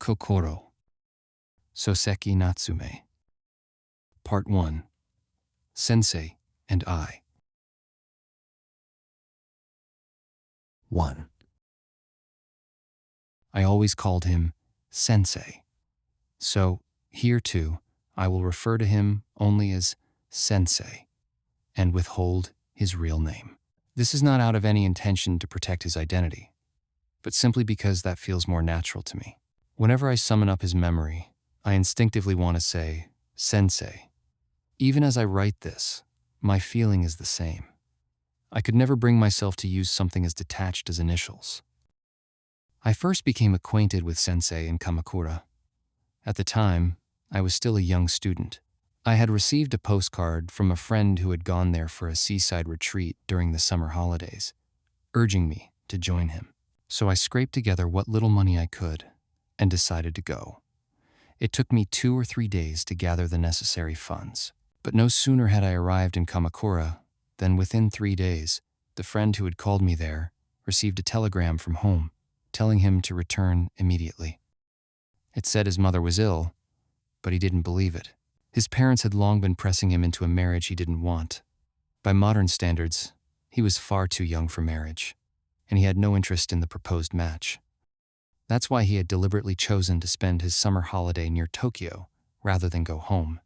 KOKORO, Soseki Natsume. Part 1, Sensei and I. 1. I always called him Sensei. So, here too, I will refer to him only as Sensei and withhold his real name. This is not out of any intention to protect his identity, but simply because that feels more natural to me. Whenever I summon up his memory, I instinctively want to say, Sensei. Even as I write this, my feeling is the same. I could never bring myself to use something as detached as initials. I first became acquainted with Sensei in Kamakura. At the time, I was still a young student. I had received a postcard from a friend who had gone there for a seaside retreat during the summer holidays, urging me to join him. So I scraped together what little money I could and decided to go. It took me 2 or 3 days to gather the necessary funds. But no sooner had I arrived in Kamakura than within 3 days, the friend who had called me there received a telegram from home telling him to return immediately. It said his mother was ill, but he didn't believe it. His parents had long been pressing him into a marriage he didn't want. By modern standards, he was far too young for marriage, and he had no interest in the proposed match. That's why he had deliberately chosen to spend his summer holiday near Tokyo rather than go home.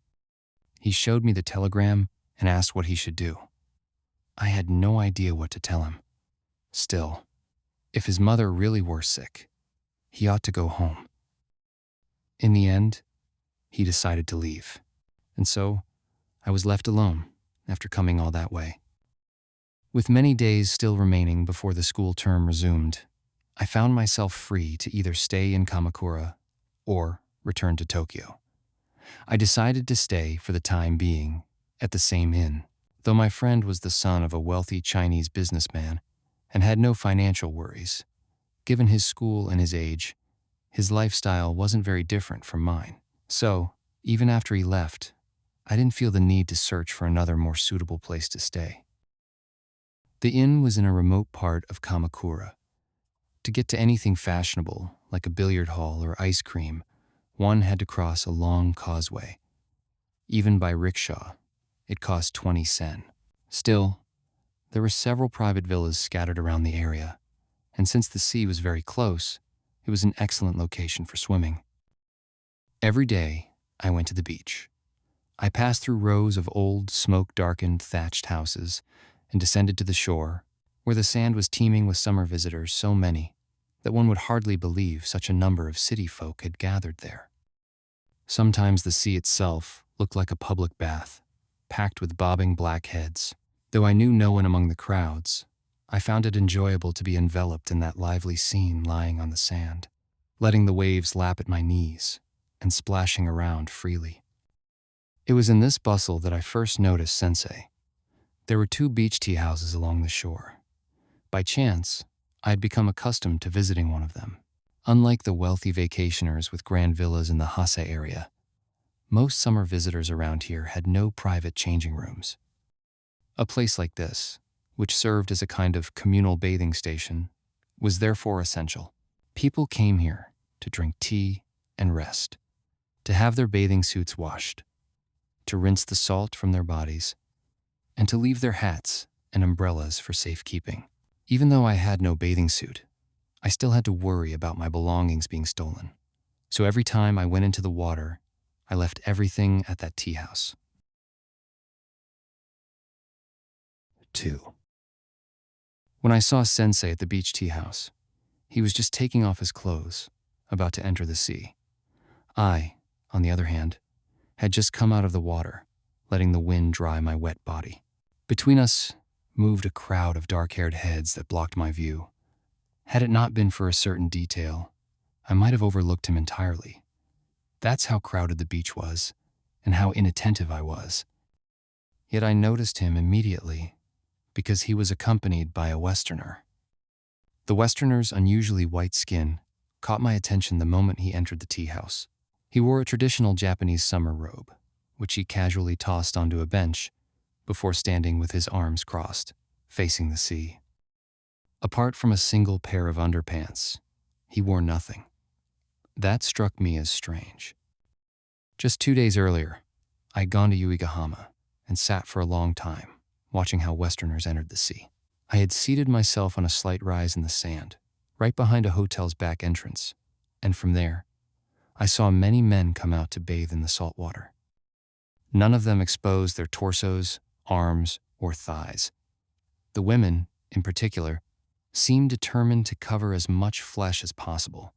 He showed me the telegram and asked what he should do. I had no idea what to tell him. Still, if his mother really were sick, he ought to go home. In the end, he decided to leave, and so I was left alone after coming all that way. With many days still remaining before the school term resumed, I found myself free to either stay in Kamakura or return to Tokyo. I decided to stay for the time being at the same inn. Though my friend was the son of a wealthy Chinese businessman and had no financial worries, given his school and his age, his lifestyle wasn't very different from mine. So, even after he left, I didn't feel the need to search for another more suitable place to stay. The inn was in a remote part of Kamakura. To get to anything fashionable, like a billiard hall or ice cream, one had to cross a long causeway. Even by rickshaw, it cost 20 sen. Still, there were several private villas scattered around the area, and since the sea was very close, it was an excellent location for swimming. Every day, I went to the beach. I passed through rows of old, smoke-darkened, thatched houses and descended to the shore, where the sand was teeming with summer visitors, so many that one would hardly believe such a number of city folk had gathered there. Sometimes the sea itself looked like a public bath, packed with bobbing black heads. Though I knew no one among the crowds, I found it enjoyable to be enveloped in that lively scene lying on the sand, letting the waves lap at my knees and splashing around freely. It was in this bustle that I first noticed Sensei. There were 2 beach tea houses along the shore. By chance, I had become accustomed to visiting one of them. Unlike the wealthy vacationers with grand villas in the Hase area, most summer visitors around here had no private changing rooms. A place like this, which served as a kind of communal bathing station, was therefore essential. People came here to drink tea and rest, to have their bathing suits washed, to rinse the salt from their bodies, and to leave their hats and umbrellas for safekeeping. Even though I had no bathing suit, I still had to worry about my belongings being stolen. So every time I went into the water, I left everything at that tea house. 2. When I saw Sensei at the beach tea house, he was just taking off his clothes, about to enter the sea. I, on the other hand, had just come out of the water, letting the wind dry my wet body. Between us moved a crowd of dark-haired heads that blocked my view. Had it not been for a certain detail, I might have overlooked him entirely. That's how crowded the beach was, and how inattentive I was. Yet I noticed him immediately, because he was accompanied by a Westerner. The Westerner's unusually white skin caught my attention the moment he entered the tea house. He wore a traditional Japanese summer robe, which he casually tossed onto a bench before standing with his arms crossed, facing the sea. Apart from a single pair of underpants, he wore nothing. That struck me as strange. Just 2 days earlier, I had gone to Uegahama and sat for a long time, watching how Westerners entered the sea. I had seated myself on a slight rise in the sand, right behind a hotel's back entrance, and from there, I saw many men come out to bathe in the salt water. None of them exposed their torsos, arms, or thighs. The women, in particular, seemed determined to cover as much flesh as possible.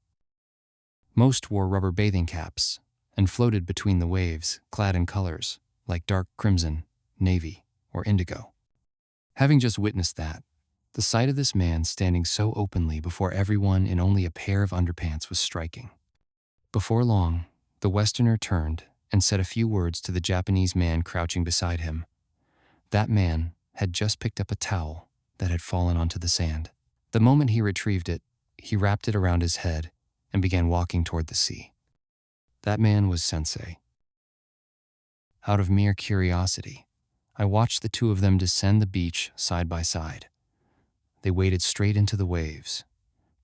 Most wore rubber bathing caps and floated between the waves, clad in colors like dark crimson, navy, or indigo. Having just witnessed that, the sight of this man standing so openly before everyone in only a pair of underpants was striking. Before long, the Westerner turned and said a few words to the Japanese man crouching beside him. That man had just picked up a towel that had fallen onto the sand. The moment he retrieved it, he wrapped it around his head and began walking toward the sea. That man was Sensei. Out of mere curiosity, I watched the two of them descend the beach side by side. They waded straight into the waves,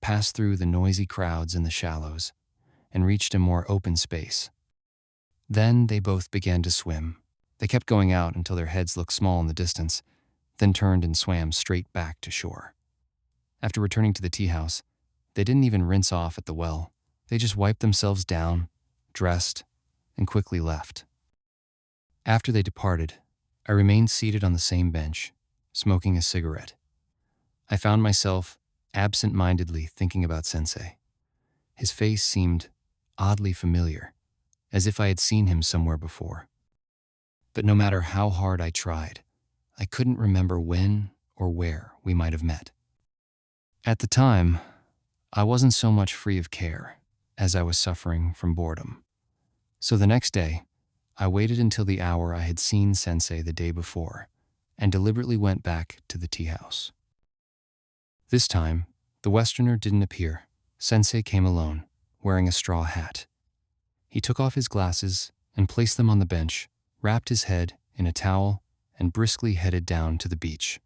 passed through the noisy crowds in the shallows, and reached a more open space. Then they both began to swim. They kept going out until their heads looked small in the distance, then turned and swam straight back to shore. After returning to the tea house, they didn't even rinse off at the well. They just wiped themselves down, dressed, and quickly left. After they departed, I remained seated on the same bench, smoking a cigarette. I found myself absent-mindedly thinking about Sensei. His face seemed oddly familiar, as if I had seen him somewhere before. But no matter how hard I tried, I couldn't remember when or where we might have met. At the time, I wasn't so much free of care as I was suffering from boredom. So the next day, I waited until the hour I had seen Sensei the day before and deliberately went back to the tea house. This time, the Westerner didn't appear. Sensei came alone, wearing a straw hat. He took off his glasses and placed them on the bench, wrapped his head in a towel, and briskly headed down to the beach.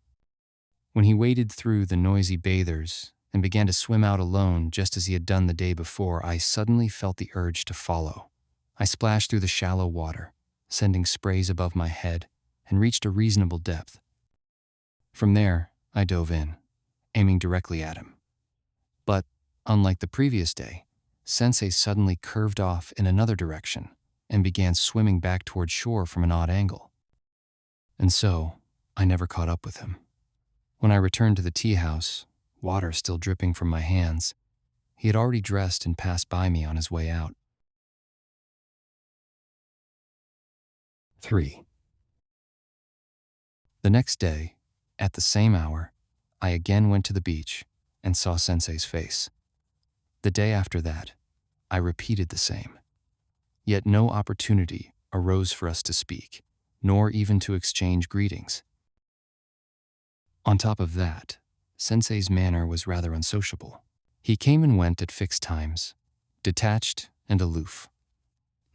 When he waded through the noisy bathers and began to swim out alone just as he had done the day before, I suddenly felt the urge to follow. I splashed through the shallow water, sending sprays above my head, and reached a reasonable depth. From there, I dove in, aiming directly at him. But, unlike the previous day, Sensei suddenly curved off in another direction and began swimming back toward shore from an odd angle. And so, I never caught up with him. When I returned to the tea house, water still dripping from my hands, he had already dressed and passed by me on his way out. 3. The next day, at the same hour, I again went to the beach and saw Sensei's face. The day after that, I repeated the same. Yet no opportunity arose for us to speak, nor even to exchange greetings. On top of that, Sensei's manner was rather unsociable. He came and went at fixed times, detached and aloof.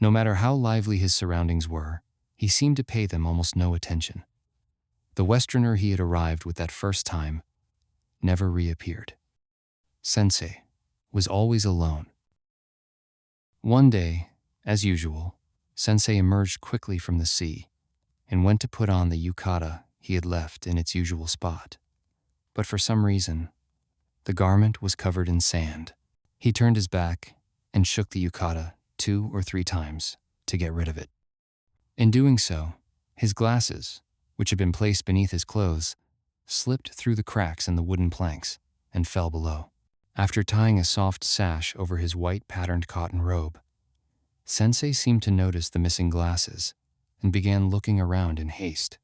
No matter how lively his surroundings were, he seemed to pay them almost no attention. The Westerner he had arrived with that first time never reappeared. Sensei was always alone. One day, as usual, Sensei emerged quickly from the sea and went to put on the yukata he had left in its usual spot. But for some reason, the garment was covered in sand. He turned his back and shook the yukata 2 or 3 times to get rid of it. In doing so, his glasses, which had been placed beneath his clothes, slipped through the cracks in the wooden planks and fell below. After tying a soft sash over his white patterned cotton robe, Sensei seemed to notice the missing glasses and began looking around in haste.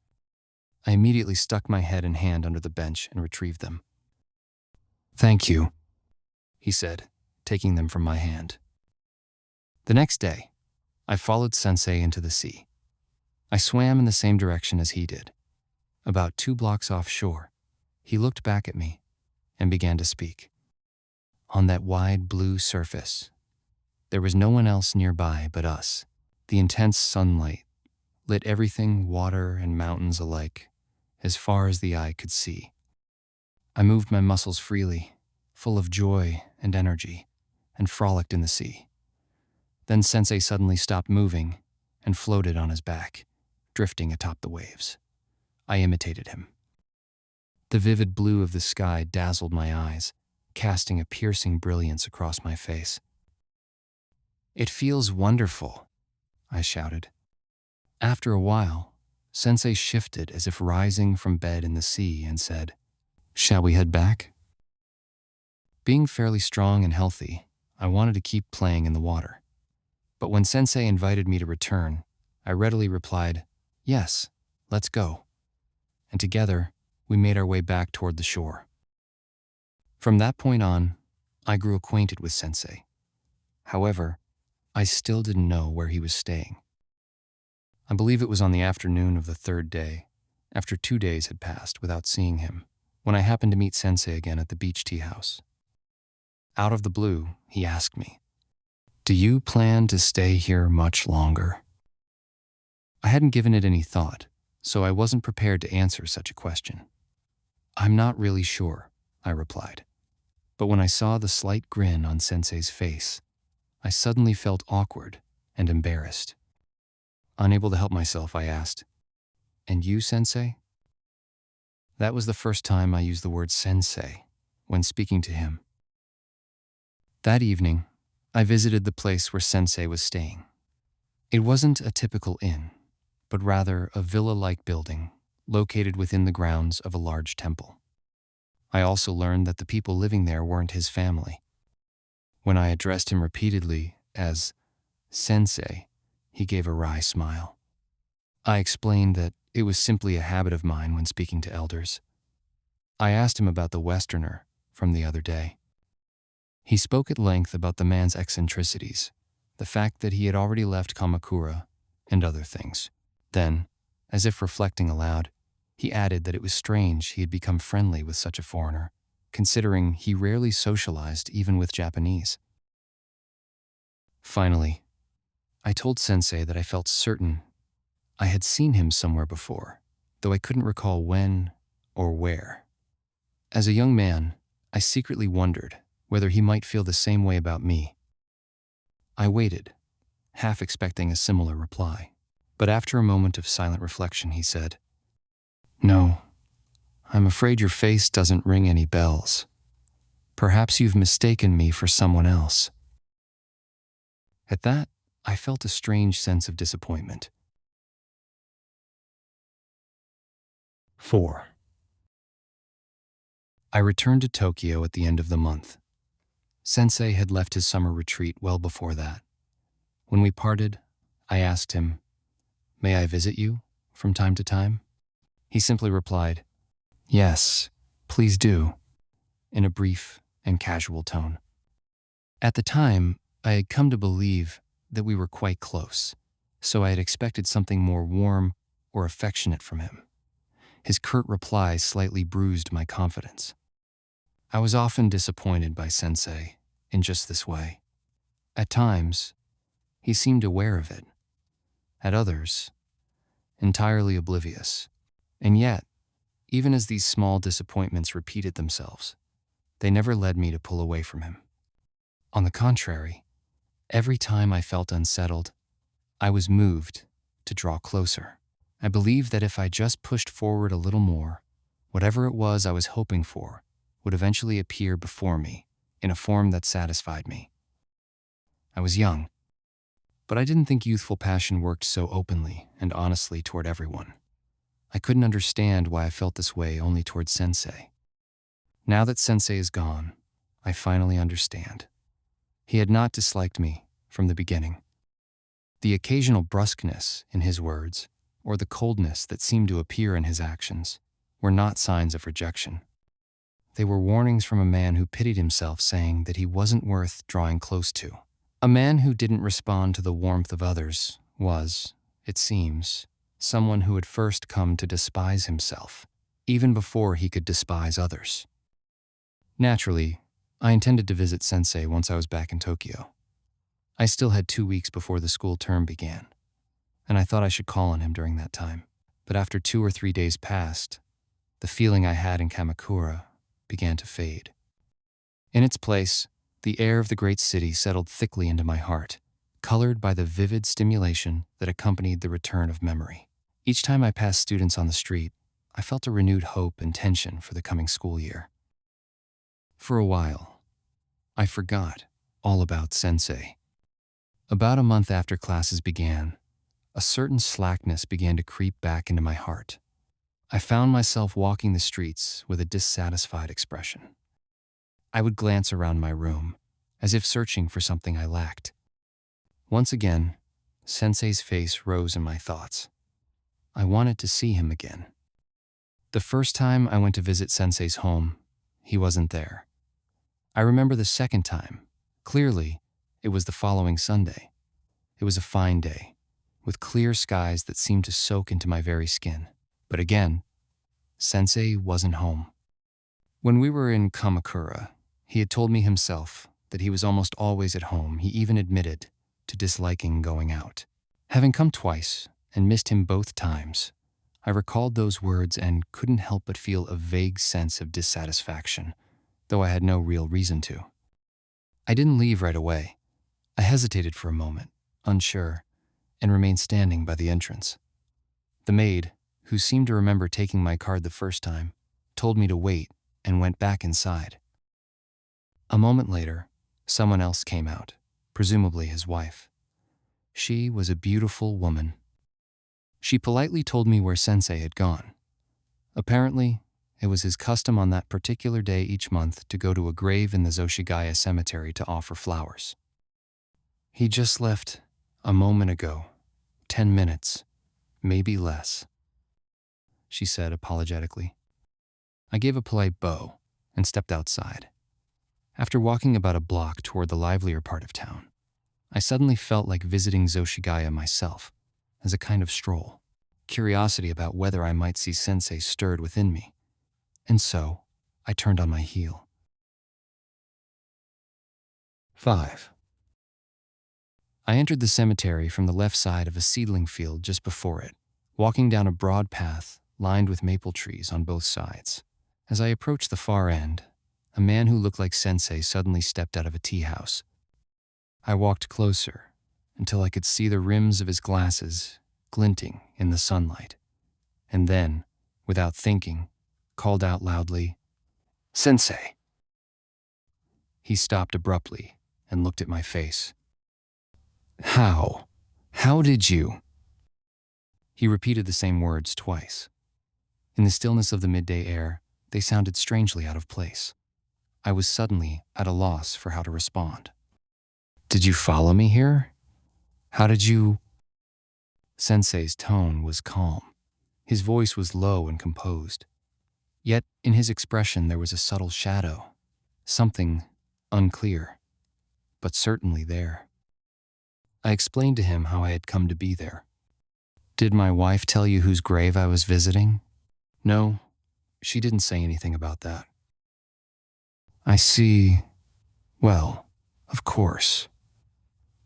I immediately stuck my head and hand under the bench and retrieved them. "Thank you," he said, taking them from my hand. The next day, I followed Sensei into the sea. I swam in the same direction as he did. About 2 blocks offshore, he looked back at me and began to speak. On that wide blue surface, there was no one else nearby but us. The intense sunlight lit everything, water and mountains alike, as far as the eye could see. I moved my muscles freely, full of joy and energy, and frolicked in the sea. Then Sensei suddenly stopped moving and floated on his back, drifting atop the waves. I imitated him. The vivid blue of the sky dazzled my eyes, casting a piercing brilliance across my face. "It feels wonderful," I shouted. After a while, Sensei shifted as if rising from bed in the sea and said, "Shall we head back?" Being fairly strong and healthy, I wanted to keep playing in the water. But when Sensei invited me to return, I readily replied, "Yes, let's go." And together, we made our way back toward the shore. From that point on, I grew acquainted with Sensei. However, I still didn't know where he was staying. I believe it was on the afternoon of the third day, after 2 days had passed without seeing him, when I happened to meet Sensei again at the beach tea house. Out of the blue, he asked me, "Do you plan to stay here much longer?" I hadn't given it any thought, so I wasn't prepared to answer such a question. "I'm not really sure," I replied. But when I saw the slight grin on Sensei's face, I suddenly felt awkward and embarrassed. Unable to help myself, I asked, "And you, Sensei?" That was the first time I used the word Sensei when speaking to him. That evening, I visited the place where Sensei was staying. It wasn't a typical inn, but rather a villa-like building located within the grounds of a large temple. I also learned that the people living there weren't his family. When I addressed him repeatedly as Sensei, he gave a wry smile. I explained that it was simply a habit of mine when speaking to elders. I asked him about the Westerner from the other day. He spoke at length about the man's eccentricities, the fact that he had already left Kamakura, and other things. Then, as if reflecting aloud, he added that it was strange he had become friendly with such a foreigner, considering he rarely socialized even with Japanese. Finally, I told Sensei that I felt certain I had seen him somewhere before, though I couldn't recall when or where. As a young man, I secretly wondered whether he might feel the same way about me. I waited, half expecting a similar reply, but after a moment of silent reflection, he said, "No, I'm afraid your face doesn't ring any bells. Perhaps you've mistaken me for someone else." At that, I felt a strange sense of disappointment. 4. I returned to Tokyo at the end of the month. Sensei had left his summer retreat well before that. When we parted, I asked him, "May I visit you from time to time?" He simply replied, "Yes, please do," in a brief and casual tone. At the time, I had come to believe that we were quite close, so I had expected something more warm or affectionate from him. His curt reply slightly bruised my confidence. I was often disappointed by Sensei in just this way. At times, he seemed aware of it. At others, entirely oblivious. And yet, even as these small disappointments repeated themselves, they never led me to pull away from him. On the contrary, every time I felt unsettled, I was moved to draw closer. I believed that if I just pushed forward a little more, whatever it was I was hoping for would eventually appear before me in a form that satisfied me. I was young, but I didn't think youthful passion worked so openly and honestly toward everyone. I couldn't understand why I felt this way only toward Sensei. Now that Sensei is gone, I finally understand. He had not disliked me from the beginning. The occasional brusqueness in his words, or the coldness that seemed to appear in his actions, were not signs of rejection. They were warnings from a man who pitied himself, saying that he wasn't worth drawing close to. A man who didn't respond to the warmth of others was, it seems, someone who had first come to despise himself, even before he could despise others. Naturally, I intended to visit Sensei once I was back in Tokyo. I still had 2 weeks before the school term began, and I thought I should call on him during that time. But after 2 or 3 days passed, the feeling I had in Kamakura began to fade. In its place, the air of the great city settled thickly into my heart, colored by the vivid stimulation that accompanied the return of memory. Each time I passed students on the street, I felt a renewed hope and tension for the coming school year. For a while, I forgot all about Sensei. About a month after classes began, a certain slackness began to creep back into my heart. I found myself walking the streets with a dissatisfied expression. I would glance around my room, as if searching for something I lacked. Once again, Sensei's face rose in my thoughts. I wanted to see him again. The first time I went to visit Sensei's home, he wasn't there. I remember the second time. Clearly, it was the following Sunday. It was a fine day, with clear skies that seemed to soak into my very skin. But again, Sensei wasn't home. When we were in Kamakura, he had told me himself that he was almost always at home. He even admitted to disliking going out. Having come twice and missed him both times, I recalled those words and couldn't help but feel a vague sense of dissatisfaction, though I had no real reason to. I didn't leave right away. I hesitated for a moment, unsure, and remained standing by the entrance. The maid, who seemed to remember taking my card the first time, told me to wait and went back inside. A moment later, someone else came out, presumably his wife. She was a beautiful woman. She politely told me where Sensei had gone. Apparently, it was his custom on that particular day each month to go to a grave in the Zoshigaya cemetery to offer flowers. He just left a moment ago, 10 minutes, maybe less, she said apologetically. I gave a polite bow and stepped outside. After walking about a block toward the livelier part of town, I suddenly felt like visiting Zoshigaya myself, as a kind of stroll. Curiosity about whether I might see Sensei stirred within me, and so I turned on my heel. 5. I entered the cemetery from the left side of a seedling field just before it, walking down a broad path lined with maple trees on both sides. As I approached the far end, a man who looked like Sensei suddenly stepped out of a tea house. I walked closer until I could see the rims of his glasses glinting in the sunlight, and then, without thinking, called out loudly, "Sensei!" He stopped abruptly and looked at my face. How? How did you?" He repeated the same words twice. In the stillness of the midday air, they sounded strangely out of place. I was suddenly at a loss for how to respond. "Did you follow me here? How did you?" Sensei's tone was calm. His voice was low and composed. Yet in his expression there was a subtle shadow, something unclear, but certainly there. I explained to him how I had come to be there. "Did my wife tell you whose grave I was visiting?" "No, she didn't say anything about that." "I see. Well, of course.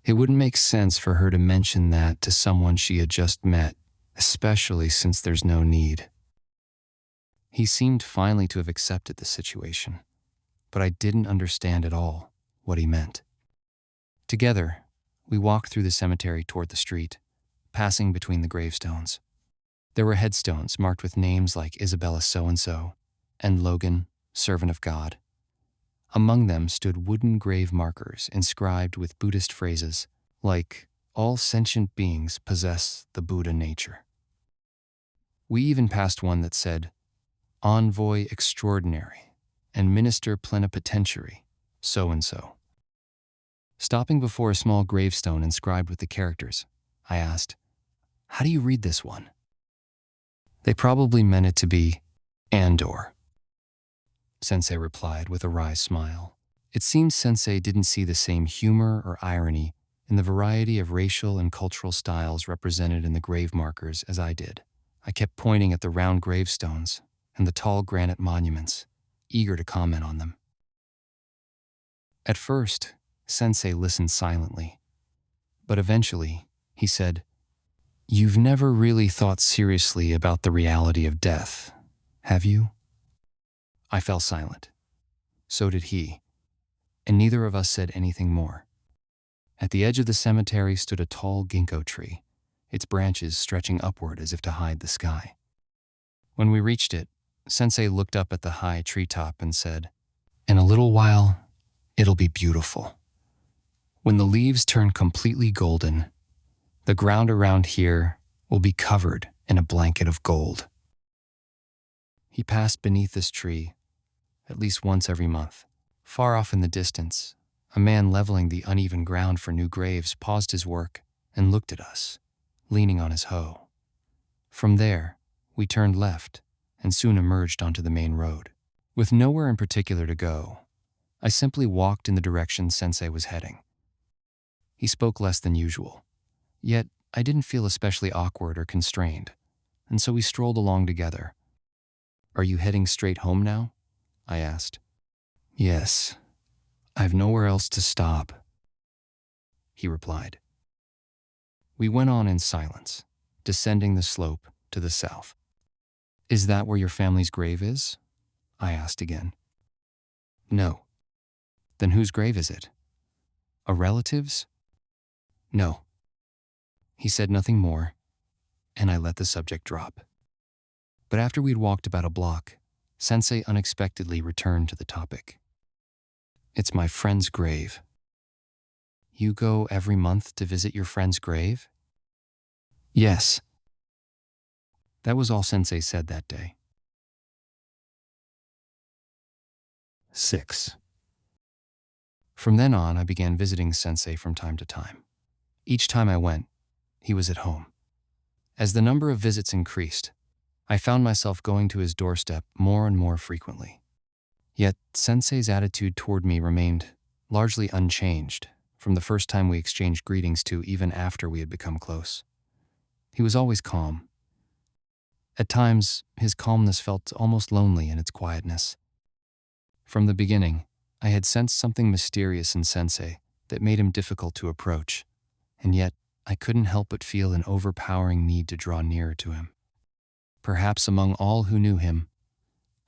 It wouldn't make sense for her to mention that to someone she had just met, especially since there's no need." He seemed finally to have accepted the situation, but I didn't understand at all what he meant. Together, we walked through the cemetery toward the street, passing between the gravestones. There were headstones marked with names like Isabella so-and-so and Logan, servant of God. Among them stood wooden grave markers inscribed with Buddhist phrases like, "All sentient beings possess the Buddha nature." We even passed one that said, "Envoy extraordinary and minister plenipotentiary, so-and-so." Stopping before a small gravestone inscribed with the characters, I asked, "How do you read this one?" "They probably meant it to be Andor," Sensei replied with a wry smile. It seems Sensei didn't see the same humor or irony in the variety of racial and cultural styles represented in the grave markers as I did. I kept pointing at the round gravestones and the tall granite monuments, eager to comment on them. At first, Sensei listened silently, but eventually he said, "You've never really thought seriously about the reality of death, have you?" I fell silent. So did he, and neither of us said anything more. At the edge of the cemetery stood a tall ginkgo tree, its branches stretching upward as if to hide the sky. When we reached it, Sensei looked up at the high treetop and said, "In a little while, it'll be beautiful. When the leaves turn completely golden, the ground around here will be covered in a blanket of gold." He passed beneath this tree at least once every month. Far off in the distance, a man leveling the uneven ground for new graves paused his work and looked at us, leaning on his hoe. From there, we turned left and soon emerged onto the main road. With nowhere in particular to go, I simply walked in the direction Sensei was heading. He spoke less than usual, yet I didn't feel especially awkward or constrained, and so we strolled along together. "Are you heading straight home now?" I asked. "Yes, I've nowhere else to stop," he replied. We went on in silence, descending the slope to the south. "Is that where your family's grave is?" I asked again. "No." "Then whose grave is it? A relative's?" "No." He said nothing more, and I let the subject drop. But after we'd walked about a block, Sensei unexpectedly returned to the topic. "It's my friend's grave." "You go every month to visit your friend's grave?" "Yes." That was all Sensei said that day. 6. From then on, I began visiting Sensei from time to time. Each time I went, he was at home. As the number of visits increased, I found myself going to his doorstep more and more frequently. Yet, Sensei's attitude toward me remained largely unchanged from the first time we exchanged greetings to even after we had become close. He was always calm. At times, his calmness felt almost lonely in its quietness. From the beginning, I had sensed something mysterious in Sensei that made him difficult to approach, and yet I couldn't help but feel an overpowering need to draw nearer to him. Perhaps among all who knew him,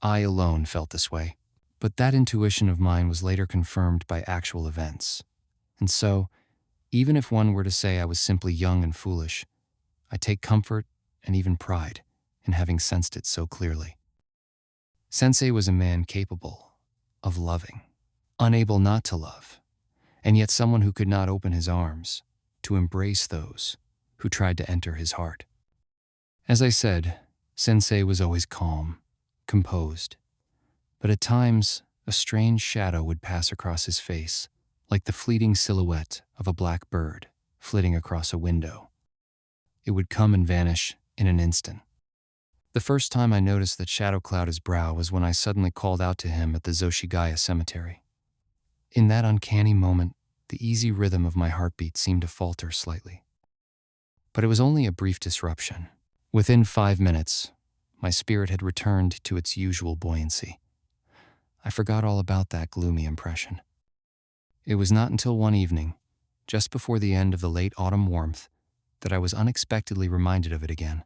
I alone felt this way. But that intuition of mine was later confirmed by actual events. And so, even if one were to say I was simply young and foolish, I take comfort and even pride in having sensed it so clearly. Sensei was a man capable of loving, unable not to love, and yet someone who could not open his arms to embrace those who tried to enter his heart. As I said, Sensei was always calm, composed, but at times a strange shadow would pass across his face, like the fleeting silhouette of a black bird flitting across a window. It would come and vanish in an instant. The first time I noticed that shadow cloud his brow was when I suddenly called out to him at the Zoshigaya cemetery. In that uncanny moment, the easy rhythm of my heartbeat seemed to falter slightly. But it was only a brief disruption. Within 5 minutes, my spirit had returned to its usual buoyancy. I forgot all about that gloomy impression. It was not until one evening, just before the end of the late autumn warmth, that I was unexpectedly reminded of it again.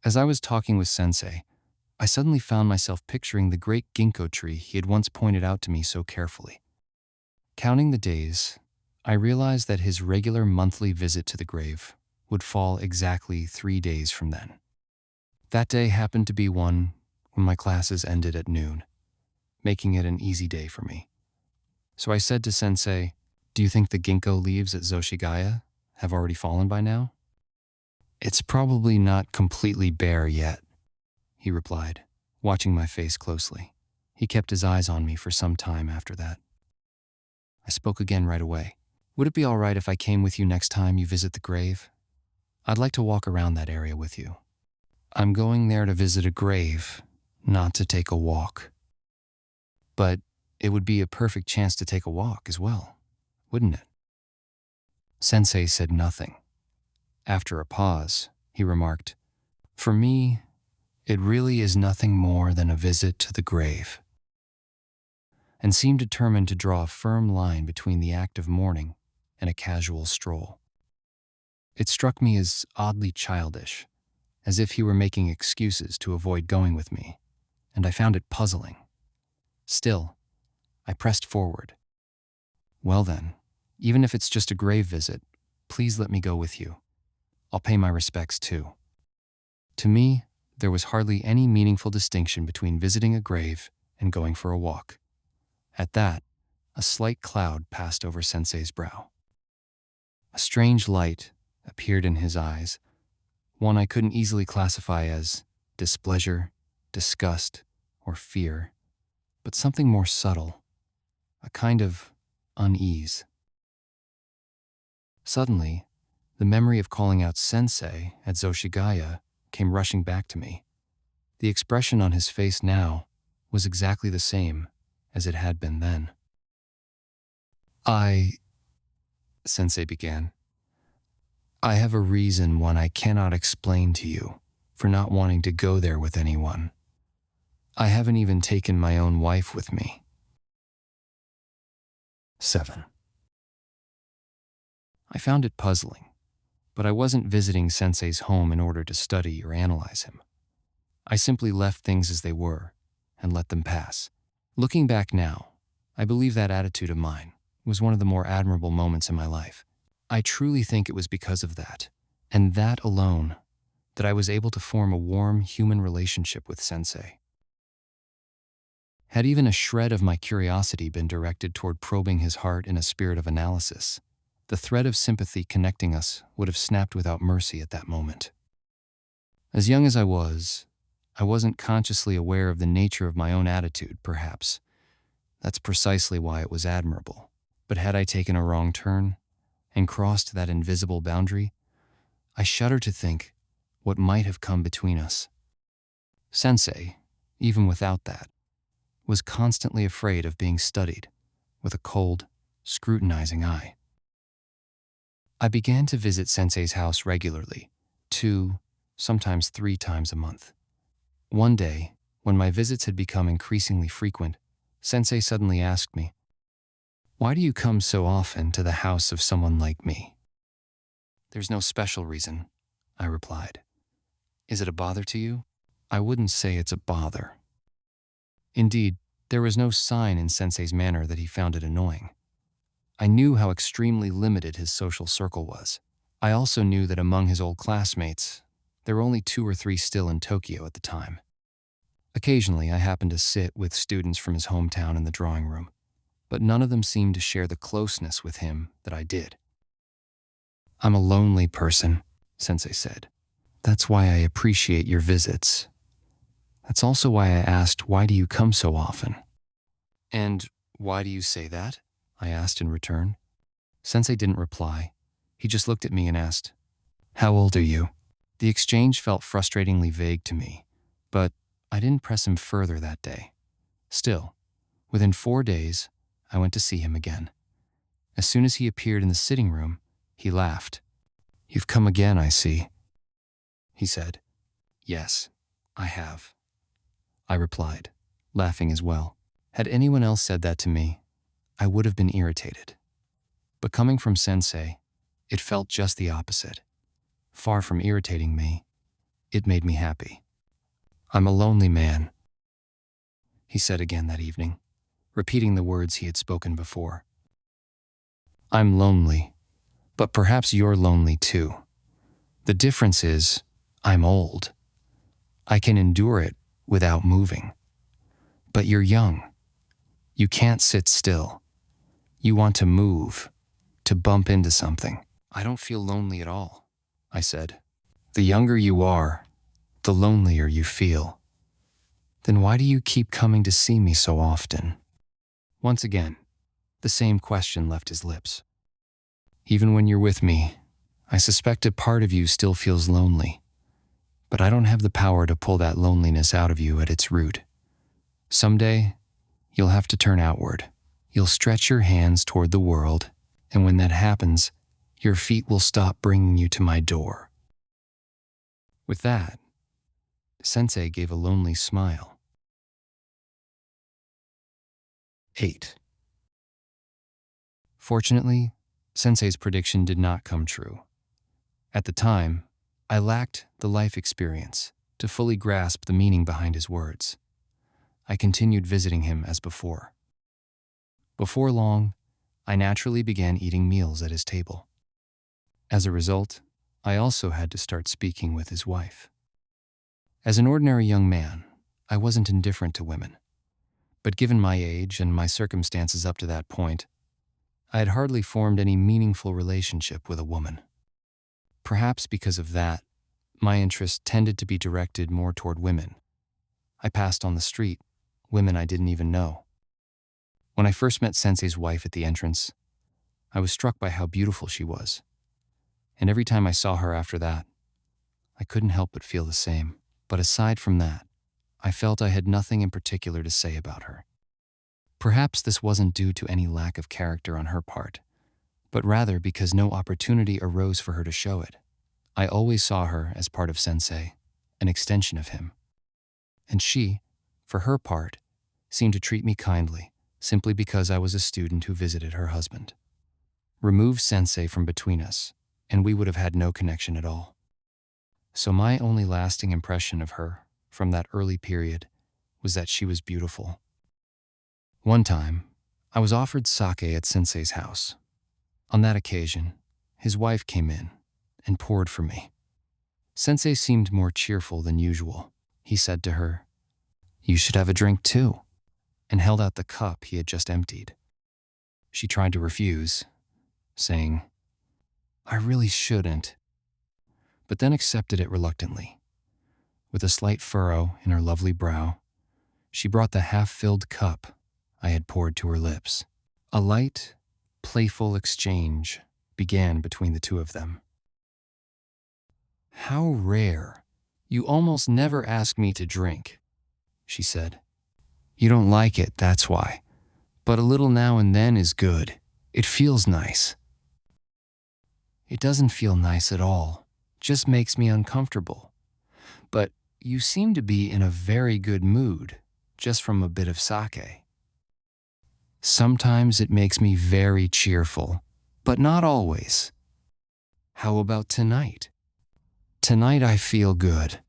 As I was talking with Sensei, I suddenly found myself picturing the great ginkgo tree he had once pointed out to me so carefully. Counting the days, I realized that his regular monthly visit to the grave would fall exactly 3 days from then. That day happened to be one when my classes ended at noon, making it an easy day for me. So I said to Sensei, "Do you think the ginkgo leaves at Zoshigaya have already fallen by now?" "It's probably not completely bare yet," he replied, watching my face closely. He kept his eyes on me for some time after that. I spoke again right away. "Would it be all right if I came with you next time you visit the grave? I'd like to walk around that area with you." "I'm going there to visit a grave, not to take a walk." "But it would be a perfect chance to take a walk as well, wouldn't it?" Sensei said nothing. After a pause, he remarked, "For me, it really is nothing more than a visit to the grave," and seemed determined to draw a firm line between the act of mourning and a casual stroll. It struck me as oddly childish, as if he were making excuses to avoid going with me, and I found it puzzling. Still, I pressed forward. "Well then, Even if it's just a grave visit, please let me go with you. I'll pay my respects too. To me, there was hardly any meaningful distinction between visiting a grave and going for a walk. At that, a slight cloud passed over Sensei's brow. A strange light appeared in his eyes, one I couldn't easily classify as displeasure, disgust, or fear, but something more subtle, a kind of unease. Suddenly, the memory of calling out Sensei at Zoshigaya came rushing back to me. The expression on his face now was exactly the same as it had been then. Sensei began. I have a reason one I cannot explain to you for not wanting to go there with anyone. I haven't even taken my own wife with me. 7. I found it puzzling, but I wasn't visiting Sensei's home in order to study or analyze him. I simply left things as they were and let them pass. Looking back now, I believe that attitude of mine was one of the more admirable moments in my life. I truly think it was because of that, and that alone, that I was able to form a warm human relationship with Sensei. Had even a shred of my curiosity been directed toward probing his heart in a spirit of analysis, the thread of sympathy connecting us would have snapped without mercy at that moment. As young as I wasn't consciously aware of the nature of my own attitude, perhaps. That's precisely why it was admirable. But had I taken a wrong turn and crossed that invisible boundary, I shudder to think what might have come between us. Sensei, even without that, was constantly afraid of being studied with a cold, scrutinizing eye. I began to visit Sensei's house regularly, 2, sometimes 3 times a month. One day, when my visits had become increasingly frequent, Sensei suddenly asked me, "Why do you come so often to the house of someone like me?" "There's no special reason," I replied. "Is it a bother to you?" "I wouldn't say it's a bother." Indeed, there was no sign in Sensei's manner that he found it annoying. I knew how extremely limited his social circle was. I also knew that among his old classmates, there were only 2 or 3 still in Tokyo at the time. Occasionally, I happened to sit with students from his hometown in the drawing room, but none of them seemed to share the closeness with him that I did. "I'm a lonely person," Sensei said. "That's why I appreciate your visits. That's also why I asked, why do you come so often?" "And why do you say that?" I asked in return. Sensei didn't reply. He just looked at me and asked, "How old are you?" The exchange felt frustratingly vague to me, but I didn't press him further that day. Still, within 4 days, I went to see him again. As soon as he appeared in the sitting room, he laughed. "You've come again, I see," he said. "Yes, I have," I replied, laughing as well. Had anyone else said that to me, I would have been irritated. But coming from Sensei, it felt just the opposite. Far from irritating me, it made me happy. "I'm a lonely man," he said again that evening, repeating the words he had spoken before. "I'm lonely, but perhaps you're lonely too. The difference is, I'm old. I can endure it without moving. But you're young. You can't sit still. You want to move, to bump into something." "I don't feel lonely at all," I said. "The younger you are, the lonelier you feel. Then why do you keep coming to see me so often?" Once again, the same question left his lips. "Even when you're with me, I suspect a part of you still feels lonely. But I don't have the power to pull that loneliness out of you at its root. Someday, you'll have to turn outward. You'll stretch your hands toward the world, and when that happens, your feet will stop bringing you to my door." With that, Sensei gave a lonely smile. 8. Fortunately, Sensei's prediction did not come true. At the time, I lacked the life experience to fully grasp the meaning behind his words. I continued visiting him as before. Before long, I naturally began eating meals at his table. As a result, I also had to start speaking with his wife. As an ordinary young man, I wasn't indifferent to women. But given my age and my circumstances up to that point, I had hardly formed any meaningful relationship with a woman. Perhaps because of that, my interest tended to be directed more toward women. I passed on the street, women I didn't even know. When I first met Sensei's wife at the entrance, I was struck by how beautiful she was. And every time I saw her after that, I couldn't help but feel the same. But aside from that, I felt I had nothing in particular to say about her. Perhaps this wasn't due to any lack of character on her part, but rather because no opportunity arose for her to show it. I always saw her as part of Sensei, an extension of him. And she, for her part, seemed to treat me kindly, simply because I was a student who visited her husband. Remove Sensei from between us, and we would have had no connection at all. So my only lasting impression of her, from that early period, was that she was beautiful. One time, I was offered sake at Sensei's house. On that occasion, his wife came in and poured for me. Sensei seemed more cheerful than usual. He said to her, "You should have a drink too," and held out the cup he had just emptied. She tried to refuse, saying, "I really shouldn't," but then accepted it reluctantly. With a slight furrow in her lovely brow, she brought the half-filled cup I had poured to her lips. A light, playful exchange began between the two of them. "How rare. You almost never ask me to drink," she said. "You don't like it, that's why. But a little now and then is good. It feels nice." "It doesn't feel nice at all. Just makes me uncomfortable. But you seem to be in a very good mood, just from a bit of sake." "Sometimes it makes me very cheerful, but not always." "How about tonight?" "Tonight I feel good."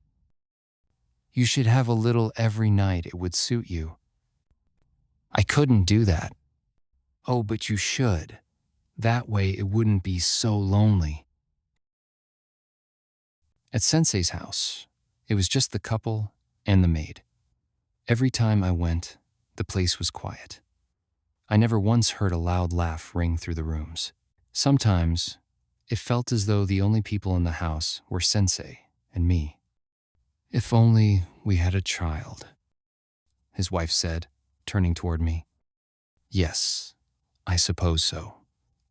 "You should have a little every night, it would suit you." "I couldn't do that." "Oh, but you should. That way it wouldn't be so lonely." At Sensei's house, it was just the couple and the maid. Every time I went, the place was quiet. I never once heard a loud laugh ring through the rooms. Sometimes, it felt as though the only people in the house were Sensei and me. "If only we had a child," his wife said, turning toward me. "Yes, I suppose so,"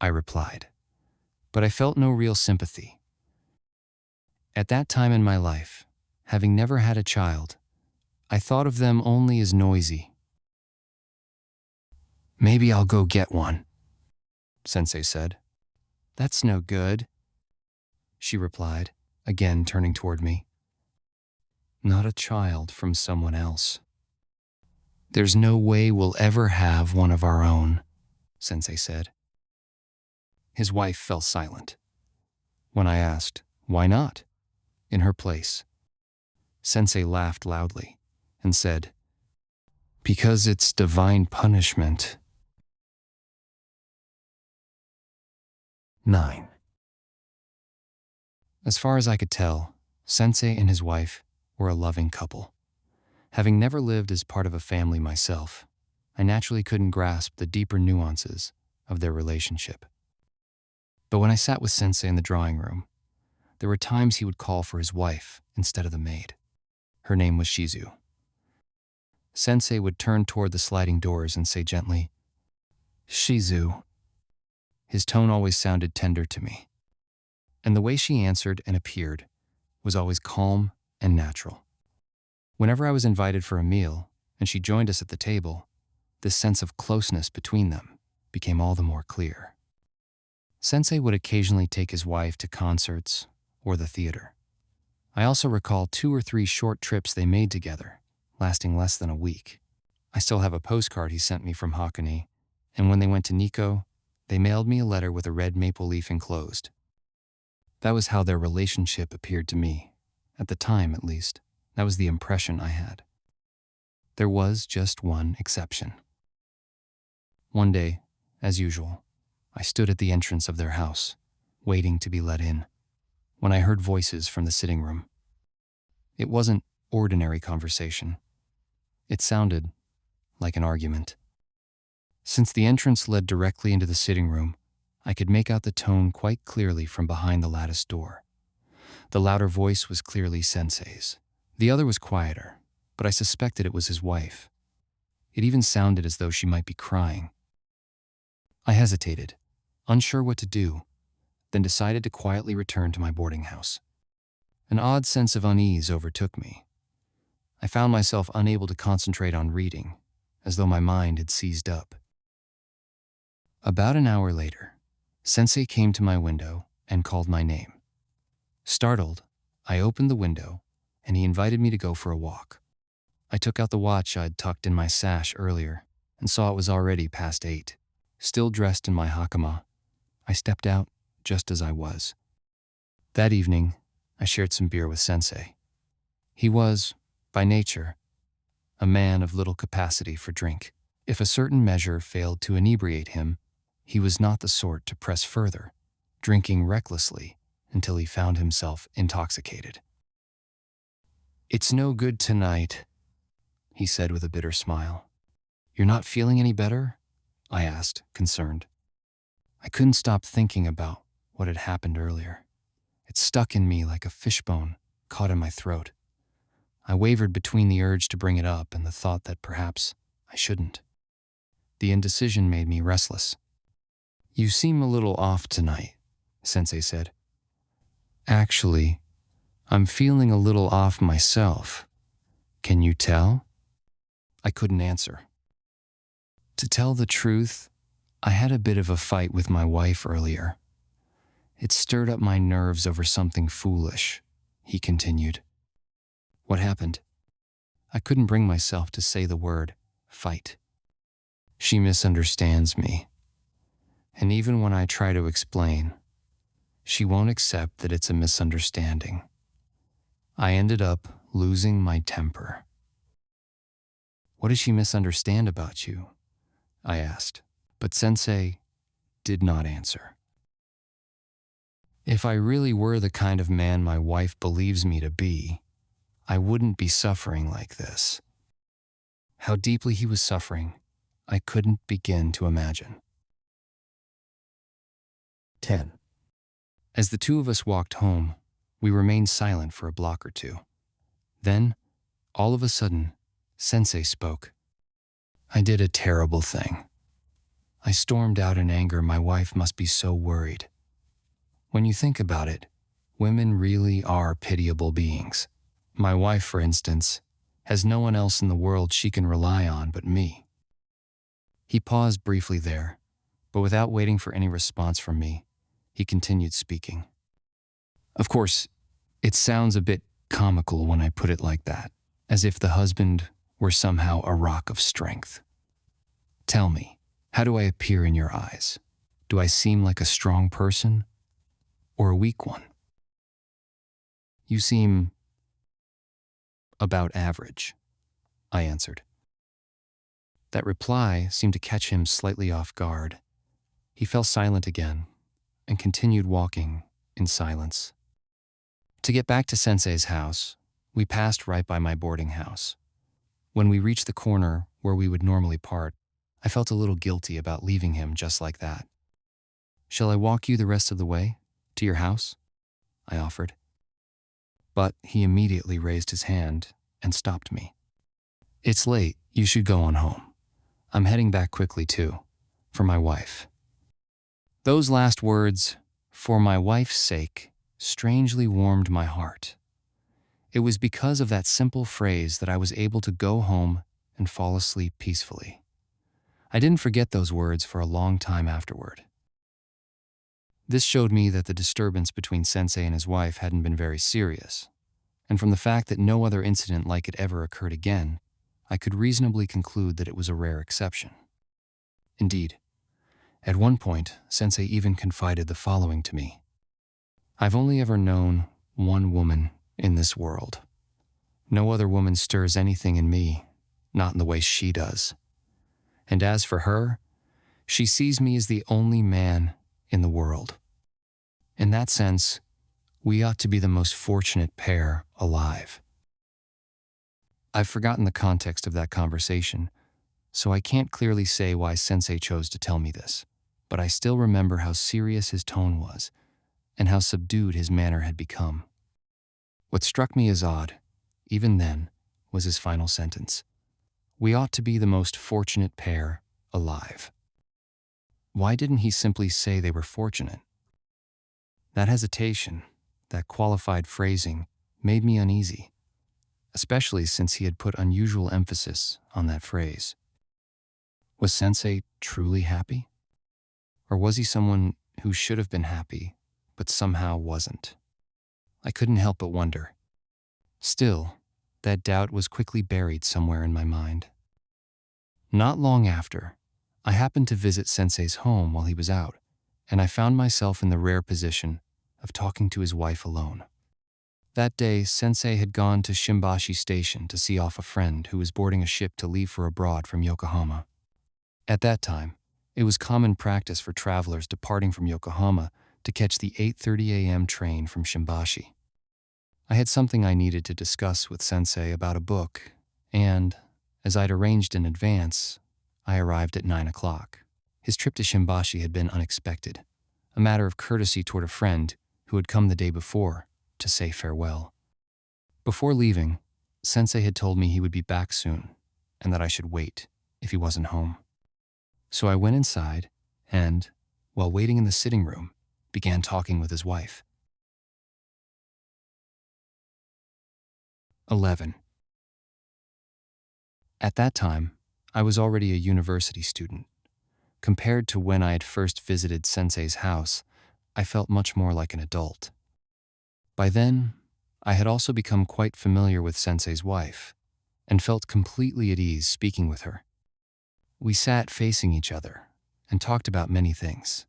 I replied. But I felt no real sympathy. At that time in my life, having never had a child, I thought of them only as noisy. "Maybe I'll go get one," Sensei said. "That's no good," she replied, again turning toward me. "Not a child from someone else. There's no way we'll ever have one of our own," Sensei said. His wife fell silent. When I asked, "Why not?" in her place, Sensei laughed loudly and said, "Because it's divine punishment." 9. As far as I could tell, Sensei and his wife were a loving couple. Having never lived as part of a family myself, I naturally couldn't grasp the deeper nuances of their relationship. But when I sat with Sensei in the drawing room, there were times he would call for his wife instead of the maid. Her name was Shizu. Sensei would turn toward the sliding doors and say gently, "Shizu." His tone always sounded tender to me. And the way she answered and appeared was always calm and natural. Whenever I was invited for a meal and she joined us at the table, this sense of closeness between them became all the more clear. Sensei would occasionally take his wife to concerts or the theater. I also recall 2 or 3 short trips they made together, lasting less than a week. I still have a postcard he sent me from Hakone, and when they went to Nikko, they mailed me a letter with a red maple leaf enclosed. That was how their relationship appeared to me, at the time at least. That was the impression I had. There was just one exception. One day, as usual, I stood at the entrance of their house, waiting to be let in, when I heard voices from the sitting room. It wasn't ordinary conversation. It sounded like an argument. Since the entrance led directly into the sitting room, I could make out the tone quite clearly from behind the lattice door. The louder voice was clearly Sensei's. The other was quieter, but I suspected it was his wife. It even sounded as though she might be crying. I hesitated, unsure what to do, then decided to quietly return to my boarding house. An odd sense of unease overtook me. I found myself unable to concentrate on reading, as though my mind had seized up. About an hour later, Sensei came to my window and called my name. Startled, I opened the window, and he invited me to go for a walk. I took out the watch I'd tucked in my sash earlier and saw it was already past 8. Still dressed in my hakama, I stepped out just as I was. That evening, I shared some beer with Sensei. He was, by nature, a man of little capacity for drink. If a certain measure failed to inebriate him, he was not the sort to press further, drinking recklessly until he found himself intoxicated. "It's no good tonight," he said with a bitter smile. "You're not feeling any better?" I asked, concerned. I couldn't stop thinking about what had happened earlier. It stuck in me like a fishbone caught in my throat. I wavered between the urge to bring it up and the thought that perhaps I shouldn't. The indecision made me restless. "You seem a little off tonight," Sensei said. "Actually, I'm feeling a little off myself. Can you tell?" I couldn't answer. To tell the truth, I had a bit of a fight with my wife earlier. It stirred up my nerves over something foolish, he continued. What happened? I couldn't bring myself to say the word fight. She misunderstands me. And even when I try to explain, she won't accept that it's a misunderstanding. I ended up losing my temper. "What does she misunderstand about you?" I asked, but Sensei did not answer. "If I really were the kind of man my wife believes me to be, I wouldn't be suffering like this." How deeply he was suffering, I couldn't begin to imagine. 10. As the two of us walked home, we remained silent for a block or two. Then, all of a sudden, Sensei spoke. "I did a terrible thing. I stormed out in anger. My wife must be so worried. When you think about it, women really are pitiable beings. My wife, for instance, has no one else in the world she can rely on but me." He paused briefly there, but without waiting for any response from me, he continued speaking. Of course, it sounds a bit comical when I put it like that, as if the husband were somehow a rock of strength. Tell me, how do I appear in your eyes? Do I seem like a strong person or a weak one? "You seem about average," I answered. That reply seemed to catch him slightly off guard. He fell silent again and continued walking in silence. To get back to Sensei's house, we passed right by my boarding house. When we reached the corner where we would normally part, I felt a little guilty about leaving him just like that. "Shall I walk you the rest of the way to your house?" I offered. But he immediately raised his hand and stopped me. "It's late. You should go on home. I'm heading back quickly too, for my wife." Those last words, "for my wife's sake," strangely warmed my heart. It was because of that simple phrase that I was able to go home and fall asleep peacefully. I didn't forget those words for a long time afterward. This showed me that the disturbance between Sensei and his wife hadn't been very serious, and from the fact that no other incident like it ever occurred again, I could reasonably conclude that it was a rare exception. Indeed, at one point, Sensei even confided the following to me. "I've only ever known one woman in this world. No other woman stirs anything in me, not in the way she does. And as for her, She sees me as the only man in the world. In that sense, we ought to be the most fortunate pair alive. I've forgotten the context of that conversation, so I can't clearly say why Sensei chose to tell me this, but I still remember how serious his tone was and how subdued his manner had become. What struck me as odd, even then, was his final sentence. We ought to be the most fortunate pair alive. Why didn't he simply say they were fortunate? That hesitation, that qualified phrasing, made me uneasy, especially since he had put unusual emphasis on that phrase. Was Sensei truly happy? Or was he someone who should have been happy, but somehow wasn't? I couldn't help but wonder. Still, that doubt was quickly buried somewhere in my mind. Not long after, I happened to visit Sensei's home while he was out, and I found myself in the rare position of talking to his wife alone. That day, Sensei had gone to Shimbashi Station to see off a friend who was boarding a ship to leave for abroad from Yokohama. At that time, it was common practice for travelers departing from Yokohama to catch the 8:30 a.m. train from Shimbashi. I had something I needed to discuss with Sensei about a book, and, as I'd arranged in advance, I arrived at 9 o'clock. His trip to Shimbashi had been unexpected, a matter of courtesy toward a friend who had come the day before to say farewell. Before leaving, Sensei had told me he would be back soon and that I should wait if he wasn't home. So I went inside and, while waiting in the sitting room, began talking with his wife. 11. At that time, I was already a university student. Compared to when I had first visited Sensei's house, I felt much more like an adult. By then, I had also become quite familiar with Sensei's wife and felt completely at ease speaking with her. We sat facing each other and talked about many things.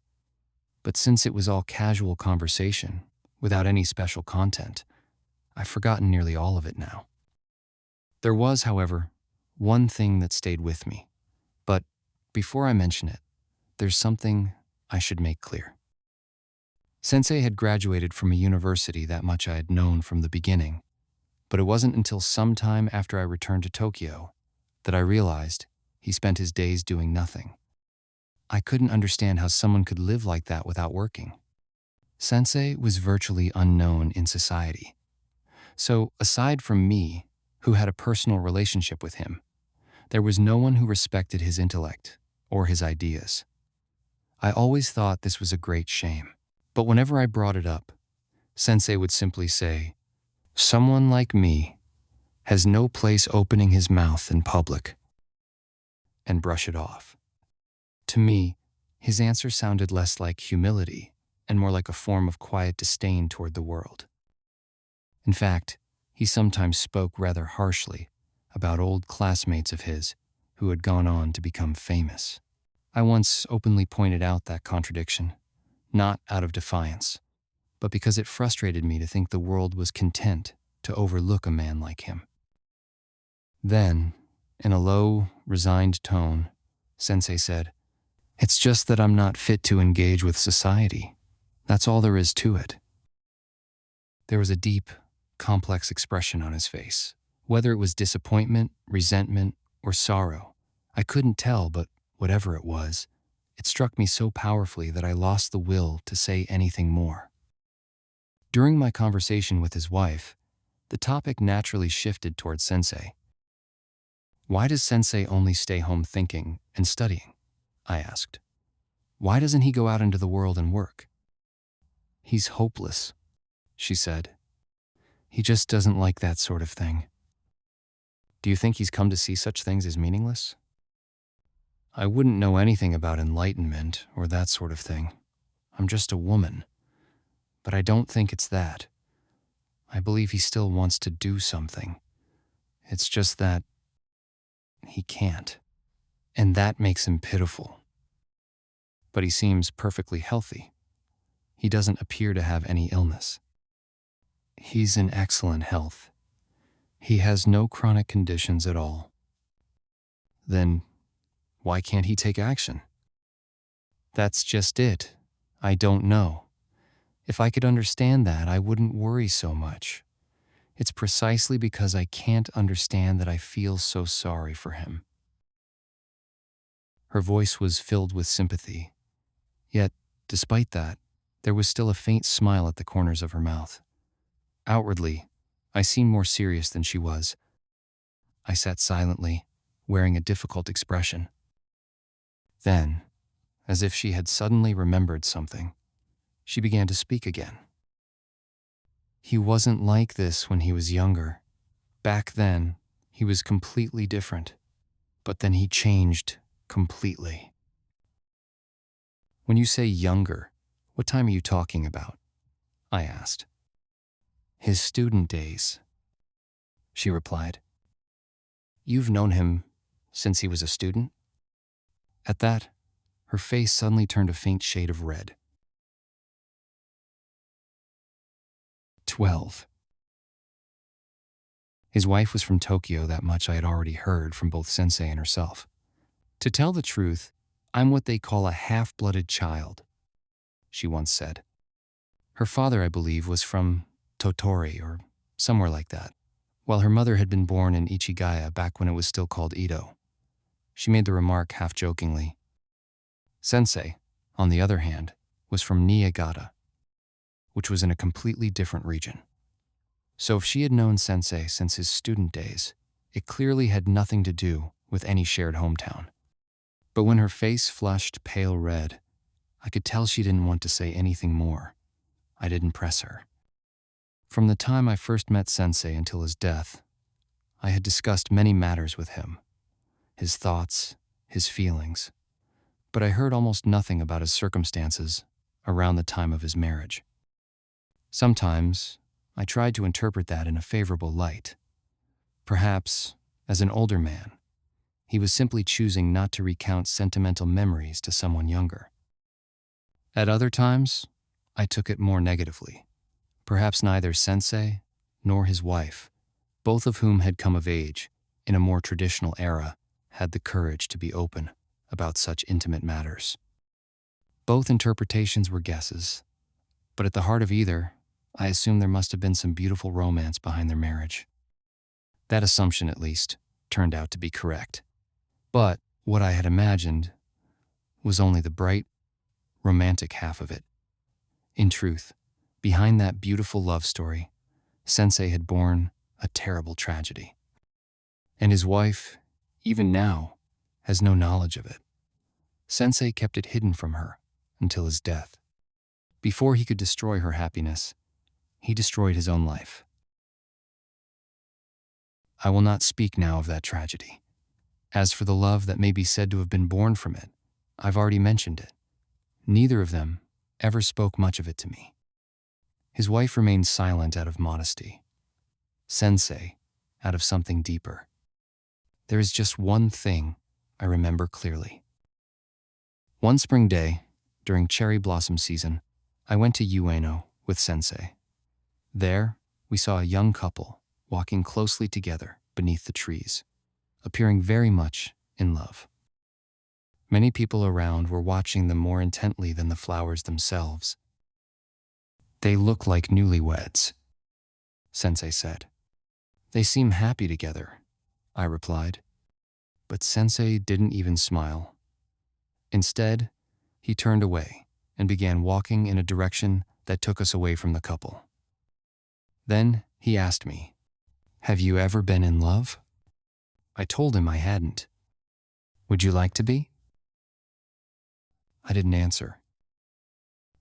But since it was all casual conversation, without any special content, I've forgotten nearly all of it now. There was, however, one thing that stayed with me. But before I mention it, there's something I should make clear. Sensei had graduated from a university that much I had known from the beginning, but it wasn't until some time after I returned to Tokyo that I realized he spent his days doing nothing. I couldn't understand how someone could live like that without working. Sensei was virtually unknown in society. So, aside from me, who had a personal relationship with him, there was no one who respected his intellect or his ideas. I always thought this was a great shame, but whenever I brought it up, Sensei would simply say, "Someone like me has no place opening his mouth in public," and brush it off. To me, his answer sounded less like humility and more like a form of quiet disdain toward the world. In fact, he sometimes spoke rather harshly about old classmates of his who had gone on to become famous. I once openly pointed out that contradiction, not out of defiance, but because it frustrated me to think the world was content to overlook a man like him. Then, in a low, resigned tone, Sensei said, "It's just that I'm not fit to engage with society. That's all there is to it." There was a deep, complex expression on his face. Whether it was disappointment, resentment, or sorrow, I couldn't tell, but whatever it was, it struck me so powerfully that I lost the will to say anything more. During my conversation with his wife, the topic naturally shifted towards Sensei. "Why does Sensei only stay home thinking and studying?" I asked. "Why doesn't he go out into the world and work?" "He's hopeless," she said. "He just doesn't like that sort of thing." "Do you think he's come to see such things as meaningless?" "I wouldn't know anything about enlightenment or that sort of thing. I'm just a woman. But I don't think it's that. I believe he still wants to do something. It's just that he can't. And that makes him pitiful. But he seems perfectly healthy. He doesn't appear to have any illness. He's in excellent health. He has no chronic conditions at all." "Then why can't he take action?" That's just it. I don't know. If I could understand that, I wouldn't worry so much. It's precisely because I can't understand that I feel so sorry for him. Her voice was filled with sympathy. Yet, despite that, there was still a faint smile at the corners of her mouth. Outwardly, I seemed more serious than she was. I sat silently, wearing a difficult expression. Then, as if she had suddenly remembered something, she began to speak again. He wasn't like this when he was younger. Back then, he was completely different. But then he changed completely. When you say younger, what time are you talking about? I asked. His student days, she replied. You've known him since he was a student? At that, her face suddenly turned a faint shade of red. 12. His wife was from Tokyo, that much I had already heard from both Sensei and herself. To tell the truth, I'm what they call a half-blooded child, she once said. Her father, I believe, was from Totori or somewhere like that, while her mother had been born in Ichigaya back when it was still called Edo. She made the remark half-jokingly. Sensei, on the other hand, was from Niigata, which was in a completely different region. So if she had known Sensei since his student days, it clearly had nothing to do with any shared hometown. But when her face flushed pale red, I could tell she didn't want to say anything more. I didn't press her. From the time I first met Sensei until his death, I had discussed many matters with him, his thoughts, his feelings, but I heard almost nothing about his circumstances around the time of his marriage. Sometimes, I tried to interpret that in a favorable light. Perhaps, as an older man, he was simply choosing not to recount sentimental memories to someone younger. At other times, I took it more negatively. Perhaps neither Sensei nor his wife, both of whom had come of age in a more traditional era, had the courage to be open about such intimate matters. Both interpretations were guesses, but at the heart of either, I assume there must have been some beautiful romance behind their marriage. That assumption, at least, turned out to be correct. But what I had imagined was only the bright, romantic half of it. In truth, behind that beautiful love story, Sensei had borne a terrible tragedy. And his wife, even now, has no knowledge of it. Sensei kept it hidden from her until his death. Before he could destroy her happiness, he destroyed his own life. I will not speak now of that tragedy. As for the love that may be said to have been born from it, I've already mentioned it. Neither of them ever spoke much of it to me. His wife remained silent out of modesty. Sensei, out of something deeper. There is just one thing I remember clearly. One spring day, during cherry blossom season, I went to Ueno with Sensei. There, we saw a young couple walking closely together beneath the trees, appearing very much in love. Many people around were watching them more intently than the flowers themselves. They look like newlyweds, Sensei said. They seem happy together, I replied. But Sensei didn't even smile. Instead, he turned away and began walking in a direction that took us away from the couple. Then he asked me, "Have you ever been in love?" I told him I hadn't. "Would you like to be?" I didn't answer.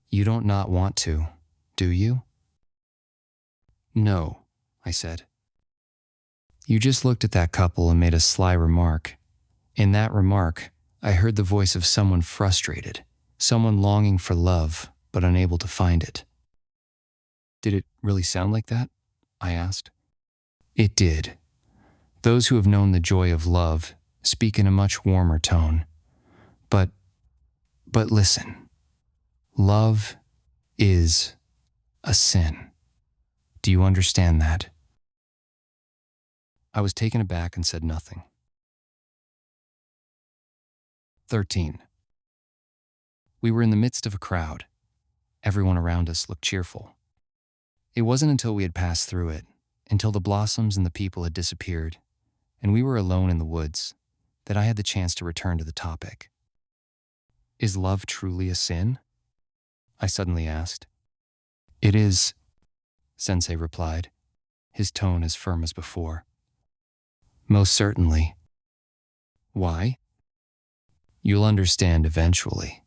"You don't not want to, do you?" "No," I said. You just looked at that couple and made a sly remark. In that remark, I heard the voice of someone frustrated, someone longing for love but unable to find it. Did it really sound like that? I asked. It did. Those who have known the joy of love speak in a much warmer tone. But listen. Love is a sin. Do you understand that? I was taken aback and said nothing. 13. We were in the midst of a crowd. Everyone around us looked cheerful. It wasn't until we had passed through it, until the blossoms and the people had disappeared, and we were alone in the woods, that I had the chance to return to the topic. Is love truly a sin? I suddenly asked. It is, Sensei replied, his tone as firm as before. Most certainly. Why? You'll understand eventually.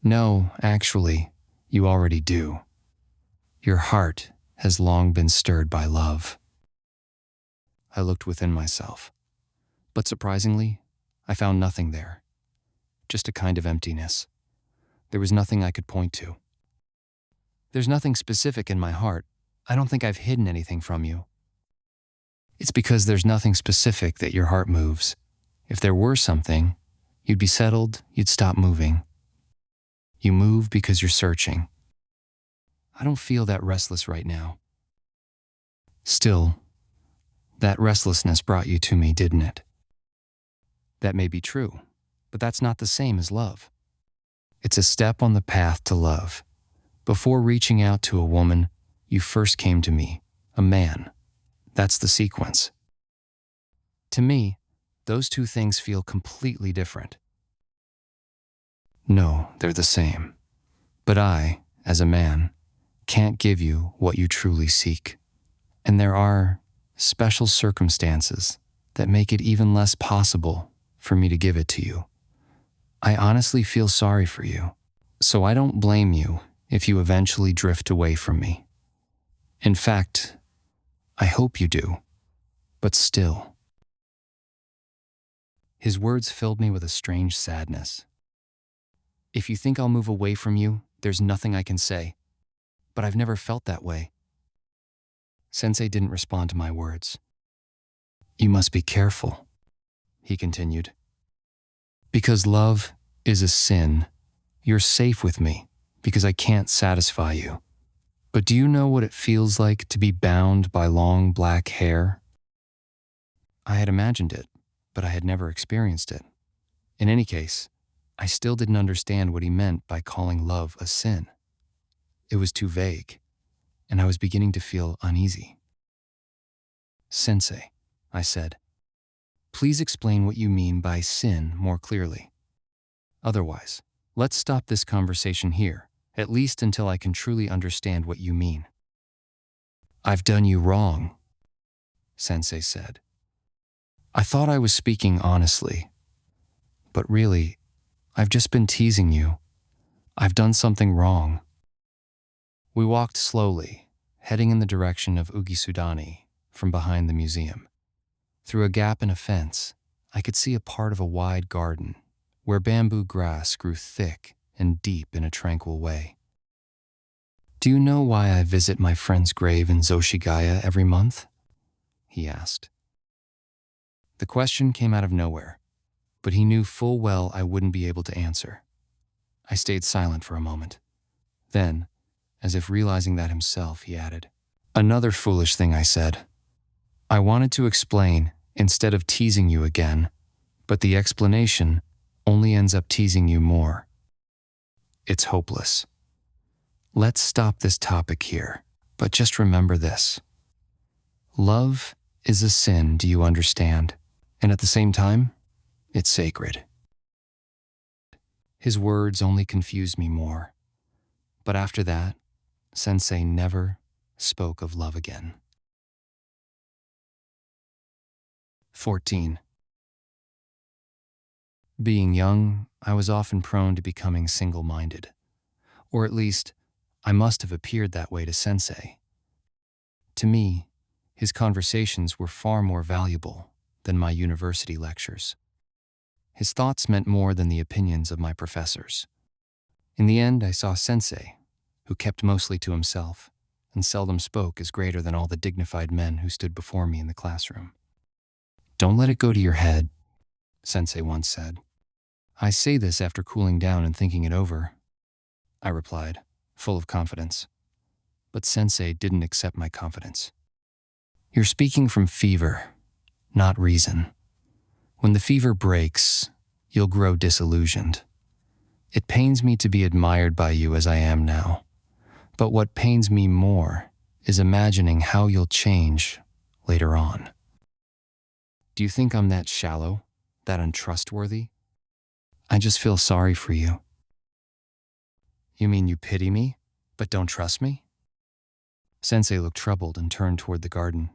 No, actually, you already do. Your heart has long been stirred by love. I looked within myself, but surprisingly, I found nothing there. Just a kind of emptiness. There was nothing I could point to. There's nothing specific in my heart. I don't think I've hidden anything from you. It's because there's nothing specific that your heart moves. If there were something, you'd be settled, you'd stop moving. You move because you're searching. I don't feel that restless right now. Still, that restlessness brought you to me, didn't it? That may be true, but that's not the same as love. It's a step on the path to love. Before reaching out to a woman, you first came to me, a man. That's the sequence. To me, those two things feel completely different. No, they're the same. But I, as a man, can't give you what you truly seek. And there are special circumstances that make it even less possible for me to give it to you. I honestly feel sorry for you, so I don't blame you if you eventually drift away from me. In fact, I hope you do, but still. His words filled me with a strange sadness. If you think I'll move away from you, there's nothing I can say, but I've never felt that way. Sensei didn't respond to my words. You must be careful, he continued. Because love is a sin, you're safe with me because I can't satisfy you. But do you know what it feels like to be bound by long black hair? I had imagined it, but I had never experienced it. In any case, I still didn't understand what he meant by calling love a sin. It was too vague, and I was beginning to feel uneasy. Sensei, I said, please explain what you mean by sin more clearly. Otherwise, let's stop this conversation here, at least until I can truly understand what you mean. I've done you wrong, Sensei said. I thought I was speaking honestly, but really, I've just been teasing you. I've done something wrong. We walked slowly, heading in the direction of Ugisudani from behind the museum. Through a gap in a fence, I could see a part of a wide garden where bamboo grass grew thick and deep in a tranquil way. Do you know why I visit my friend's grave in Zoshigaya every month? He asked. The question came out of nowhere, but he knew full well I wouldn't be able to answer. I stayed silent for a moment. Then, as if realizing that himself, he added, another foolish thing I said. I wanted to explain instead of teasing you again, but the explanation only ends up teasing you more. It's hopeless. Let's stop this topic here, but just remember this. Love is a sin, do you understand? And at the same time, it's sacred. His words only confused me more. But after that, Sensei never spoke of love again. 14. Being young, I was often prone to becoming single-minded. Or at least, I must have appeared that way to Sensei. To me, his conversations were far more valuable than my university lectures. His thoughts meant more than the opinions of my professors. In the end, I saw Sensei, who kept mostly to himself and seldom spoke, as greater than all the dignified men who stood before me in the classroom. Don't let it go to your head, Sensei once said. I say this after cooling down and thinking it over, I replied, full of confidence. But Sensei didn't accept my confidence. You're speaking from fever, not reason. When the fever breaks, you'll grow disillusioned. It pains me to be admired by you as I am now. But what pains me more is imagining how you'll change later on. Do you think I'm that shallow, that untrustworthy? I just feel sorry for you. You mean you pity me, but don't trust me? Sensei looked troubled and turned toward the garden.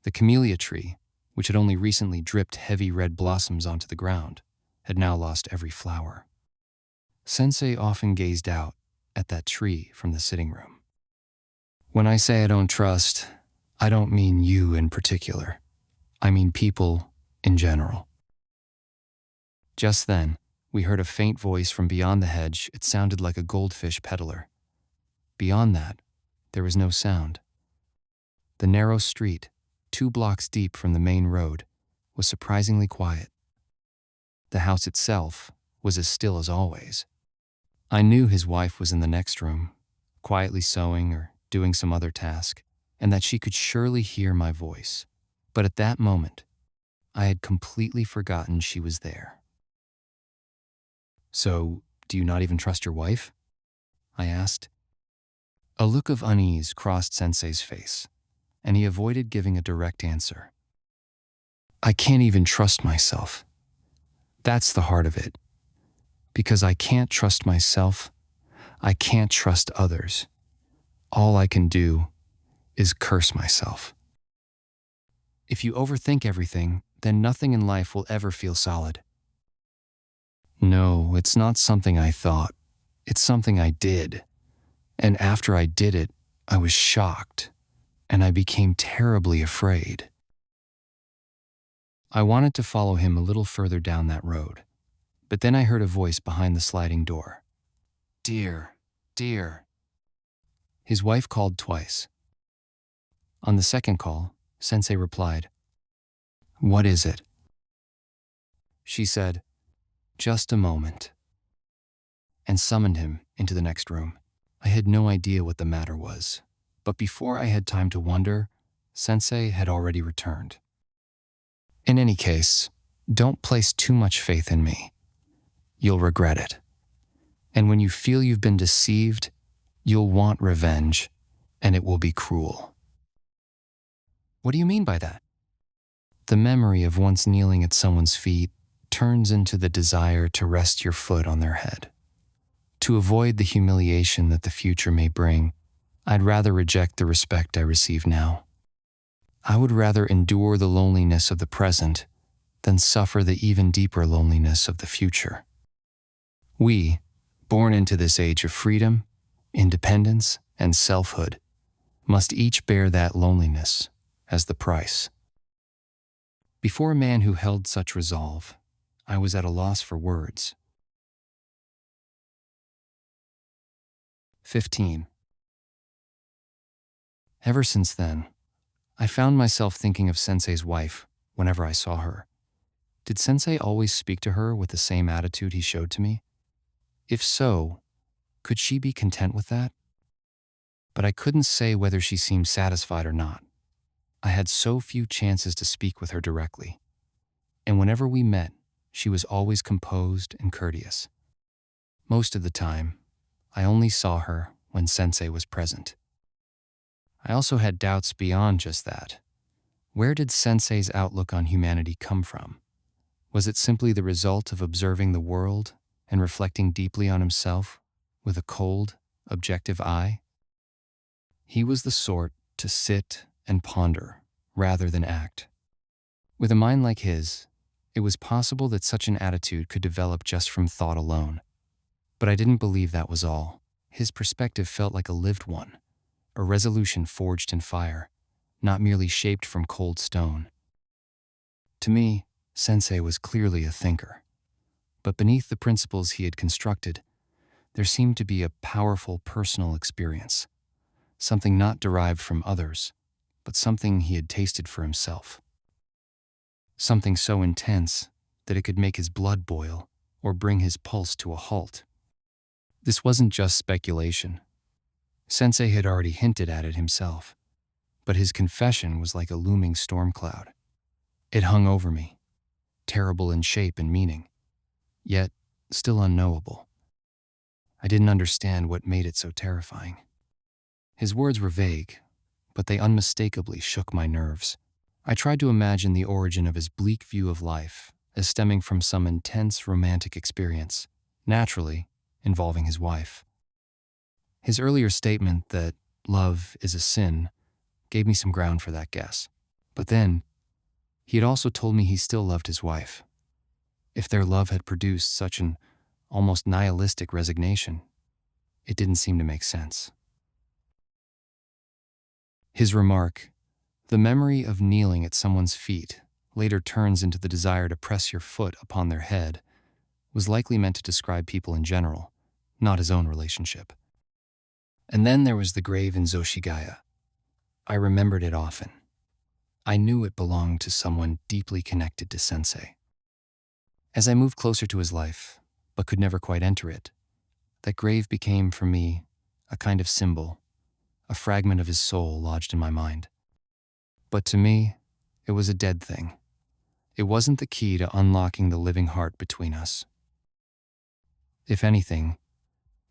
The camellia tree, which had only recently dripped heavy red blossoms onto the ground, had now lost every flower. Sensei often gazed out at that tree from the sitting room. When I say I don't trust, I don't mean you in particular. I mean people in general. Just then, we heard a faint voice from beyond the hedge. It sounded like a goldfish peddler. Beyond that, there was no sound. The narrow street, 2 blocks deep from the main road, was surprisingly quiet. The house itself was as still as always. I knew his wife was in the next room, quietly sewing or doing some other task, and that she could surely hear my voice. But at that moment, I had completely forgotten she was there. So, do you not even trust your wife? I asked. A look of unease crossed Sensei's face, and he avoided giving a direct answer. I can't even trust myself. That's the heart of it. Because I can't trust myself, I can't trust others. All I can do is curse myself. If you overthink everything, then nothing in life will ever feel solid. No, it's not something I thought. It's something I did. And after I did it, I was shocked, and I became terribly afraid. I wanted to follow him a little further down that road, but then I heard a voice behind the sliding door. Dear, dear. His wife called twice. On the second call, Sensei replied, What is it? She said, Just a moment, and summoned him into the next room. I had no idea what the matter was, but before I had time to wonder, Sensei had already returned. In any case, don't place too much faith in me. You'll regret it. And when you feel you've been deceived, you'll want revenge, and it will be cruel. What do you mean by that? The memory of once kneeling at someone's feet turns into the desire to rest your foot on their head. To avoid the humiliation that the future may bring, I'd rather reject the respect I receive now. I would rather endure the loneliness of the present than suffer the even deeper loneliness of the future. We, born into this age of freedom, independence, and selfhood, must each bear that loneliness as the price. Before a man who held such resolve, I was at a loss for words. 15. Ever since then, I found myself thinking of Sensei's wife whenever I saw her. Did Sensei always speak to her with the same attitude he showed to me? If so, could she be content with that? But I couldn't say whether she seemed satisfied or not. I had so few chances to speak with her directly, and whenever we met, she was always composed and courteous. Most of the time, I only saw her when Sensei was present. I also had doubts beyond just that. Where did Sensei's outlook on humanity come from? Was it simply the result of observing the world and reflecting deeply on himself with a cold, objective eye? He was the sort to sit and ponder rather than act. With a mind like his, it was possible that such an attitude could develop just from thought alone. But I didn't believe that was all. His perspective felt like a lived one, a resolution forged in fire, not merely shaped from cold stone. To me, Sensei was clearly a thinker. But beneath the principles he had constructed, there seemed to be a powerful personal experience, something not derived from others, but something he had tasted for himself. Something so intense that it could make his blood boil or bring his pulse to a halt. This wasn't just speculation. Sensei had already hinted at it himself, but his confession was like a looming storm cloud. It hung over me, terrible in shape and meaning, yet still unknowable. I didn't understand what made it so terrifying. His words were vague, but they unmistakably shook my nerves. I tried to imagine the origin of his bleak view of life as stemming from some intense romantic experience, naturally involving his wife. His earlier statement that love is a sin gave me some ground for that guess. But then, he had also told me he still loved his wife. If their love had produced such an almost nihilistic resignation, it didn't seem to make sense. His remark, "The memory of kneeling at someone's feet later turns into the desire to press your foot upon their head," was likely meant to describe people in general, not his own relationship. And then there was the grave in Zoshigaya. I remembered it often. I knew it belonged to someone deeply connected to Sensei. As I moved closer to his life, but could never quite enter it, that grave became for me a kind of symbol, a fragment of his soul lodged in my mind. But to me, it was a dead thing. It wasn't the key to unlocking the living heart between us. If anything,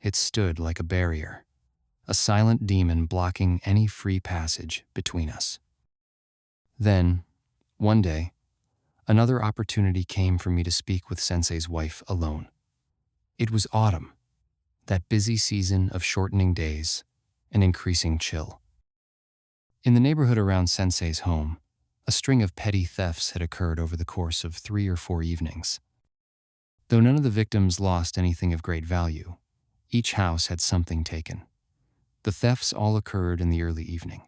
it stood like a barrier, a silent demon blocking any free passage between us. Then, one day, another opportunity came for me to speak with Sensei's wife alone. It was autumn, that busy season of shortening days and increasing chill. In the neighborhood around Sensei's home, a string of petty thefts had occurred over the course of 3 or 4 evenings. Though none of the victims lost anything of great value, each house had something taken. The thefts all occurred in the early evening.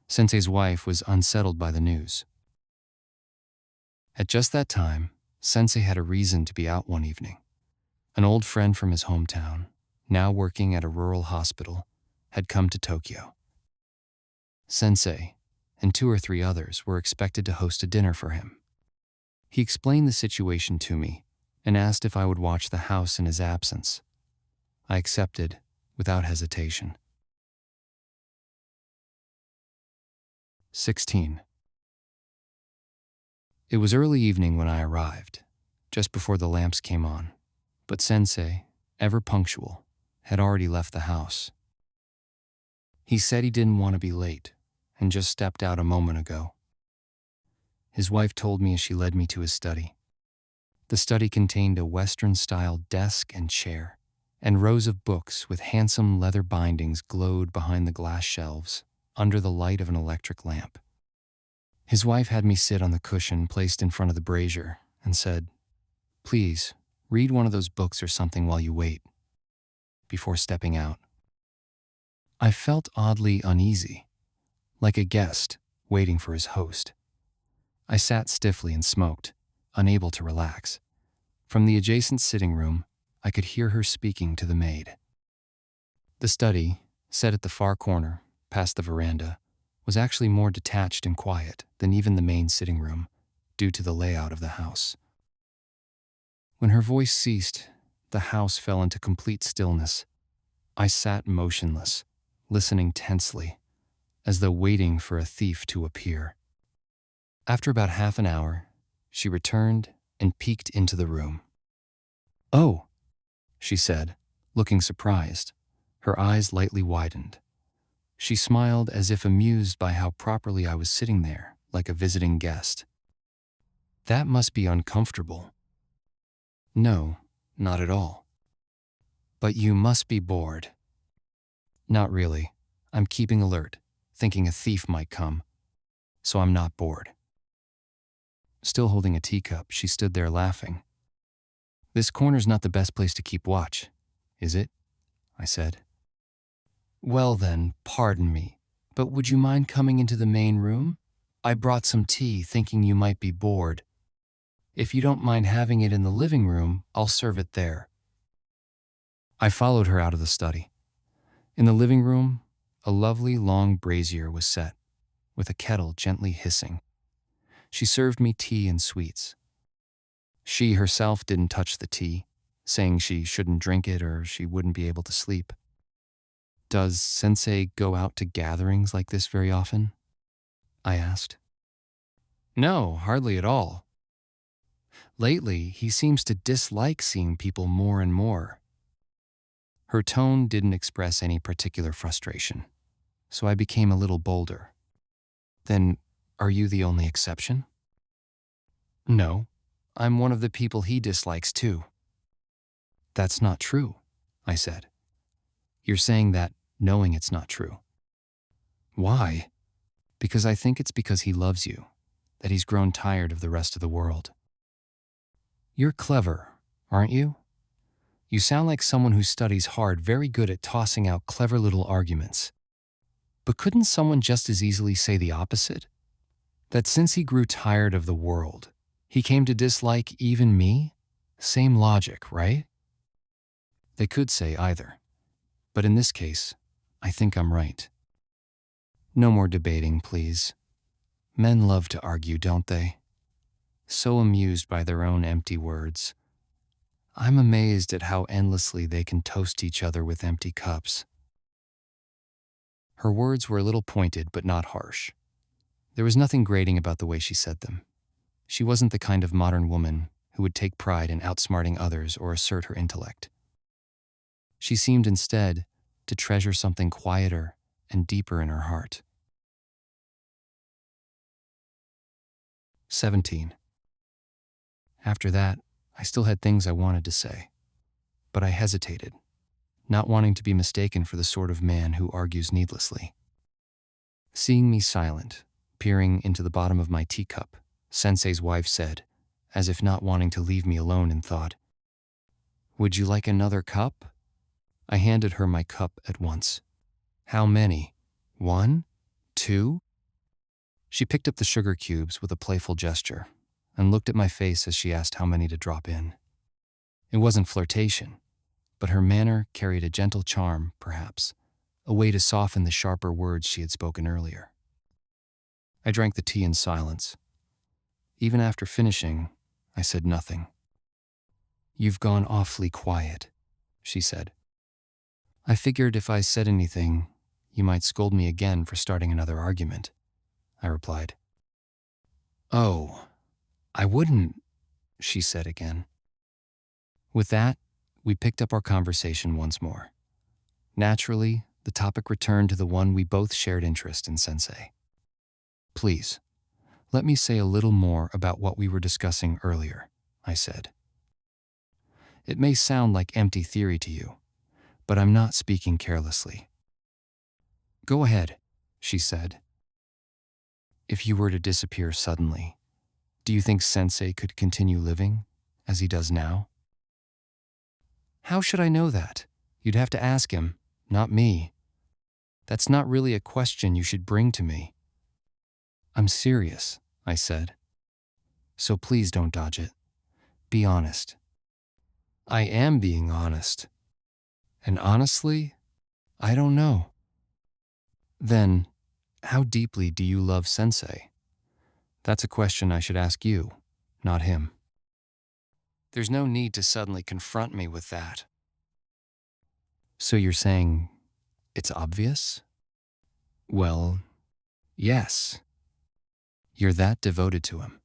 Sensei's wife was unsettled by the news. At just that time, Sensei had a reason to be out one evening. An old friend from his hometown, now working at a rural hospital, had come to Tokyo. Sensei and 2 or 3 others were expected to host a dinner for him. He explained the situation to me and asked if I would watch the house in his absence. I accepted without hesitation. 16. It was early evening when I arrived, just before the lamps came on, but Sensei, ever punctual, had already left the house. He said he didn't want to be late and just stepped out a moment ago. His wife told me as she led me to his study. The study contained a Western-style desk and chair, and rows of books with handsome leather bindings glowed behind the glass shelves under the light of an electric lamp. His wife had me sit on the cushion placed in front of the brazier and said, "Please, read one of those books or something while you wait," before stepping out. I felt oddly uneasy, like a guest waiting for his host. I sat stiffly and smoked, unable to relax. From the adjacent sitting room, I could hear her speaking to the maid. The study, set at the far corner, past the veranda, was actually more detached and quiet than even the main sitting room, due to the layout of the house. When her voice ceased, the house fell into complete stillness. I sat motionless, listening tensely, as though waiting for a thief to appear. After about half an hour, she returned and peeked into the room. "Oh," she said, looking surprised. Her eyes lightly widened. She smiled as if amused by how properly I was sitting there, like a visiting guest. "That must be uncomfortable." "No, not at all." "But you must be bored." "Not really. I'm keeping alert, thinking a thief might come. So I'm not bored." Still holding a teacup, she stood there laughing. "This corner's not the best place to keep watch, is it?" I said. "Well then, pardon me, but would you mind coming into the main room? I brought some tea thinking you might be bored. If you don't mind having it in the living room, I'll serve it there." I followed her out of the study. In the living room, a lovely long brazier was set, with a kettle gently hissing. She served me tea and sweets. She herself didn't touch the tea, saying she shouldn't drink it or she wouldn't be able to sleep. "Does Sensei go out to gatherings like this very often?" I asked. "No, hardly at all. Lately, he seems to dislike seeing people more and more." Her tone didn't express any particular frustration, so I became a little bolder. Then, are you the only exception? No, I'm one of the people he dislikes too. That's not true, I said. You're saying that knowing it's not true. Why? Because I think it's because he loves you, that he's grown tired of the rest of the world. You're clever, aren't you? You sound like someone who studies hard, very good at tossing out clever little arguments. But couldn't someone just as easily say the opposite? That since he grew tired of the world, he came to dislike even me? Same logic, right? They could say either. But in this case, I think I'm right. No more debating, please. Men love to argue, don't they? So amused by their own empty words. I'm amazed at how endlessly they can toast each other with empty cups. Her words were a little pointed, but not harsh. There was nothing grating about the way she said them. She wasn't the kind of modern woman who would take pride in outsmarting others or assert her intellect. She seemed instead to treasure something quieter and deeper in her heart. 17. After that, I still had things I wanted to say, but I hesitated, not wanting to be mistaken for the sort of man who argues needlessly. Seeing me silent, peering into the bottom of my teacup, Sensei's wife said, as if not wanting to leave me alone in thought, "Would you like another cup?" I handed her my cup at once. "How many? 1? 2? She picked up the sugar cubes with a playful gesture and looked at my face as she asked how many to drop in. It wasn't flirtation, but her manner carried a gentle charm, perhaps, a way to soften the sharper words she had spoken earlier. I drank the tea in silence. Even after finishing, I said nothing. "You've gone awfully quiet," she said. "I figured if I said anything, you might scold me again for starting another argument," I replied. "Oh, I wouldn't," she said again. With that, we picked up our conversation once more. Naturally, the topic returned to the one we both shared interest in, Sensei. "Please, let me say a little more about what we were discussing earlier," I said. "It may sound like empty theory to you, but I'm not speaking carelessly." "Go ahead," she said. "If you were to disappear suddenly, do you think Sensei could continue living as he does now?" "How should I know that? You'd have to ask him, not me. That's not really a question you should bring to me." "I'm serious," I said. "So please don't dodge it. Be honest." "I am being honest. And honestly, I don't know." "Then, how deeply do you love Sensei?" "That's a question I should ask you, not him." "There's no need to suddenly confront me with that." "So you're saying it's obvious?" "Well, yes. You're that devoted to him.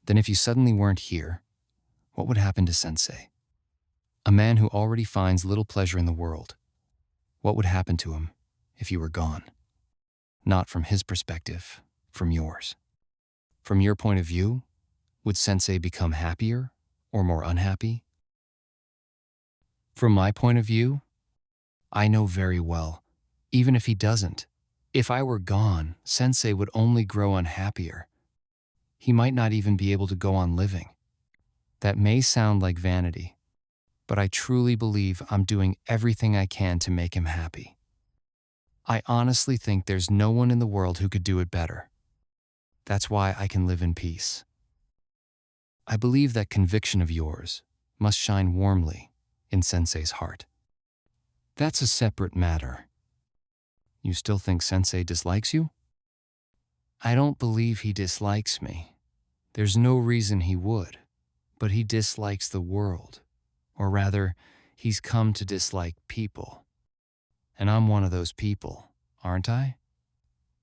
Then if you suddenly weren't here, what would happen to Sensei? A man who already finds little pleasure in the world. What would happen to him if you were gone? Not from his perspective, from yours. From your point of view, would Sensei become happier or more unhappy? From my point of view, I know very well, even if he doesn't, if I were gone, Sensei would only grow unhappier. He might not even be able to go on living. That may sound like vanity, but I truly believe I'm doing everything I can to make him happy. I honestly think there's no one in the world who could do it better. That's why I can live in peace. I believe that conviction of yours must shine warmly in Sensei's heart. That's a separate matter. You still think Sensei dislikes you?" "I don't believe he dislikes me. There's no reason he would. But he dislikes the world. Or rather, he's come to dislike people. And I'm one of those people, aren't I?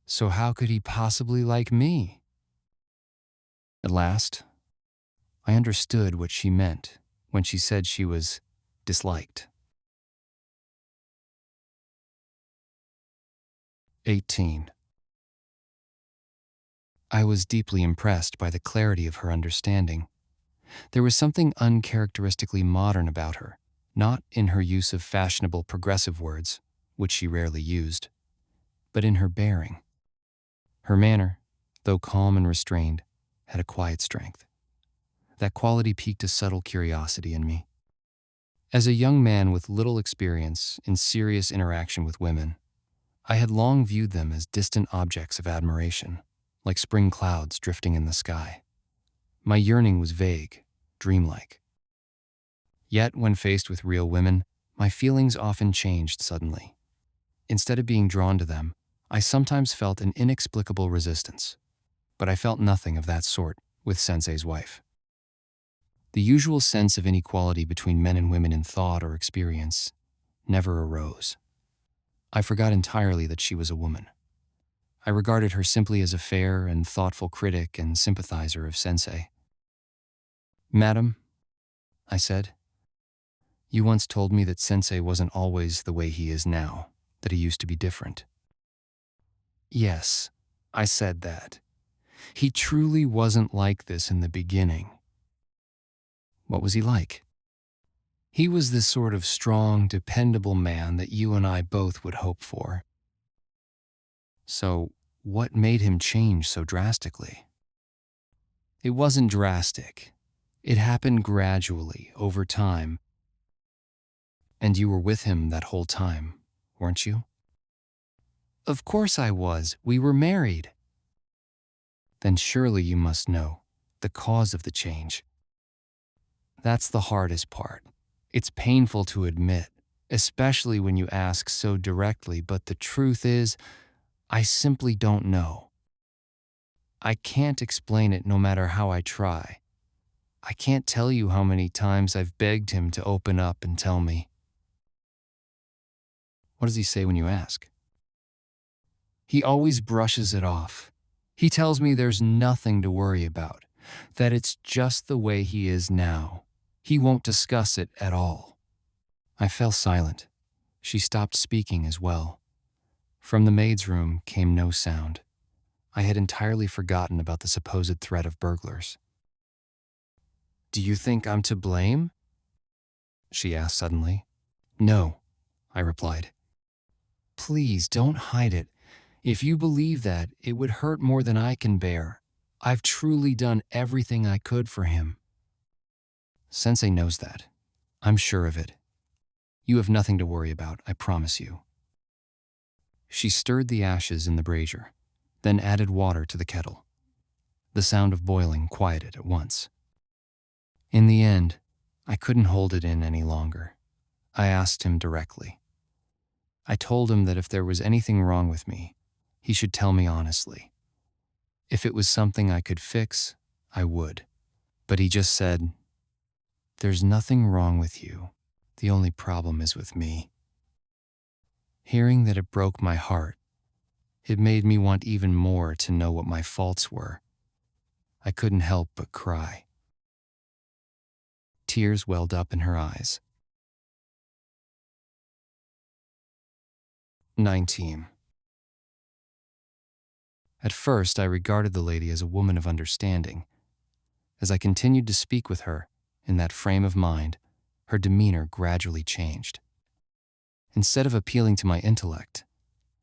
So how could he possibly like me?" At last, I understood what she meant when she said she was disliked. 18. I was deeply impressed by the clarity of her understanding. There was something uncharacteristically modern about her, not in her use of fashionable progressive words, which she rarely used, but in her bearing. Her manner, though calm and restrained, had a quiet strength. That quality piqued a subtle curiosity in me. As a young man with little experience in serious interaction with women, I had long viewed them as distant objects of admiration, like spring clouds drifting in the sky. My yearning was vague, dreamlike. Yet, when faced with real women, my feelings often changed suddenly. Instead of being drawn to them, I sometimes felt an inexplicable resistance. But I felt nothing of that sort with Sensei's wife. The usual sense of inequality between men and women in thought or experience never arose. I forgot entirely that she was a woman. I regarded her simply as a fair and thoughtful critic and sympathizer of Sensei. "Madam," I said, "you once told me that Sensei wasn't always the way he is now, that he used to be different." "Yes, I said that. He truly wasn't like this in the beginning." "What was he like?" "He was the sort of strong, dependable man that you and I both would hope for." "So, what made him change so drastically?" "It wasn't drastic. It happened gradually, over time." "And you were with him that whole time, weren't you?" "Of course I was. We were married." "Then surely you must know the cause of the change." "That's the hardest part. It's painful to admit, especially when you ask so directly, but the truth is, I simply don't know. I can't explain it no matter how I try. I can't tell you how many times I've begged him to open up and tell me." "What does he say when you ask?" "He always brushes it off. He tells me there's nothing to worry about, that it's just the way he is now. He won't discuss it at all." I fell silent. She stopped speaking as well. From the maid's room came no sound. I had entirely forgotten about the supposed threat of burglars. "Do you think I'm to blame?" she asked suddenly. "No," I replied. "Please don't hide it. If you believe that, it would hurt more than I can bear. I've truly done everything I could for him." "Sensei knows that. I'm sure of it. You have nothing to worry about, I promise you." She stirred the ashes in the brazier, then added water to the kettle. The sound of boiling quieted at once. In the end, I couldn't hold it in any longer. I asked him directly. I told him that if there was anything wrong with me, he should tell me honestly. If it was something I could fix, I would. But he just said, "There's nothing wrong with you. The only problem is with me." Hearing that it broke my heart, it made me want even more to know what my faults were. I couldn't help but cry. Tears welled up in her eyes. 19. At first, I regarded the lady as a woman of understanding. As I continued to speak with her, in that frame of mind, her demeanor gradually changed. Instead of appealing to my intellect,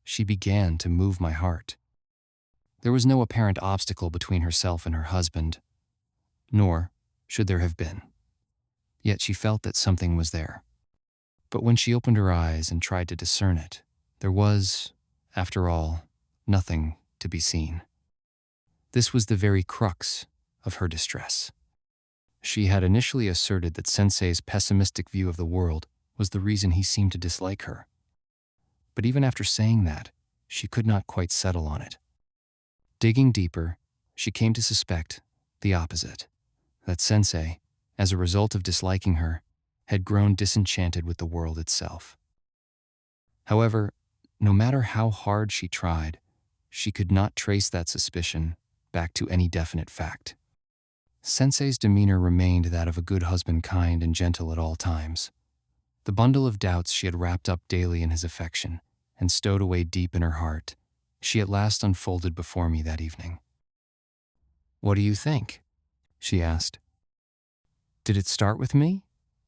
she began to move my heart. There was no apparent obstacle between herself and her husband, nor should there have been. Yet she felt that something was there. But when she opened her eyes and tried to discern it, there was, after all, nothing to be seen. This was the very crux of her distress. She had initially asserted that Sensei's pessimistic view of the world was the reason he seemed to dislike her. But even after saying that, she could not quite settle on it. Digging deeper, she came to suspect the opposite, that Sensei, as a result of disliking her, had grown disenchanted with the world itself. However, no matter how hard she tried, she could not trace that suspicion back to any definite fact. Sensei's demeanor remained that of a good husband, kind and gentle at all times. The bundle of doubts she had wrapped up daily in his affection and stowed away deep in her heart she at last unfolded before me that evening. "What do you think?" she asked. "Did it start with me?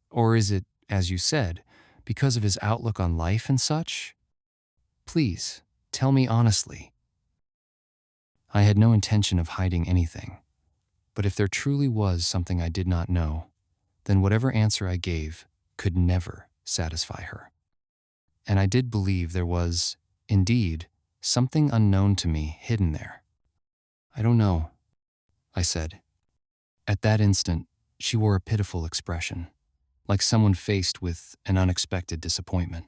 Or is it, as you said, because of his outlook on life and such? Please, tell me honestly." I had no intention of hiding anything, but if there truly was something I did not know, then whatever answer I gave could never satisfy her. And I did believe there was, indeed, something unknown to me hidden there. "I don't know," I said. At that instant, she wore a pitiful expression, like someone faced with an unexpected disappointment.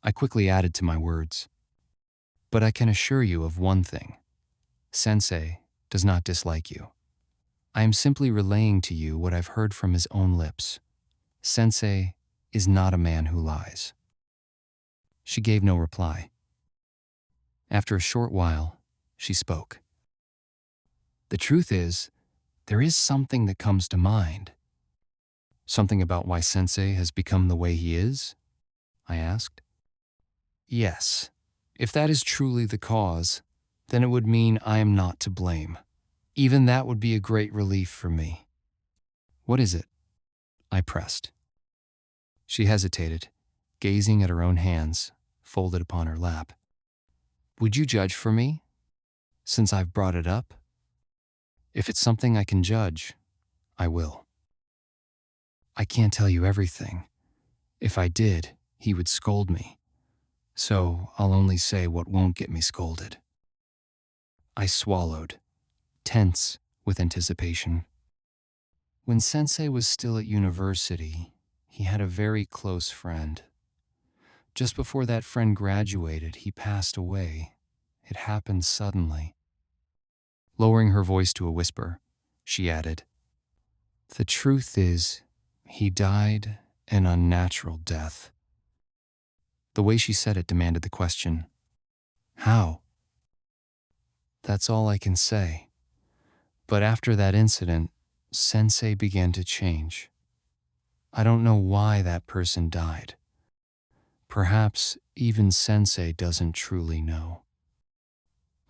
I quickly added to my words, "But I can assure you of one thing. Sensei does not dislike you. I am simply relaying to you what I've heard from his own lips. Sensei is not a man who lies." She gave no reply. After a short while, she spoke. "The truth is, there is something that comes to mind." "Something about why Sensei has become the way he is?" I asked. "Yes. If that is truly the cause, then it would mean I am not to blame. Even that would be a great relief for me." "What is it?" I pressed. She hesitated, gazing at her own hands, folded upon her lap. "Would you judge for me, since I've brought it up?" "If it's something I can judge, I will." "I can't tell you everything. If I did, he would scold me. So I'll only say what won't get me scolded." I swallowed, tense with anticipation. When Sensei was still at university, he had a very close friend. Just before that friend graduated, he passed away. It happened suddenly. Lowering her voice to a whisper, she added, "The truth is, he died an unnatural death." The way she said it demanded the question, "How?" "That's all I can say. But after that incident, Sensei began to change. I don't know why that person died. Perhaps even Sensei doesn't truly know.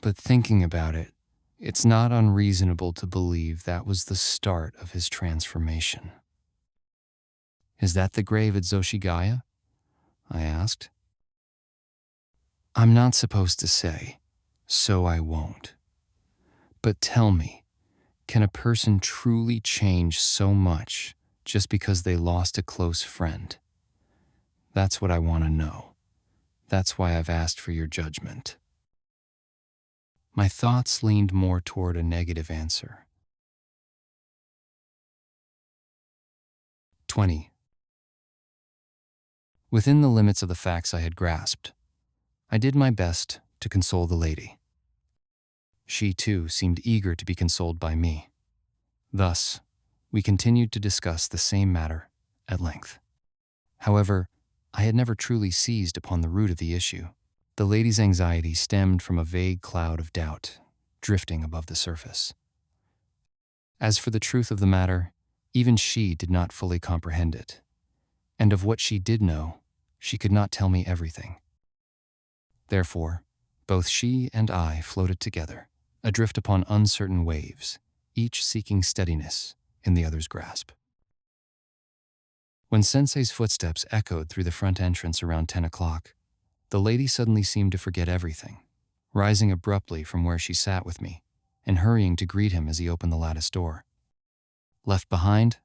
But thinking about it, it's not unreasonable to believe that was the start of his transformation." "Is that the grave at Zoshigaya?" I asked. "I'm not supposed to say, so I won't. But tell me, can a person truly change so much just because they lost a close friend? That's what I want to know. That's why I've asked for your judgment." My thoughts leaned more toward a negative answer. 20. Within the limits of the facts I had grasped, I did my best to console the lady. She, too, seemed eager to be consoled by me. Thus, we continued to discuss the same matter at length. However, I had never truly seized upon the root of the issue. The lady's anxiety stemmed from a vague cloud of doubt drifting above the surface. As for the truth of the matter, even she did not fully comprehend it, and of what she did know, she could not tell me everything. Therefore, both she and I floated together, adrift upon uncertain waves, each seeking steadiness in the other's grasp. When Sensei's footsteps echoed through the front entrance around 10 o'clock, the lady suddenly seemed to forget everything, rising abruptly from where she sat with me and hurrying to greet him as he opened the lattice door. Left behind,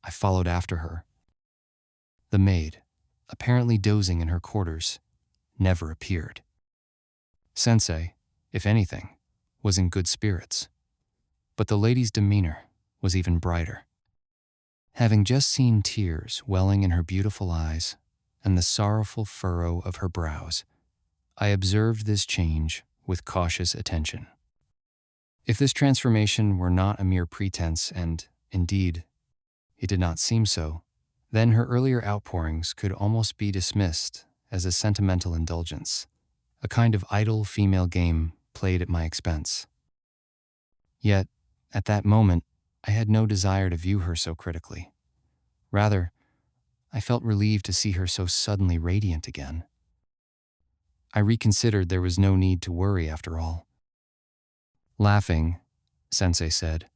I followed after her. The maid, apparently dozing in her quarters, never appeared. Sensei, if anything, was in good spirits, but the lady's demeanor was even brighter. Having just seen tears welling in her beautiful eyes and the sorrowful furrow of her brows, I observed this change with cautious attention. If this transformation were not a mere pretense, and, indeed, it did not seem so, then her earlier outpourings could almost be dismissed as a sentimental indulgence, a kind of idle female game played at my expense. Yet, at that moment, I had no desire to view her so critically. Rather, I felt relieved to see her so suddenly radiant again. I reconsidered there was no need to worry after all. Laughing, Sensei said,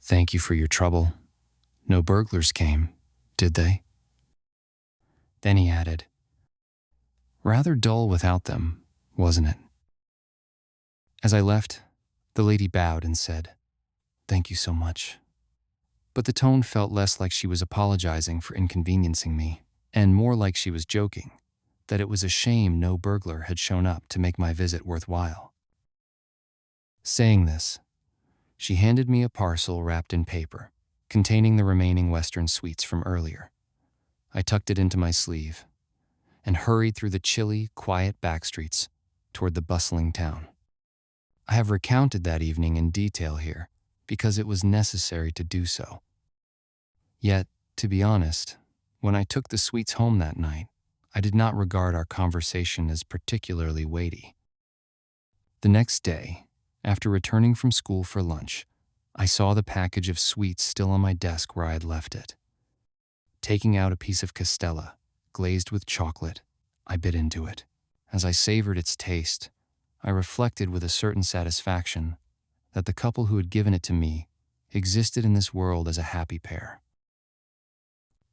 "Thank you for your trouble. No burglars came, did they?" Then he added, "Rather dull without them, wasn't it?" As I left, the lady bowed and said, "Thank you so much." But the tone felt less like she was apologizing for inconveniencing me, and more like she was joking, that it was a shame no burglar had shown up to make my visit worthwhile. Saying this, she handed me a parcel wrapped in paper, containing the remaining Western sweets from earlier. I tucked it into my sleeve and hurried through the chilly, quiet back streets toward the bustling town. I have recounted that evening in detail here because it was necessary to do so. Yet, to be honest, when I took the sweets home that night, I did not regard our conversation as particularly weighty. The next day, after returning from school for lunch, I saw the package of sweets still on my desk where I had left it. Taking out a piece of castella, glazed with chocolate, I bit into it. As I savored its taste, I reflected with a certain satisfaction that the couple who had given it to me existed in this world as a happy pair.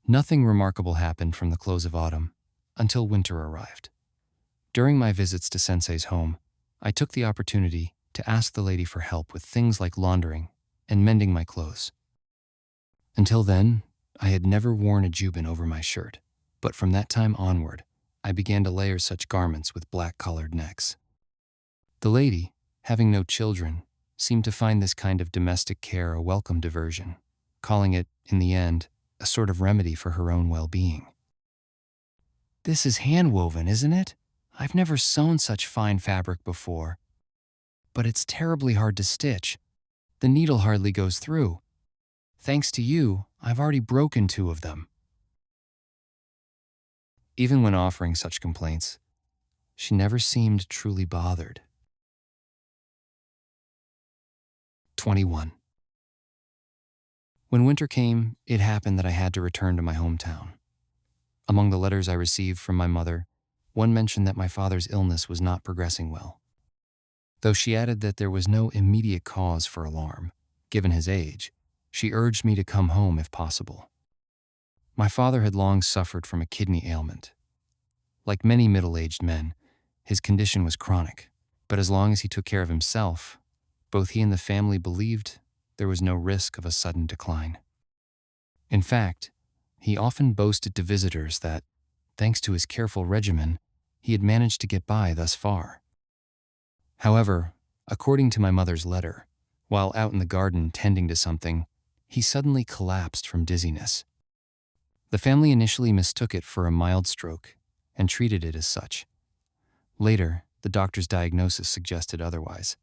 Nothing remarkable happened from the close of autumn until winter arrived. During my visits to Sensei's home, I took the opportunity to ask the lady for help with things like laundering and mending my clothes. Until then, I had never worn a juban over my shirt, but from that time onward, I began to layer such garments with black-collared necks. The lady, having no children, seemed to find this kind of domestic care a welcome diversion, calling it, in the end, a sort of remedy for her own well-being. "This is hand-woven, isn't it? I've never sewn such fine fabric before. But it's terribly hard to stitch. The needle hardly goes through. Thanks to you, I've already broken 2 of them." Even when offering such complaints, she never seemed truly bothered. 21. When winter came, it happened that I had to return to my hometown. Among the letters I received from my mother, one mentioned that my father's illness was not progressing well, though she added that there was no immediate cause for alarm. Given his age, she urged me to come home if possible. My father had long suffered from a kidney ailment. Like many middle-aged men, his condition was chronic, but as long as he took care of himself, both he and the family believed there was no risk of a sudden decline. In fact, he often boasted to visitors that, thanks to his careful regimen, he had managed to get by thus far. However, according to my mother's letter, while out in the garden tending to something, he suddenly collapsed from dizziness. The family initially mistook it for a mild stroke and treated it as such. Later, the doctor's diagnosis suggested otherwise,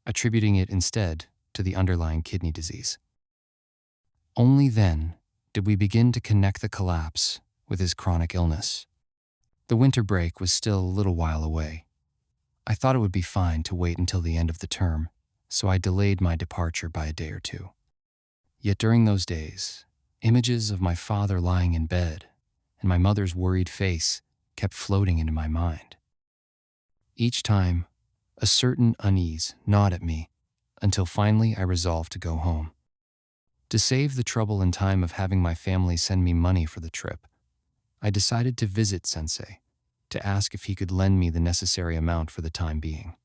attributing it instead to the underlying kidney disease. Only then did we begin to connect the collapse with his chronic illness. The winter break was still a little while away. I thought it would be fine to wait until the end of the term, so I delayed my departure by a day or 2. Yet during those days, images of my father lying in bed and my mother's worried face kept floating into my mind. Each time, a certain unease gnawed at me until finally I resolved to go home. To save the trouble and time of having my family send me money for the trip, I decided to visit Sensei to ask if he could lend me the necessary amount for the time being.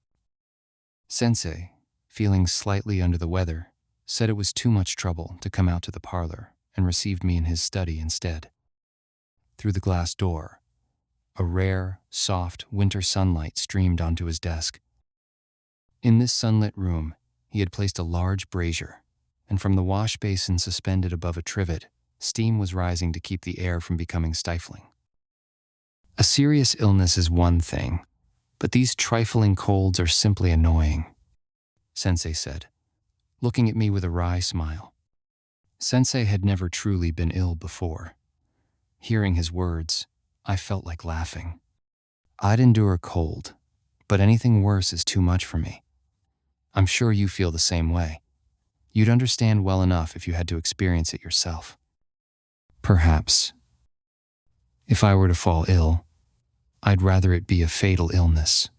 Sensei, feeling slightly under the weather, said it was too much trouble to come out to the parlor and received me in his study instead. Through the glass door, a rare, soft winter sunlight streamed onto his desk. In this sunlit room, he had placed a large brazier, and from the wash basin suspended above a trivet, steam was rising to keep the air from becoming stifling. A serious illness is one thing, but these trifling colds are simply annoying, Sensei said, looking at me with a wry smile. Sensei had never truly been ill before. Hearing his words, I felt like laughing. I'd endure a cold, but anything worse is too much for me. I'm sure you feel the same way. You'd understand well enough if you had to experience it yourself. Perhaps. If I were to fall ill, I'd rather it be a fatal illness,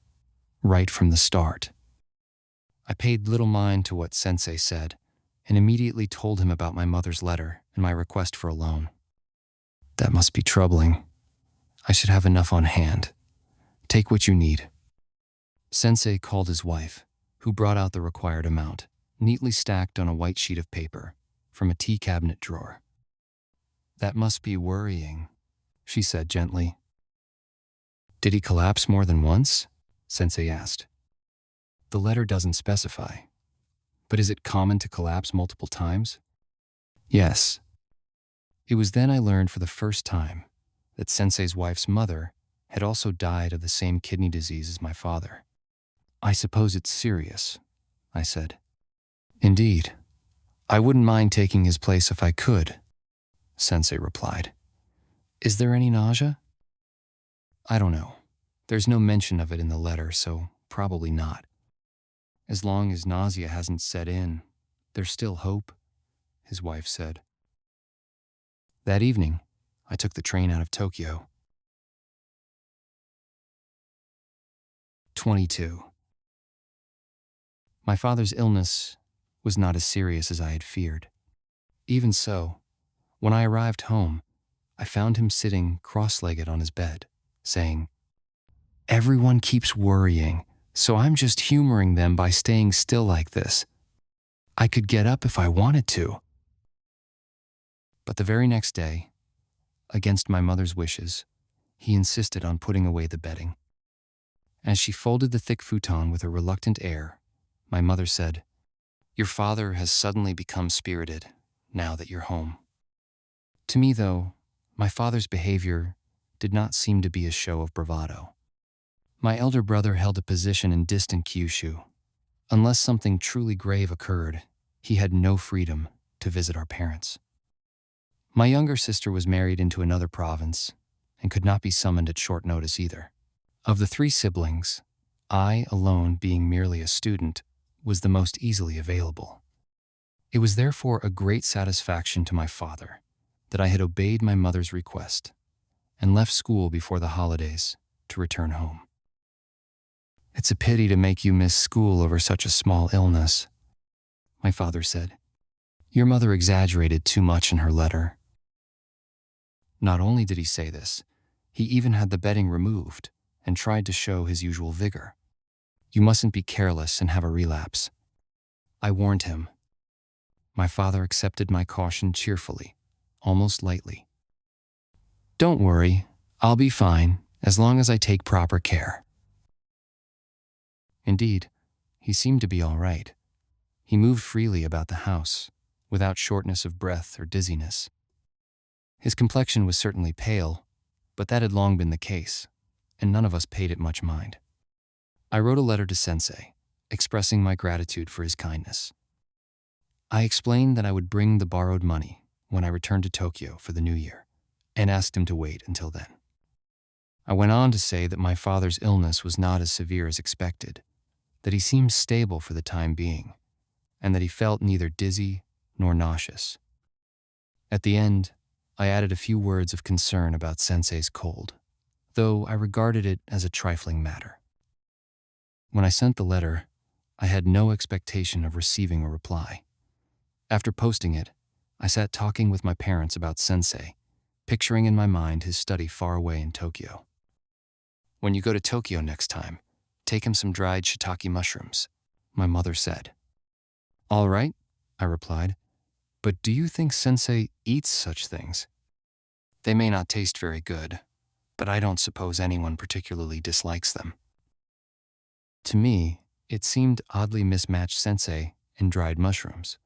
right from the start. I paid little mind to what Sensei said and immediately told him about my mother's letter and my request for a loan. That must be troubling. I should have enough on hand. Take what you need. Sensei called his wife, who brought out the required amount, neatly stacked on a white sheet of paper from a tea cabinet drawer. That must be worrying, she said gently. Did he collapse more than once? Sensei asked. The letter doesn't specify, but is it common to collapse multiple times? Yes. It was then I learned for the first time that Sensei's wife's mother had also died of the same kidney disease as my father. I suppose it's serious, I said. Indeed. I wouldn't mind taking his place if I could, Sensei replied. Is there any nausea? I don't know. There's no mention of it in the letter, so probably not. As long as nausea hasn't set in, there's still hope, his wife said. That evening, I took the train out of Tokyo. 22. My father's illness was not as serious as I had feared. Even so, when I arrived home, I found him sitting cross-legged on his bed, saying, "Everyone keeps worrying, so I'm just humoring them by staying still like this. I could get up if I wanted to." But the very next day, against my mother's wishes, he insisted on putting away the bedding. As she folded the thick futon with a reluctant air, my mother said, "Your father has suddenly become spirited now that you're home." To me, though, my father's behavior did not seem to be a show of bravado. My elder brother held a position in distant Kyushu. Unless something truly grave occurred, he had no freedom to visit our parents. My younger sister was married into another province and could not be summoned at short notice either. Of the three siblings, I, alone being merely a student, was the most easily available. It was therefore a great satisfaction to my father that I had obeyed my mother's request and left school before the holidays to return home. It's a pity to make you miss school over such a small illness, my father said. Your mother exaggerated too much in her letter. Not only did he say this, he even had the bedding removed and tried to show his usual vigor. You mustn't be careless and have a relapse. I warned him. My father accepted my caution cheerfully, almost lightly. Don't worry, I'll be fine as long as I take proper care. Indeed, he seemed to be all right. He moved freely about the house, without shortness of breath or dizziness. His complexion was certainly pale, but that had long been the case, and none of us paid it much mind. I wrote a letter to Sensei, expressing my gratitude for his kindness. I explained that I would bring the borrowed money when I returned to Tokyo for the new year, and asked him to wait until then. I went on to say that my father's illness was not as severe as expected, that he seemed stable for the time being, and that he felt neither dizzy nor nauseous. At the end, I added a few words of concern about Sensei's cold, though I regarded it as a trifling matter. When I sent the letter, I had no expectation of receiving a reply. After posting it, I sat talking with my parents about Sensei, picturing in my mind his study far away in Tokyo. When you go to Tokyo next time, take him some dried shiitake mushrooms, my mother said. All right, I replied, but do you think Sensei eats such things? They may not taste very good, but I don't suppose anyone particularly dislikes them. To me, it seemed oddly mismatched Sensei and dried mushrooms.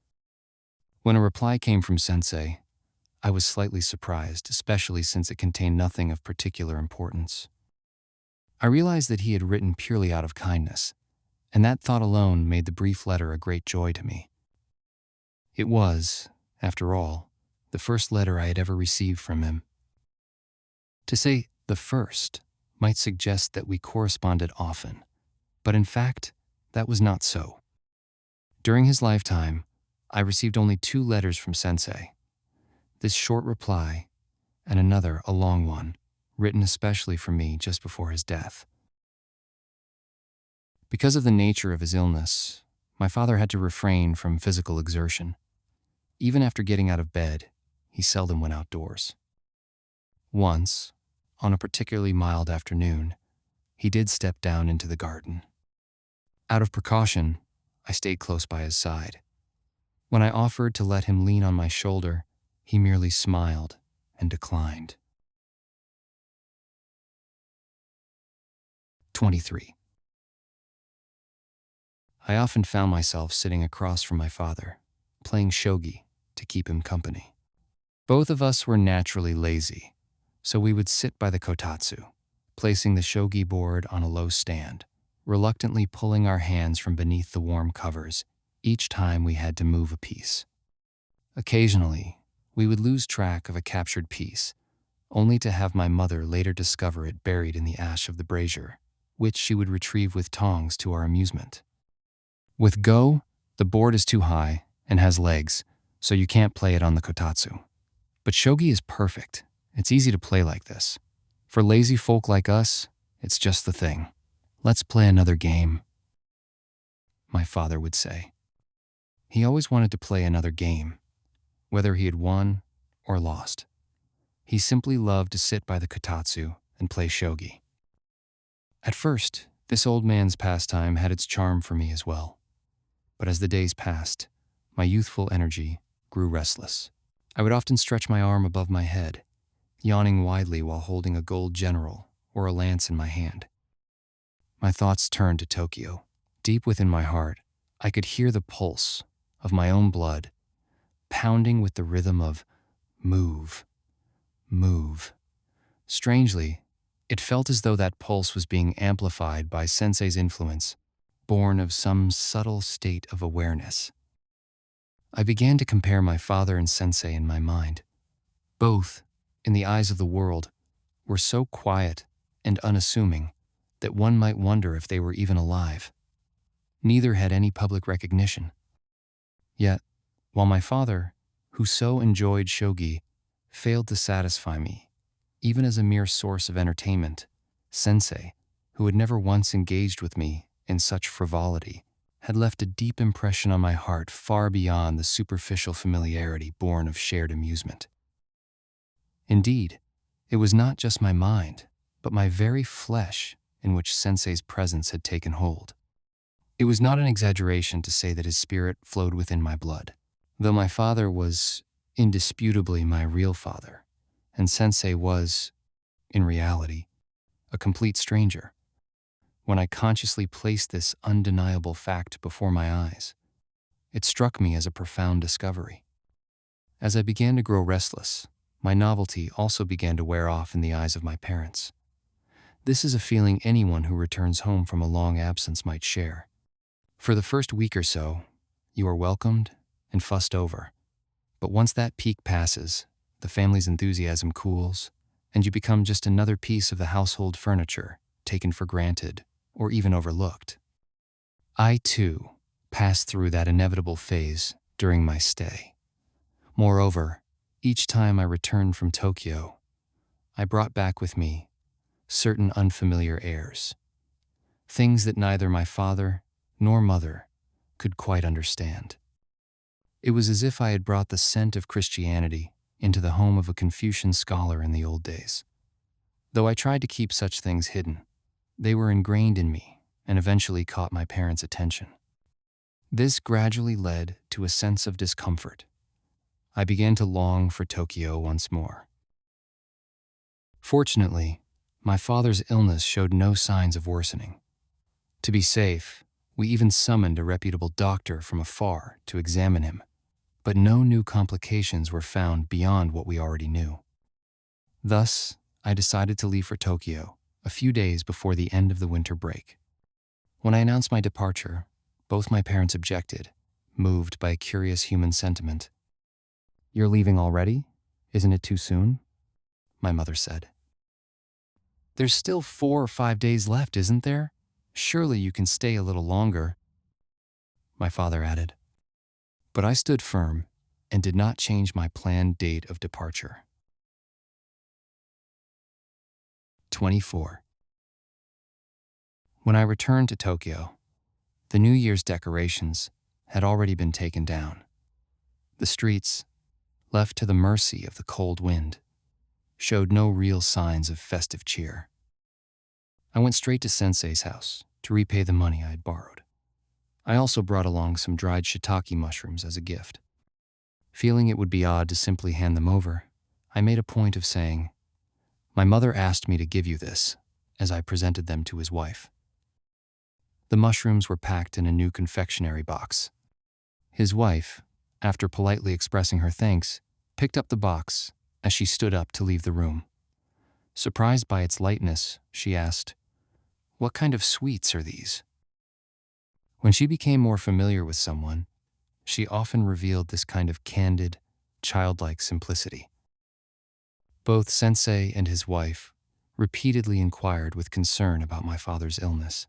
When a reply came from Sensei, I was slightly surprised, especially since it contained nothing of particular importance. I realized that he had written purely out of kindness, and that thought alone made the brief letter a great joy to me. It was, after all, the first letter I had ever received from him. To say the first might suggest that we corresponded often, but in fact, that was not so. During his lifetime, I received only 2 letters from Sensei. This short reply, and another, a long one, written especially for me just before his death. Because of the nature of his illness, my father had to refrain from physical exertion. Even after getting out of bed, he seldom went outdoors. Once, on a particularly mild afternoon, he did step down into the garden. Out of precaution, I stayed close by his side. When I offered to let him lean on my shoulder, he merely smiled and declined. 23. I often found myself sitting across from my father, playing shogi to keep him company. Both of us were naturally lazy, so we would sit by the kotatsu, placing the shogi board on a low stand, reluctantly pulling our hands from beneath the warm covers each time we had to move a piece. Occasionally, we would lose track of a captured piece, only to have my mother later discover it buried in the ash of the brazier, which she would retrieve with tongs to our amusement. With Go, the board is too high and has legs, so you can't play it on the kotatsu. But shogi is perfect. It's easy to play like this. For lazy folk like us, it's just the thing. Let's play another game, my father would say. He always wanted to play another game, whether he had won or lost. He simply loved to sit by the kotatsu and play shogi. At first, this old man's pastime had its charm for me as well. But as the days passed, my youthful energy grew restless. I would often stretch my arm above my head, yawning widely while holding a gold general or a lance in my hand. My thoughts turned to Tokyo. Deep within my heart, I could hear the pulse of my own blood pounding with the rhythm of move, move. Strangely, it felt as though that pulse was being amplified by Sensei's influence, born of some subtle state of awareness. I began to compare my father and Sensei in my mind. Both, in the eyes of the world, were so quiet and unassuming that one might wonder if they were even alive. Neither had any public recognition. Yet, while my father, who so enjoyed shogi, failed to satisfy me, even as a mere source of entertainment, Sensei, who had never once engaged with me in such frivolity, had left a deep impression on my heart far beyond the superficial familiarity born of shared amusement. Indeed, it was not just my mind, but my very flesh in which Sensei's presence had taken hold. It was not an exaggeration to say that his spirit flowed within my blood. Though my father was indisputably my real father, and Sensei was, in reality, a complete stranger, when I consciously placed this undeniable fact before my eyes, it struck me as a profound discovery. As I began to grow restless, my novelty also began to wear off in the eyes of my parents. This is a feeling anyone who returns home from a long absence might share. For the first week or so, you are welcomed and fussed over. But once that peak passes, the family's enthusiasm cools, and you become just another piece of the household furniture, taken for granted or even overlooked. I, too, passed through that inevitable phase during my stay. Moreover, each time I returned from Tokyo, I brought back with me certain unfamiliar airs, things that neither my father nor mother could quite understand. It was as if I had brought the scent of Christianity into the home of a Confucian scholar in the old days. Though I tried to keep such things hidden, they were ingrained in me and eventually caught my parents' attention. This gradually led to a sense of discomfort. I began to long for Tokyo once more. Fortunately, my father's illness showed no signs of worsening. To be safe, we even summoned a reputable doctor from afar to examine him, but no new complications were found beyond what we already knew. Thus, I decided to leave for Tokyo a few days before the end of the winter break. When I announced my departure, both my parents objected, moved by a curious human sentiment. "You're leaving already? Isn't it too soon?" my mother said. "There's still 4 or 5 days left, isn't there? Surely you can stay a little longer," my father added. But I stood firm and did not change my planned date of departure. 24. When I returned to Tokyo, the New Year's decorations had already been taken down. The streets, left to the mercy of the cold wind, showed no real signs of festive cheer. I went straight to Sensei's house to repay the money I had borrowed. I also brought along some dried shiitake mushrooms as a gift. Feeling it would be odd to simply hand them over, I made a point of saying, "My mother asked me to give you this," as I presented them to his wife. The mushrooms were packed in a new confectionery box. His wife, after politely expressing her thanks, picked up the box as she stood up to leave the room. Surprised by its lightness, she asked, "What kind of sweets are these?" When she became more familiar with someone, she often revealed this kind of candid, childlike simplicity. Both Sensei and his wife repeatedly inquired with concern about my father's illness.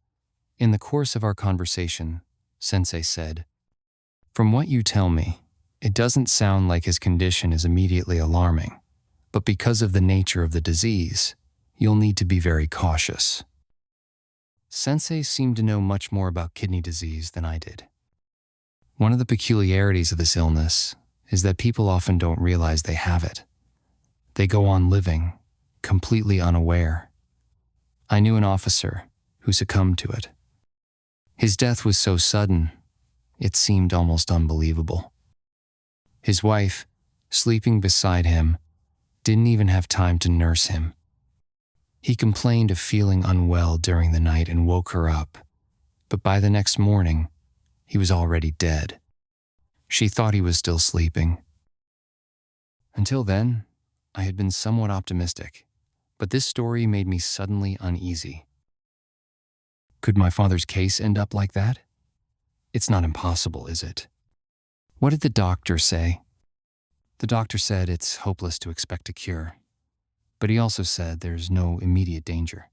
In the course of our conversation, Sensei said, "From what you tell me, it doesn't sound like his condition is immediately alarming, but because of the nature of the disease, you'll need to be very cautious." Sensei seemed to know much more about kidney disease than I did. One of the peculiarities of this illness is that people often don't realize they have it. They go on living, completely unaware. I knew an officer who succumbed to it. His death was so sudden, it seemed almost unbelievable. His wife, sleeping beside him, didn't even have time to nurse him. He complained of feeling unwell during the night and woke her up, but by the next morning, he was already dead. She thought he was still sleeping. Until then, I had been somewhat optimistic, but this story made me suddenly uneasy. Could my father's case end up like that? It's not impossible, is it? What did the doctor say? The doctor said it's hopeless to expect a cure, but he also said there's no immediate danger.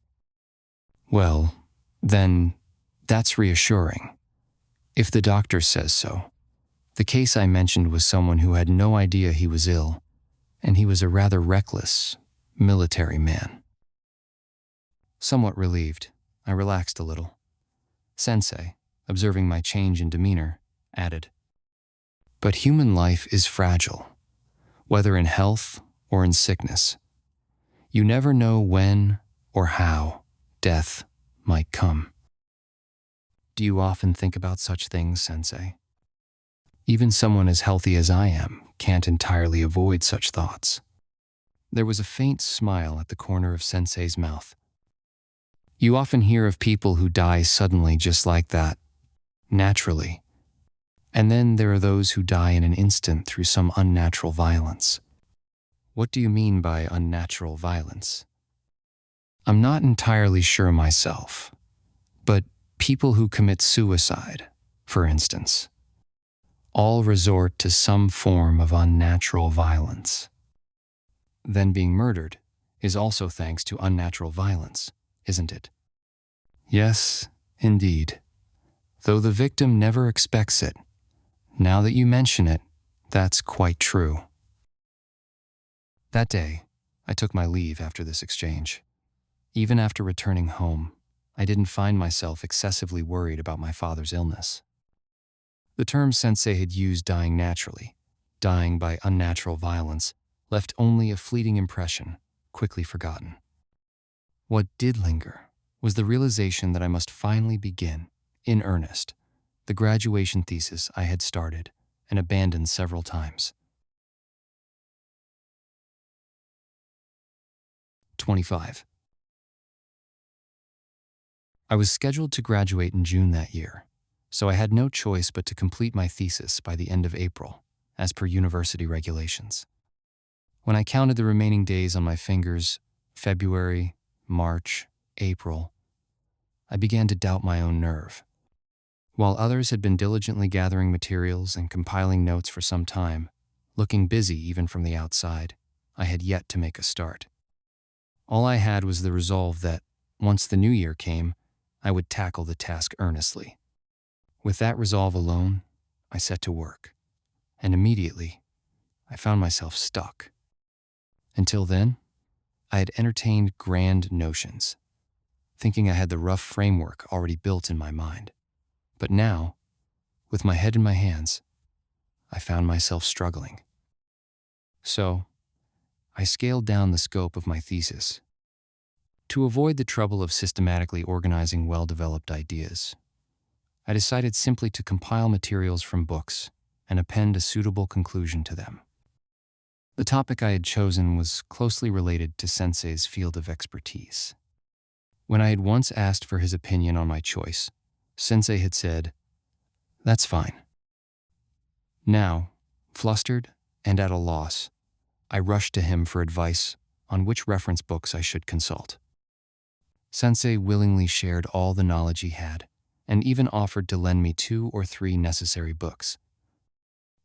Well, then, that's reassuring. If the doctor says so. The case I mentioned was someone who had no idea he was ill, and he was a rather reckless, military man. Somewhat relieved, I relaxed a little. Sensei, observing my change in demeanor, added, "But human life is fragile, whether in health or in sickness. You never know when or how death might come." Do you often think about such things, Sensei? Even someone as healthy as I am can't entirely avoid such thoughts. There was a faint smile at the corner of Sensei's mouth. You often hear of people who die suddenly just like that, naturally. And then there are those who die in an instant through some unnatural violence. What do you mean by unnatural violence? I'm not entirely sure myself, but people who commit suicide, for instance, all resort to some form of unnatural violence. Then being murdered is also thanks to unnatural violence, isn't it? Yes, indeed. Though the victim never expects it. Now that you mention it, that's quite true. That day, I took my leave after this exchange. Even after returning home, I didn't find myself excessively worried about my father's illness. The term Sensei had used, dying naturally, dying by unnatural violence, left only a fleeting impression, quickly forgotten. What did linger was the realization that I must finally begin, in earnest, the graduation thesis I had started and abandoned several times. 25. I was scheduled to graduate in June that year, so I had no choice but to complete my thesis by the end of April, as per university regulations. When I counted the remaining days on my fingers, February, March, April, I began to doubt my own nerve. While others had been diligently gathering materials and compiling notes for some time, looking busy even from the outside, I had yet to make a start. All I had was the resolve that, once the new year came, I would tackle the task earnestly. With that resolve alone, I set to work, and immediately, I found myself stuck. Until then, I had entertained grand notions, thinking I had the rough framework already built in my mind. But now, with my head in my hands, I found myself struggling. So, I scaled down the scope of my thesis. To avoid the trouble of systematically organizing well-developed ideas, I decided simply to compile materials from books and append a suitable conclusion to them. The topic I had chosen was closely related to Sensei's field of expertise. When I had once asked for his opinion on my choice, Sensei had said, "That's fine." Now, flustered and at a loss, I rushed to him for advice on which reference books I should consult. Sensei willingly shared all the knowledge he had, and even offered to lend me 2 or 3 necessary books.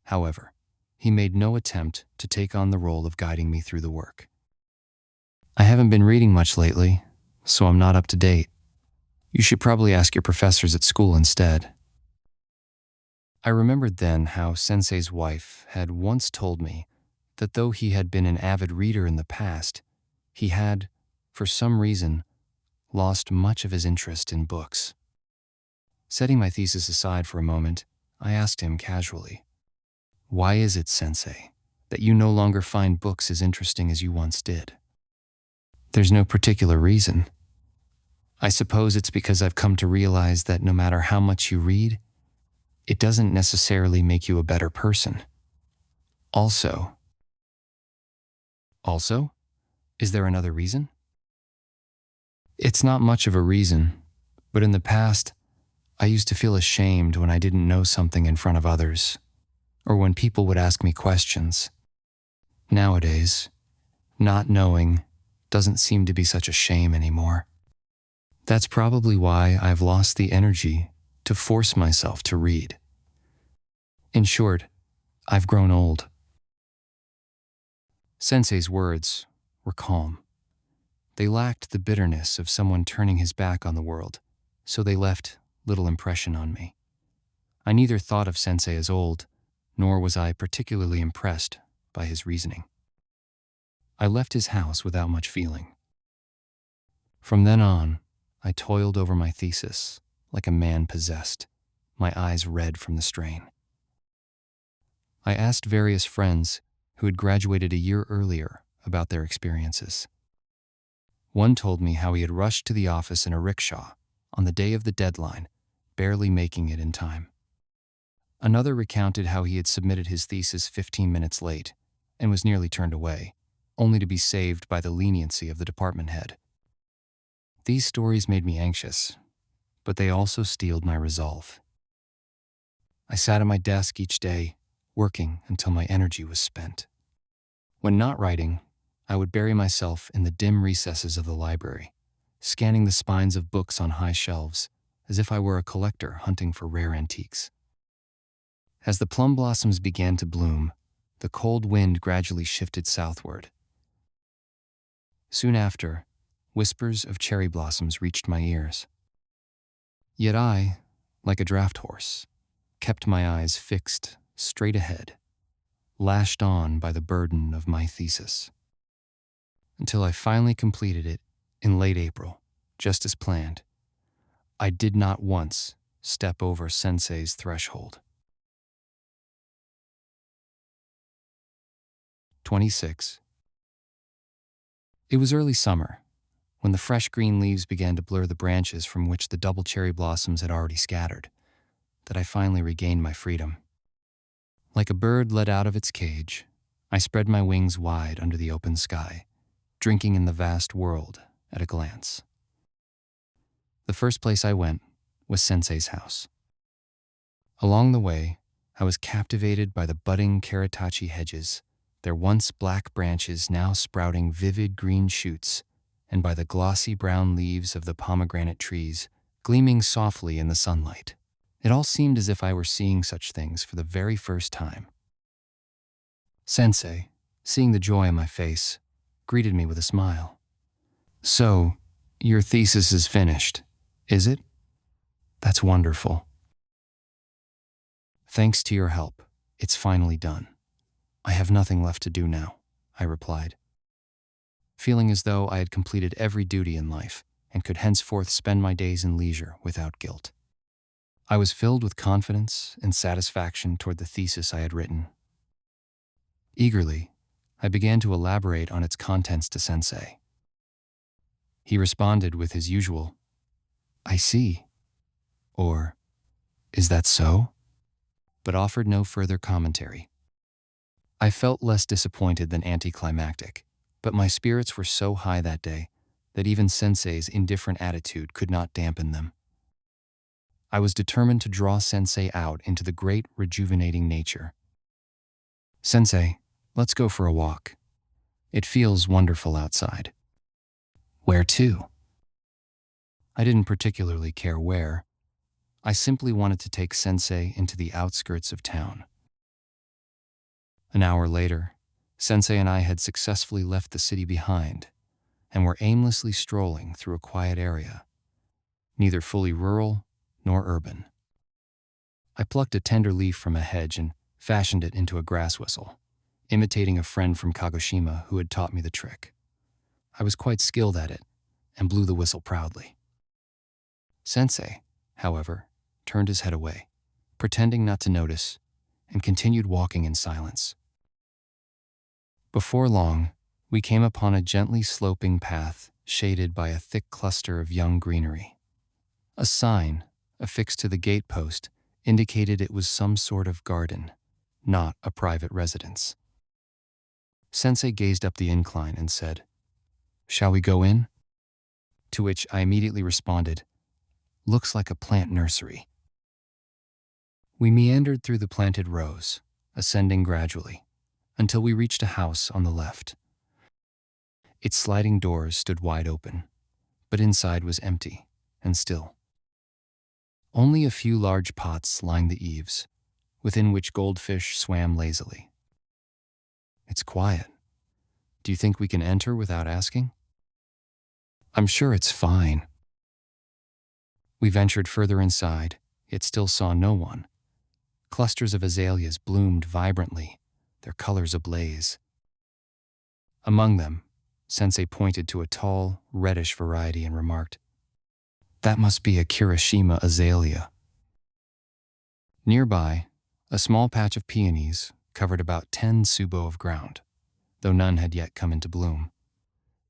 However, he made no attempt to take on the role of guiding me through the work. "I haven't been reading much lately, so I'm not up to date. You should probably ask your professors at school instead." I remembered then how Sensei's wife had once told me that though he had been an avid reader in the past, he had, for some reason, lost much of his interest in books. Setting my thesis aside for a moment, I asked him casually, "Why is it, Sensei, that you no longer find books as interesting as you once did?" "There's no particular reason. I suppose it's because I've come to realize that no matter how much you read, it doesn't necessarily make you a better person. Also, is there another reason?" "It's not much of a reason, but in the past, I used to feel ashamed when I didn't know something in front of others, or when people would ask me questions. Nowadays, not knowing doesn't seem to be such a shame anymore. That's probably why I've lost the energy to force myself to read. In short, I've grown old." Sensei's words were calm. They lacked the bitterness of someone turning his back on the world, so they left little impression on me. I neither thought of Sensei as old, nor was I particularly impressed by his reasoning. I left his house without much feeling. From then on, I toiled over my thesis like a man possessed, my eyes red from the strain. I asked various friends who had graduated a year earlier about their experiences. One told me how he had rushed to the office in a rickshaw on the day of the deadline, barely making it in time. Another recounted how he had submitted his thesis 15 minutes late and was nearly turned away, only to be saved by the leniency of the department head. These stories made me anxious, but they also steeled my resolve. I sat at my desk each day, working until my energy was spent. When not writing, I would bury myself in the dim recesses of the library, scanning the spines of books on high shelves, as if I were a collector hunting for rare antiques. As the plum blossoms began to bloom, the cold wind gradually shifted southward. Soon after, whispers of cherry blossoms reached my ears. Yet I, like a draft horse, kept my eyes fixed straight ahead, lashed on by the burden of my thesis, until I finally completed it in late April, just as planned. I did not once step over Sensei's threshold. 26. It was early summer, when the fresh green leaves began to blur the branches from which the double cherry blossoms had already scattered, that I finally regained my freedom. Like a bird let out of its cage, I spread my wings wide under the open sky, drinking in the vast world at a glance. The first place I went was Sensei's house. Along the way, I was captivated by the budding karatachi hedges, their once black branches now sprouting vivid green shoots, and by the glossy brown leaves of the pomegranate trees gleaming softly in the sunlight. It all seemed as if I were seeing such things for the very first time. Sensei, seeing the joy on my face, greeted me with a smile. "So, your thesis is finished, is it? That's wonderful." "Thanks to your help, it's finally done. I have nothing left to do now," I replied. feeling as though I had completed every duty in life and could henceforth spend my days in leisure without guilt. I was filled with confidence and satisfaction toward the thesis I had written. Eagerly, I began to elaborate on its contents to Sensei. He responded with his usual, "I see," or "Is that so?" but offered no further commentary. I felt less disappointed than anticlimactic, but my spirits were so high that day that even Sensei's indifferent attitude could not dampen them. I was determined to draw Sensei out into the great rejuvenating nature. "Sensei, let's go for a walk. It feels wonderful outside." "Where to?" I didn't particularly care where. I simply wanted to take Sensei into the outskirts of town. An hour later, Sensei and I had successfully left the city behind and were aimlessly strolling through a quiet area, neither fully rural nor urban. I plucked a tender leaf from a hedge and fashioned it into a grass whistle, imitating a friend from Kagoshima who had taught me the trick. I was quite skilled at it and blew the whistle proudly. Sensei, however, turned his head away, pretending not to notice, and continued walking in silence. Before long, we came upon a gently sloping path shaded by a thick cluster of young greenery. A sign, affixed to the gatepost, indicated it was some sort of garden, not a private residence. Sensei gazed up the incline and said, "Shall we go in?" To which I immediately responded, "Looks like a plant nursery." We meandered through the planted rows, ascending gradually, until we reached a house on the left. Its sliding doors stood wide open, but inside was empty and still. Only a few large pots lined the eaves, within which goldfish swam lazily. "It's quiet. Do you think we can enter without asking?" "I'm sure it's fine." We ventured further inside, yet still saw no one. Clusters of azaleas bloomed vibrantly, their colors ablaze. Among them, Sensei pointed to a tall, reddish variety and remarked, "That must be a Kirishima azalea." Nearby, a small patch of peonies covered about 10 tsubo of ground, though none had yet come into bloom.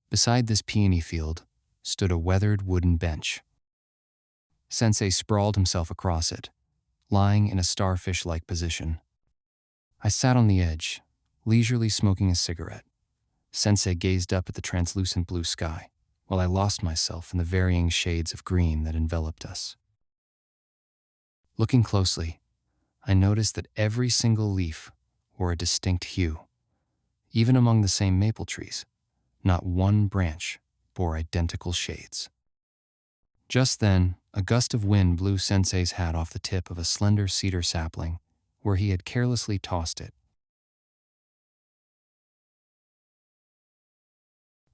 Beside this peony field stood a weathered wooden bench. Sensei sprawled himself across it, lying in a starfish-like position. I sat on the edge, leisurely smoking a cigarette. Sensei gazed up at the translucent blue sky, while I lost myself in the varying shades of green that enveloped us. Looking closely, I noticed that every single leaf wore a distinct hue. Even among the same maple trees, not one branch bore identical shades. Just then, a gust of wind blew Sensei's hat off the tip of a slender cedar sapling where he had carelessly tossed it.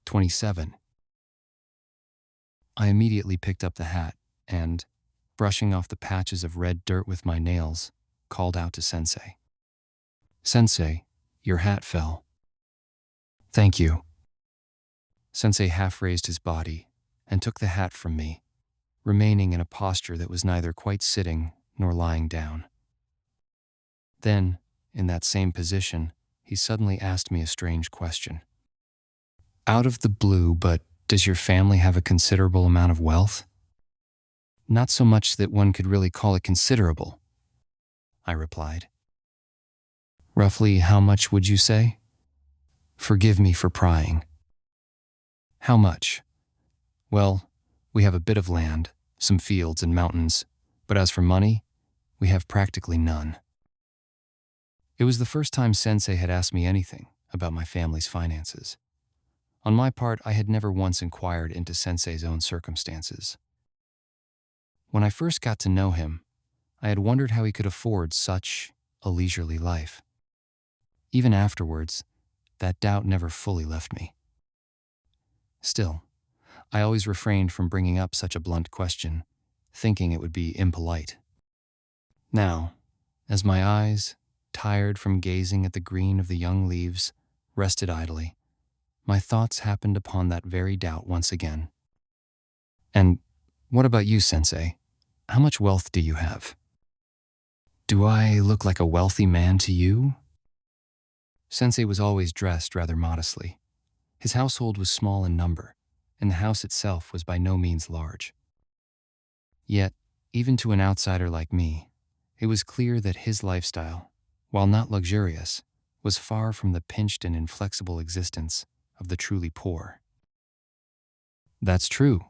27. I immediately picked up the hat and, brushing off the patches of red dirt with my nails, called out to Sensei. "Sensei, your hat fell." "Thank you." Sensei half raised his body and took the hat from me, remaining in a posture that was neither quite sitting nor lying down. Then, in that same position, he suddenly asked me a strange question. "Out of the blue, but does your family have a considerable amount of wealth?" "Not so much that one could really call it considerable," I replied. "Roughly how much would you say?" "Forgive me for prying." "How much?" "Well, we have a bit of land, some fields and mountains, but as for money, we have practically none." It was the first time Sensei had asked me anything about my family's finances. On my part, I had never once inquired into Sensei's own circumstances. When I first got to know him, I had wondered how he could afford such a leisurely life. Even afterwards, that doubt never fully left me. Still, I always refrained from bringing up such a blunt question, thinking it would be impolite. Now, as my eyes, tired from gazing at the green of the young leaves, rested idly, my thoughts happened upon that very doubt once again. And what about you, Sensei? How much wealth do you have? Do I look like a wealthy man to you? Sensei was always dressed rather modestly. His household was small in number, and the house itself was by no means large. Yet, even to an outsider like me, it was clear that his lifestyle, while not luxurious, was far from the pinched and inflexible existence of the truly poor. That's true,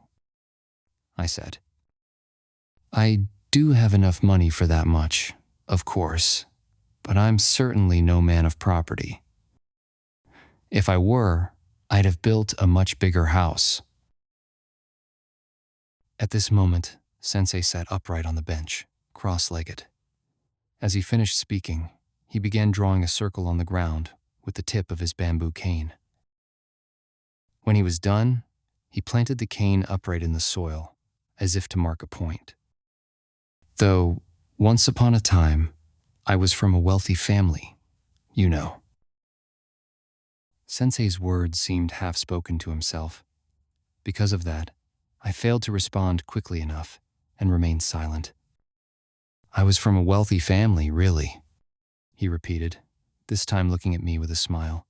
I said. I do have enough money for that much, of course, but I'm certainly no man of property. If I were, I'd have built a much bigger house. At this moment, Sensei sat upright on the bench, cross-legged. As he finished speaking, he began drawing a circle on the ground with the tip of his bamboo cane. When he was done, he planted the cane upright in the soil, as if to mark a point. Though, once upon a time, I was from a wealthy family, you know. Sensei's words seemed half-spoken to himself. Because of that, I failed to respond quickly enough and remained silent. I was from a wealthy family, really, he repeated, this time looking at me with a smile.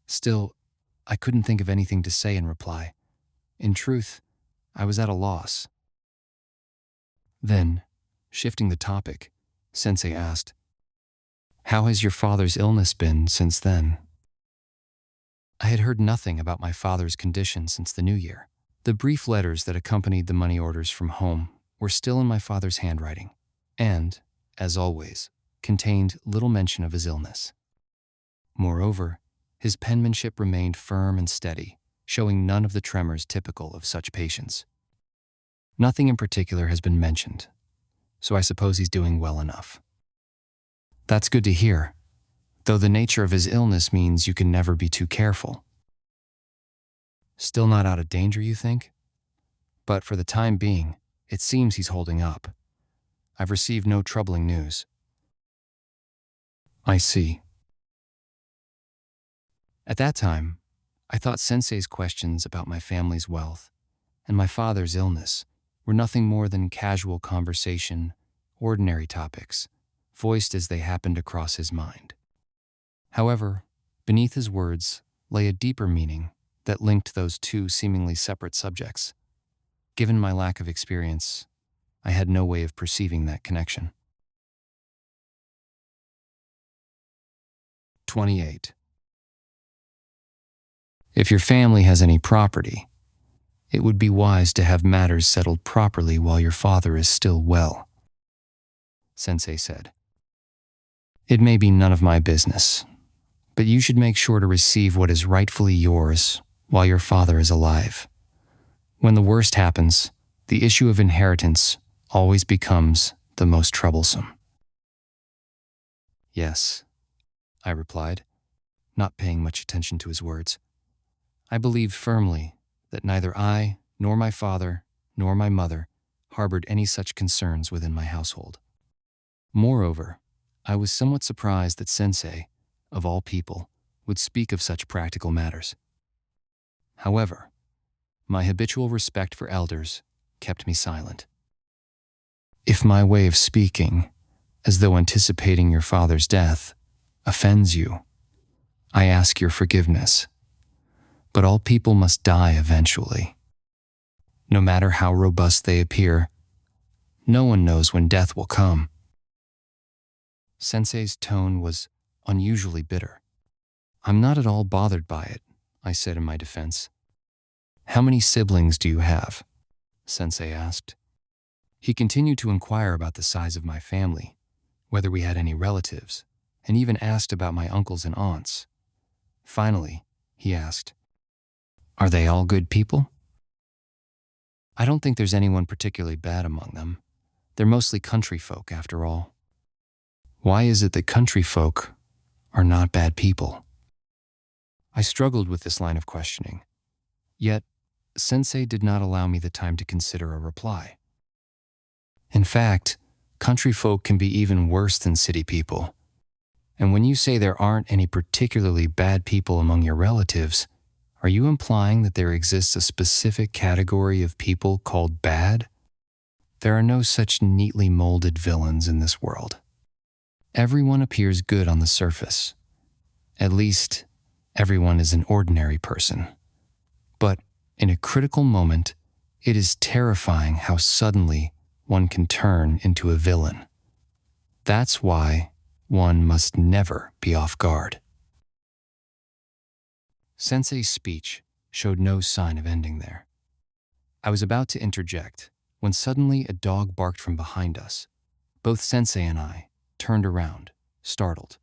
Still, I couldn't think of anything to say in reply. In truth, I was at a loss. Then, shifting the topic, Sensei asked, "How has your father's illness been since then?" I had heard nothing about my father's condition since the new year. The brief letters that accompanied the money orders from home were still in my father's handwriting, and, as always, contained little mention of his illness. Moreover, his penmanship remained firm and steady, showing none of the tremors typical of such patients. Nothing in particular has been mentioned, so I suppose he's doing well enough. That's good to hear, though the nature of his illness means you can never be too careful. Still not out of danger, you think? But for the time being, it seems he's holding up. I've received no troubling news. I see. At that time, I thought Sensei's questions about my family's wealth and my father's illness were nothing more than casual conversation, ordinary topics, voiced as they happened to cross his mind. However, beneath his words lay a deeper meaning that linked those two seemingly separate subjects. Given my lack of experience, I had no way of perceiving that connection. 28. If your family has any property, it would be wise to have matters settled properly while your father is still well, Sensei said. It may be none of my business, but you should make sure to receive what is rightfully yours while your father is alive. When the worst happens, the issue of inheritance always becomes the most troublesome. Yes, I replied, not paying much attention to his words. I believed firmly that neither I, nor my father, nor my mother harbored any such concerns within my household. Moreover, I was somewhat surprised that Sensei, of all people, would speak of such practical matters. However, my habitual respect for elders kept me silent. If my way of speaking, as though anticipating your father's death, offends you, I ask your forgiveness. But all people must die eventually. No matter how robust they appear, no one knows when death will come. Sensei's tone was unusually bitter. I'm not at all bothered by it, I said in my defense. How many siblings do you have? Sensei asked. He continued to inquire about the size of my family, whether we had any relatives, and even asked about my uncles and aunts. Finally, he asked, "Are they all good people?" I don't think there's anyone particularly bad among them. They're mostly country folk, after all. Why is it that country folk are not bad people? I struggled with this line of questioning. Yet, Sensei did not allow me the time to consider a reply. In fact, country folk can be even worse than city people. And when you say there aren't any particularly bad people among your relatives, are you implying that there exists a specific category of people called bad? There are no such neatly molded villains in this world. Everyone appears good on the surface. At least, everyone is an ordinary person. But in a critical moment, it is terrifying how suddenly one can turn into a villain. That's why one must never be off guard. Sensei's speech showed no sign of ending there. I was about to interject when suddenly a dog barked from behind us. Both Sensei and I turned around, startled.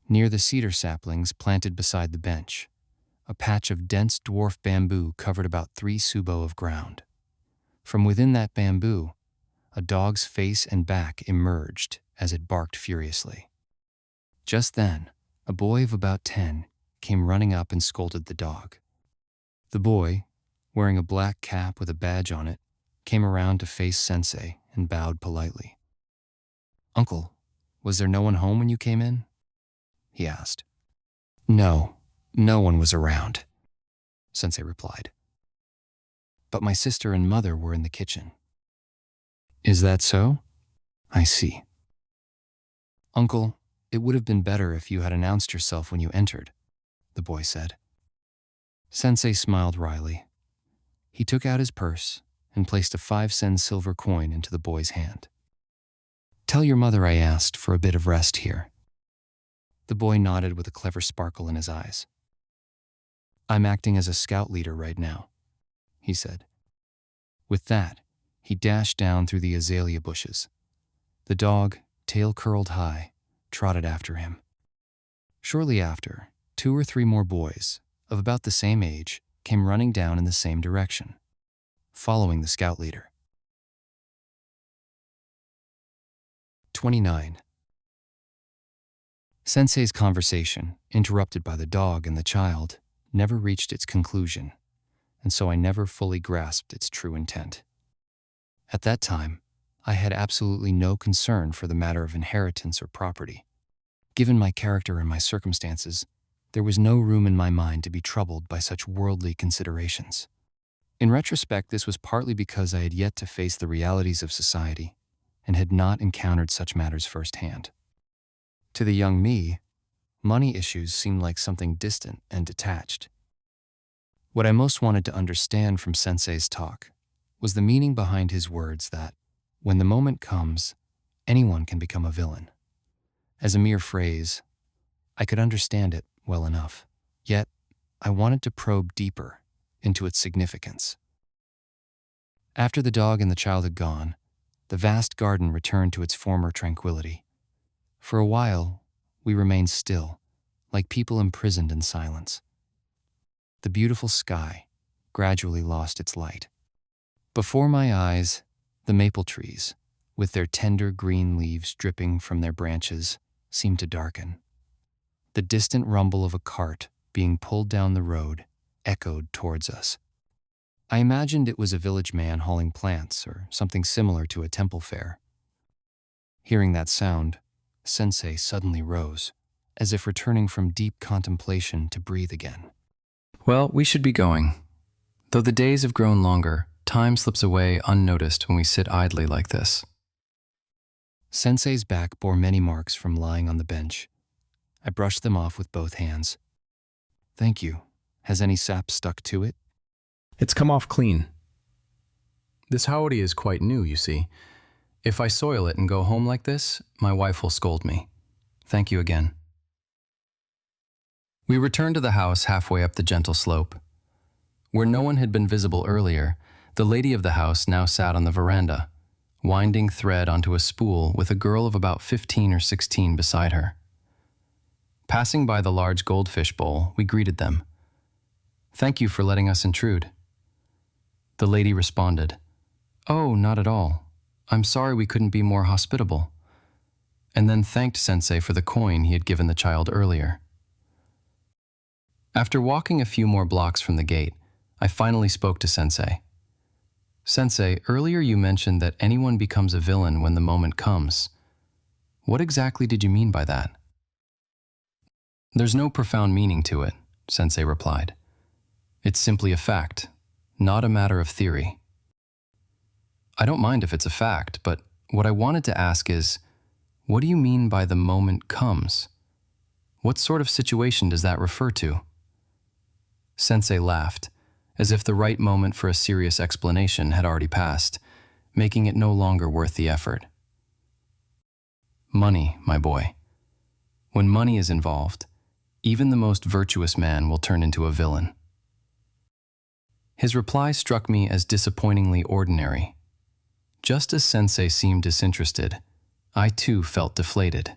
Near the cedar saplings planted beside the bench, a patch of dense dwarf bamboo covered about 3 tsubo of ground. From within that bamboo, a dog's face and back emerged as it barked furiously. Just then, a boy of about 10 came running up and scolded the dog. The boy, wearing a black cap with a badge on it, came around to face Sensei and bowed politely. "Uncle, was there no one home when you came in?" he asked. "No, no one was around," Sensei replied. "But my sister and mother were in the kitchen." "Is that so? I see." "Uncle, it would have been better if you had announced yourself when you entered," the boy said. Sensei smiled wryly. He took out his purse and placed a 5-sen silver coin into the boy's hand. "Tell your mother I asked for a bit of rest here." The boy nodded with a clever sparkle in his eyes. "I'm acting as a scout leader right now," he said. With that, he dashed down through the azalea bushes. The dog, tail curled high, trotted after him. Shortly after, 2 or 3 more boys, of about the same age, came running down in the same direction, following the scout leader. 29. Sensei's conversation, interrupted by the dog and the child, never reached its conclusion, and so I never fully grasped its true intent. At that time, I had absolutely no concern for the matter of inheritance or property. Given my character and my circumstances, there was no room in my mind to be troubled by such worldly considerations. In retrospect, this was partly because I had yet to face the realities of society and had not encountered such matters firsthand. To the young me, money issues seemed like something distant and detached. What I most wanted to understand from Sensei's talk was the meaning behind his words that, when the moment comes, anyone can become a villain. As a mere phrase, I could understand it well enough, yet I wanted to probe deeper into its significance. After the dog and the child had gone, the vast garden returned to its former tranquility. For a while, we remained still, like people imprisoned in silence. The beautiful sky gradually lost its light. Before my eyes, the maple trees, with their tender green leaves dripping from their branches, seemed to darken. The distant rumble of a cart being pulled down the road echoed towards us. I imagined it was a village man hauling plants or something similar to a temple fair. Hearing that sound, Sensei suddenly rose, as if returning from deep contemplation to breathe again. Well, we should be going. Though the days have grown longer, time slips away unnoticed when we sit idly like this. Sensei's back bore many marks from lying on the bench. I brushed them off with both hands. "Thank you. Has any sap stuck to it?" It's come off clean. This haori is quite new, you see. If I soil it and go home like this, my wife will scold me. Thank you again. We returned to the house halfway up the gentle slope. Where no one had been visible earlier, the lady of the house now sat on the veranda, winding thread onto a spool with a girl of about 15 or 16 beside her. Passing by the large goldfish bowl, we greeted them. "Thank you for letting us intrude." The lady responded, "Oh, not at all. I'm sorry we couldn't be more hospitable," and then thanked Sensei for the coin he had given the child earlier. After walking a few more blocks from the gate, I finally spoke to Sensei. "Sensei, earlier you mentioned that anyone becomes a villain when the moment comes. What exactly did you mean by that?" There's no profound meaning to it, Sensei replied. It's simply a fact, not a matter of theory. I don't mind if it's a fact, but what I wanted to ask is, what do you mean by the moment comes? What sort of situation does that refer to? Sensei laughed, as if the right moment for a serious explanation had already passed, making it no longer worth the effort. Money, my boy. When money is involved, even the most virtuous man will turn into a villain. His reply struck me as disappointingly ordinary. Just as Sensei seemed disinterested, I too felt deflated.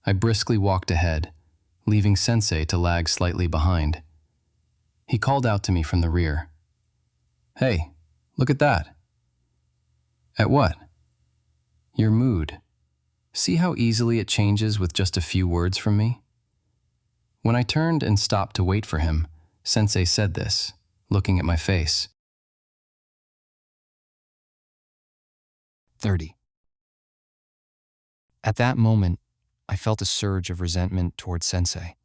I briskly walked ahead, leaving Sensei to lag slightly behind. He called out to me from the rear. "Hey, look at that." "At what?" "Your mood. See how easily it changes with just a few words from me?" When I turned and stopped to wait for him, Sensei said this, looking at my face. 30. At that moment, I felt a surge of resentment toward Sensei.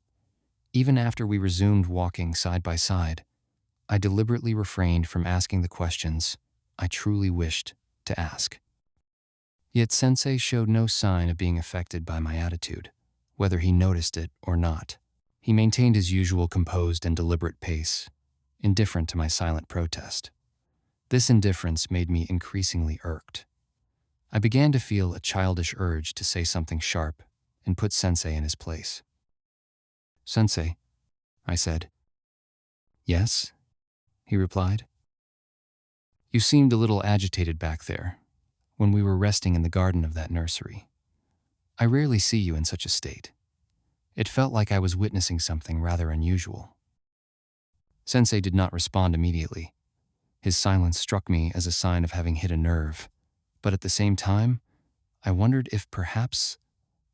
Even after we resumed walking side by side, I deliberately refrained from asking the questions I truly wished to ask. Yet Sensei showed no sign of being affected by my attitude, whether he noticed it or not. He maintained his usual composed and deliberate pace, indifferent to my silent protest. This indifference made me increasingly irked. I began to feel a childish urge to say something sharp and put Sensei in his place. "Sensei," I said. "Yes?" he replied. "You seemed a little agitated back there, when we were resting in the garden of that nursery. I rarely see you in such a state. It felt like I was witnessing something rather unusual." Sensei did not respond immediately. His silence struck me as a sign of having hit a nerve, but at the same time, I wondered if perhaps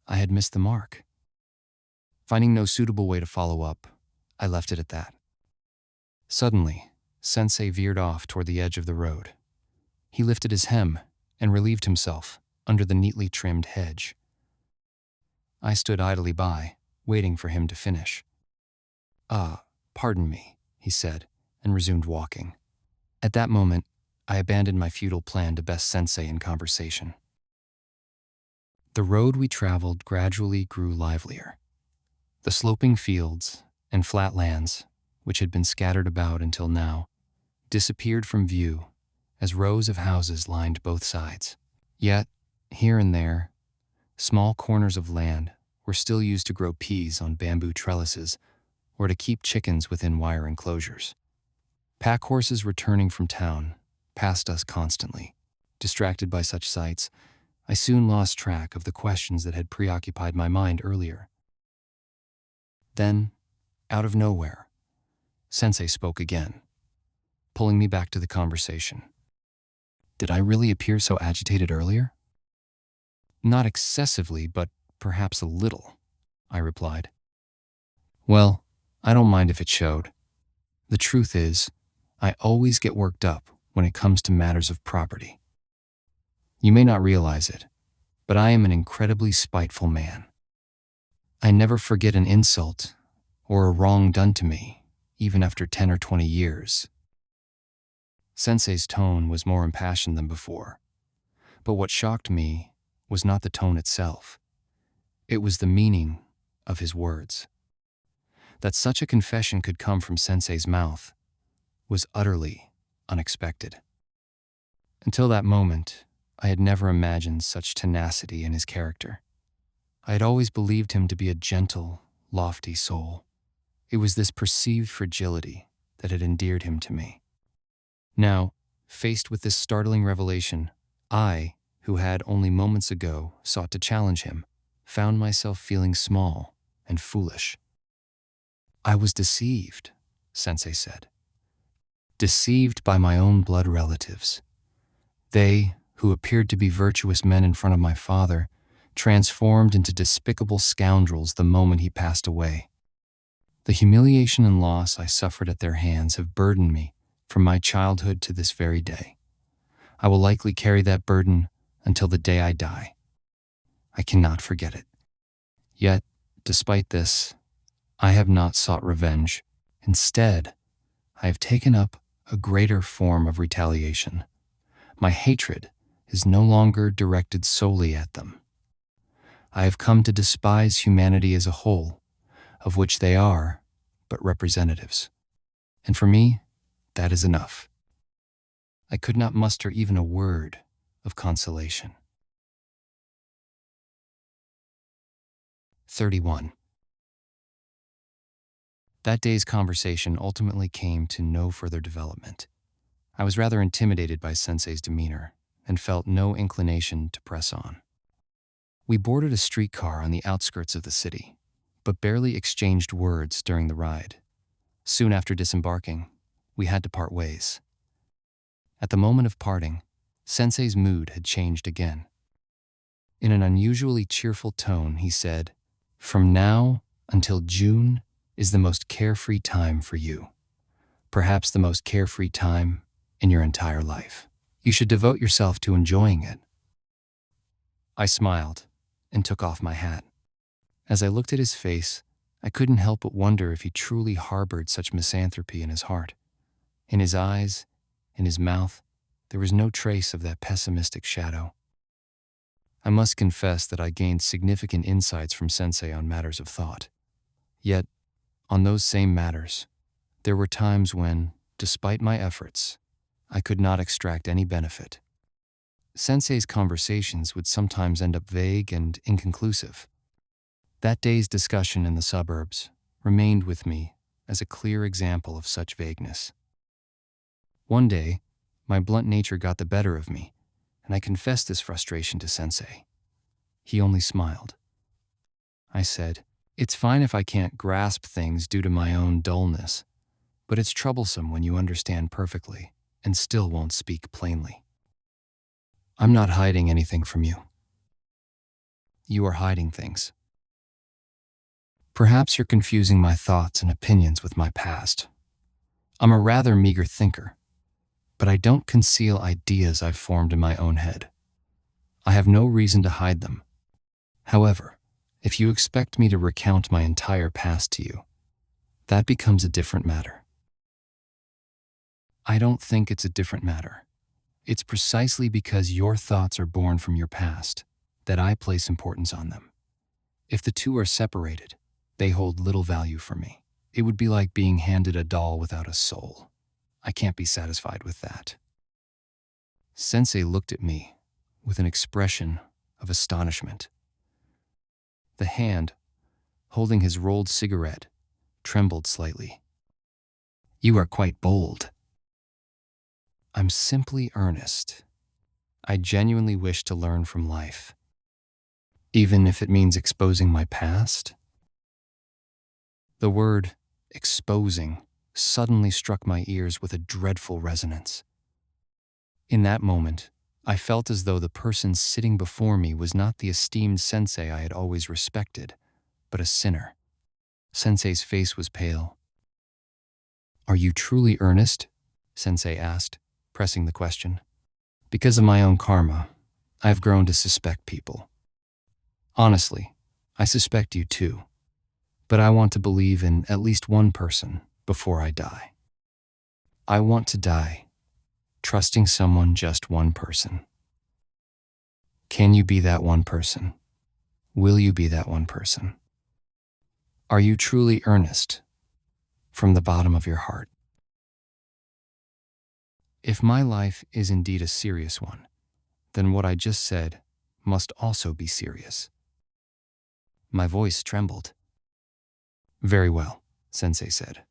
I had missed the mark. Finding no suitable way to follow up, I left it at that. Suddenly, Sensei veered off toward the edge of the road. He lifted his hem and relieved himself under the neatly trimmed hedge. I stood idly by, waiting for him to finish. Pardon me," he said, and resumed walking. At that moment, I abandoned my futile plan to best Sensei in conversation. The road we traveled gradually grew livelier. The sloping fields and flat lands, which had been scattered about until now, disappeared from view as rows of houses lined both sides. Yet, here and there, small corners of land were still used to grow peas on bamboo trellises or to keep chickens within wire enclosures. Pack horses returning from town passed us constantly. Distracted by such sights, I soon lost track of the questions that had preoccupied my mind earlier. Then, out of nowhere, Sensei spoke again, pulling me back to the conversation. "Did I really appear so agitated earlier?" "Not excessively, but perhaps a little," I replied. "Well, I don't mind if it showed. The truth is, I always get worked up when it comes to matters of property. You may not realize it, but I am an incredibly spiteful man. I never forget an insult or a wrong done to me, even after 10 or 20 years." Sensei's tone was more impassioned than before, but what shocked me was not the tone itself. It was the meaning of his words. That such a confession could come from Sensei's mouth was utterly unexpected. Until that moment, I had never imagined such tenacity in his character. I had always believed him to be a gentle, lofty soul. It was this perceived fragility that had endeared him to me. Now, faced with this startling revelation, I, who had only moments ago sought to challenge him, found myself feeling small and foolish. "I was deceived," Sensei said. "Deceived by my own blood relatives. They, who appeared to be virtuous men in front of my father, transformed into despicable scoundrels the moment he passed away. The humiliation and loss I suffered at their hands have burdened me from my childhood to this very day. I will likely carry that burden until the day I die. I cannot forget it. Yet, despite this, I have not sought revenge. Instead, I have taken up a greater form of retaliation. My hatred is no longer directed solely at them. I have come to despise humanity as a whole, of which they are but representatives. And for me, that is enough. I could not muster even a word of consolation. 31. That day's conversation ultimately came to no further development. I was rather intimidated by Sensei's demeanor and felt no inclination to press on. We boarded a streetcar on the outskirts of the city, but barely exchanged words during the ride. Soon after disembarking, we had to part ways. At the moment of parting, Sensei's mood had changed again. In an unusually cheerful tone, he said, "From now until June is the most carefree time for you. Perhaps the most carefree time in your entire life. You should devote yourself to enjoying it." I smiled and took off my hat. As I looked at his face, I couldn't help but wonder if he truly harbored such misanthropy in his heart. In his eyes, in his mouth, there was no trace of that pessimistic shadow. I must confess that I gained significant insights from Sensei on matters of thought. Yet, on those same matters, there were times when, despite my efforts, I could not extract any benefit. Sensei's conversations would sometimes end up vague and inconclusive. That day's discussion in the suburbs remained with me as a clear example of such vagueness. One day, my blunt nature got the better of me, and I confessed this frustration to Sensei. He only smiled. I said, "It's fine if I can't grasp things due to my own dullness, but it's troublesome when you understand perfectly and still won't speak plainly. I'm not hiding anything from you. You are hiding things. Perhaps you're confusing my thoughts and opinions with my past. I'm a rather meager thinker, but I don't conceal ideas I've formed in my own head. I have no reason to hide them. However, if you expect me to recount my entire past to you, that becomes a different matter." I don't think it's a different matter. It's precisely because your thoughts are born from your past that I place importance on them. If the two are separated, they hold little value for me. It would be like being handed a doll without a soul. I can't be satisfied with that. Sensei looked at me with an expression of astonishment. The hand, holding his rolled cigarette, trembled slightly. "You are quite bold." "I'm simply earnest. I genuinely wish to learn from life, even if it means exposing my past." The word exposing suddenly struck my ears with a dreadful resonance. In that moment, I felt as though the person sitting before me was not the esteemed Sensei I had always respected, but a sinner. Sensei's face was pale. "Are you truly earnest?" Sensei asked, pressing the question. "Because of my own karma, I've grown to suspect people. Honestly, I suspect you too, but I want to believe in at least one person before I die. I want to die trusting someone, just one person. Can you be that one person? Will you be that one person? Are you truly earnest from the bottom of your heart?" If my life is indeed a serious one, then what I just said must also be serious. My voice trembled. "Very well," Sensei said.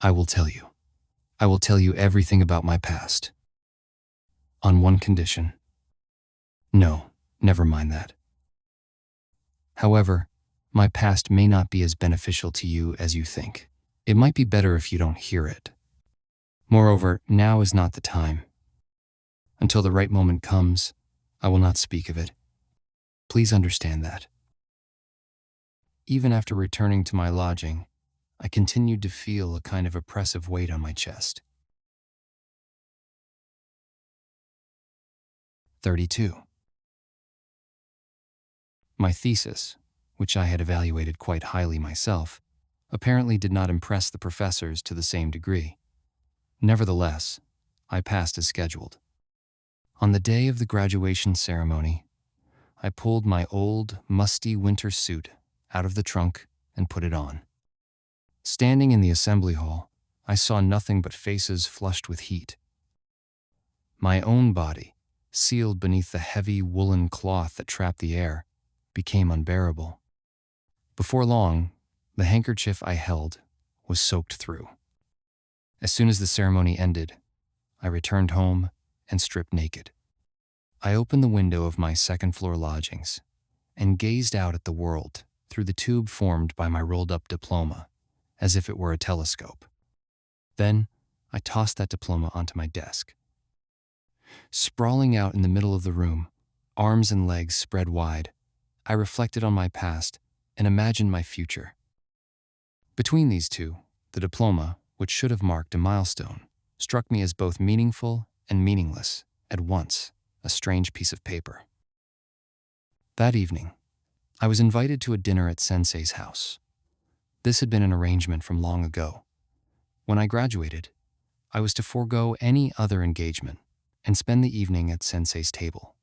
"I will tell you. I will tell you everything about my past. On one condition." "No, never mind that. However, my past may not be as beneficial to you as you think. It might be better if you don't hear it. Moreover, now is not the time. Until the right moment comes, I will not speak of it. Please understand that." Even after returning to my lodging, I continued to feel a kind of oppressive weight on my chest. 32. My thesis which I had evaluated quite highly myself, apparently did not impress the professors to the same degree. Nevertheless, I passed as scheduled. On the day of the graduation ceremony, I pulled my old, musty winter suit out of the trunk and put it on. Standing in the assembly hall, I saw nothing but faces flushed with heat. My own body, sealed beneath the heavy woolen cloth that trapped the air, became unbearable. Before long, the handkerchief I held was soaked through. As soon as the ceremony ended, I returned home and stripped naked. I opened the window of my second-floor lodgings and gazed out at the world through the tube formed by my rolled-up diploma, as if it were a telescope. Then, I tossed that diploma onto my desk. Sprawling out in the middle of the room, arms and legs spread wide, I reflected on my past and imagined my future. Between these two, the diploma, which should have marked a milestone, struck me as both meaningful and meaningless at once, a strange piece of paper. That evening, I was invited to a dinner at Sensei's house. This had been an arrangement from long ago. When I graduated, I was to forego any other engagement and spend the evening at Sensei's table.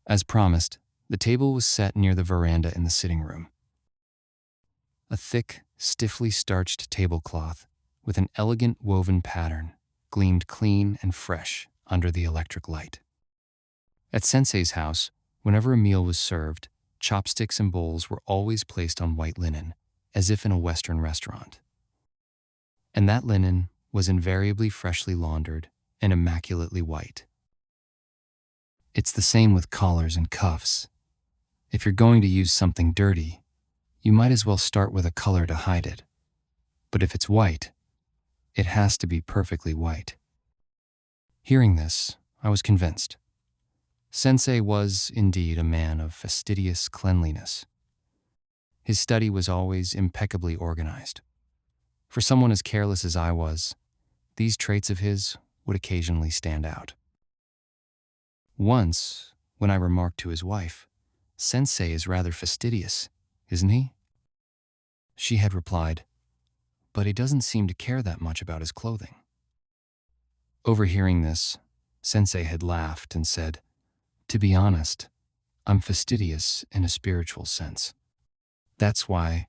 As promised, the table was set near the veranda in the sitting room. A thick, stiffly starched tablecloth with an elegant woven pattern gleamed clean and fresh under the electric light. At Sensei's house, whenever a meal was served, chopsticks and bowls were always placed on white linen, as if in a Western restaurant. And that linen was invariably freshly laundered and immaculately white. It's the same with collars and cuffs. If you're going to use something dirty, you might as well start with a color to hide it. But if it's white, it has to be perfectly white. Hearing this, I was convinced. Sensei was indeed a man of fastidious cleanliness. His study was always impeccably organized. For someone as careless as I was, these traits of his would occasionally stand out. Once, when I remarked to his wife, "Sensei is rather fastidious, isn't he?" She had replied, "But he doesn't seem to care that much about his clothing." Overhearing this, Sensei had laughed and said, "To be honest, I'm fastidious in a spiritual sense. That's why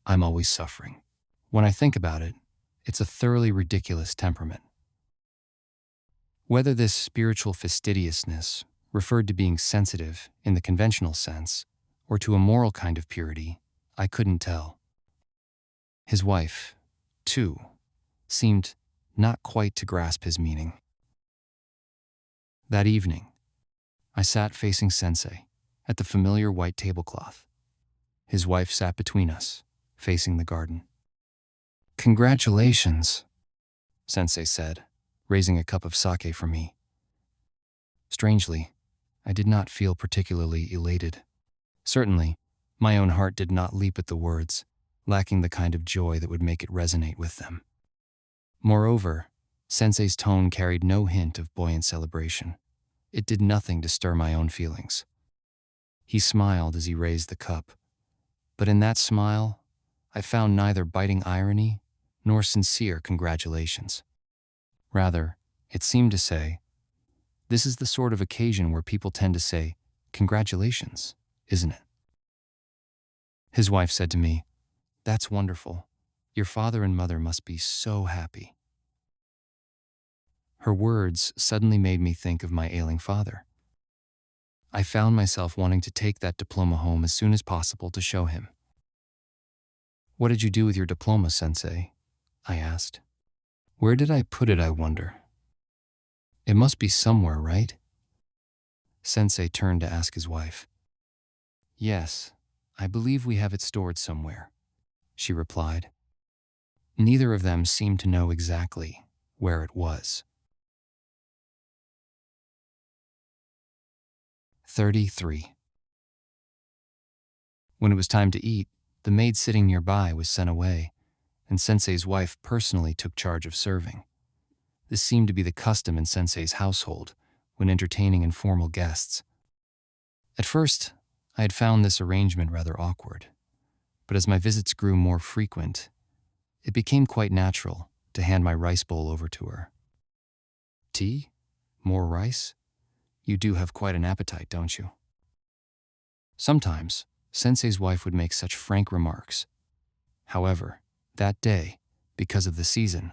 I'm always suffering. When I think about it, it's a thoroughly ridiculous temperament." Whether this spiritual fastidiousness referred to being sensitive in the conventional sense or to a moral kind of purity, I couldn't tell. His wife, too, seemed not quite to grasp his meaning. That evening, I sat facing Sensei at the familiar white tablecloth. His wife sat between us, facing the garden. "Congratulations," Sensei said, raising a cup of sake for me. Strangely, I did not feel particularly elated. Certainly, my own heart did not leap at the words, lacking the kind of joy that would make it resonate with them. Moreover, Sensei's tone carried no hint of buoyant celebration. It did nothing to stir my own feelings. He smiled as he raised the cup, but in that smile, I found neither biting irony nor sincere congratulations. Rather, it seemed to say, "This is the sort of occasion where people tend to say, 'Congratulations,' isn't it?" His wife said to me, "That's wonderful. Your father and mother must be so happy." Her words suddenly made me think of my ailing father. I found myself wanting to take that diploma home as soon as possible to show him. "What did you do with your diploma, Sensei?" I asked. "Where did I put it, I wonder? It must be somewhere, right?" Sensei turned to ask his wife. "Yes, I believe we have it stored somewhere," she replied. Neither of them seemed to know exactly where it was. 33. When it was time to eat, the maid sitting nearby was sent away, and Sensei's wife personally took charge of serving. This seemed to be the custom in Sensei's household when entertaining informal guests. At first, I had found this arrangement rather awkward, but as my visits grew more frequent, it became quite natural to hand my rice bowl over to her. Tea? More rice? You do have quite an appetite, don't you? Sometimes, Sensei's wife would make such frank remarks. However, that day, because of the season,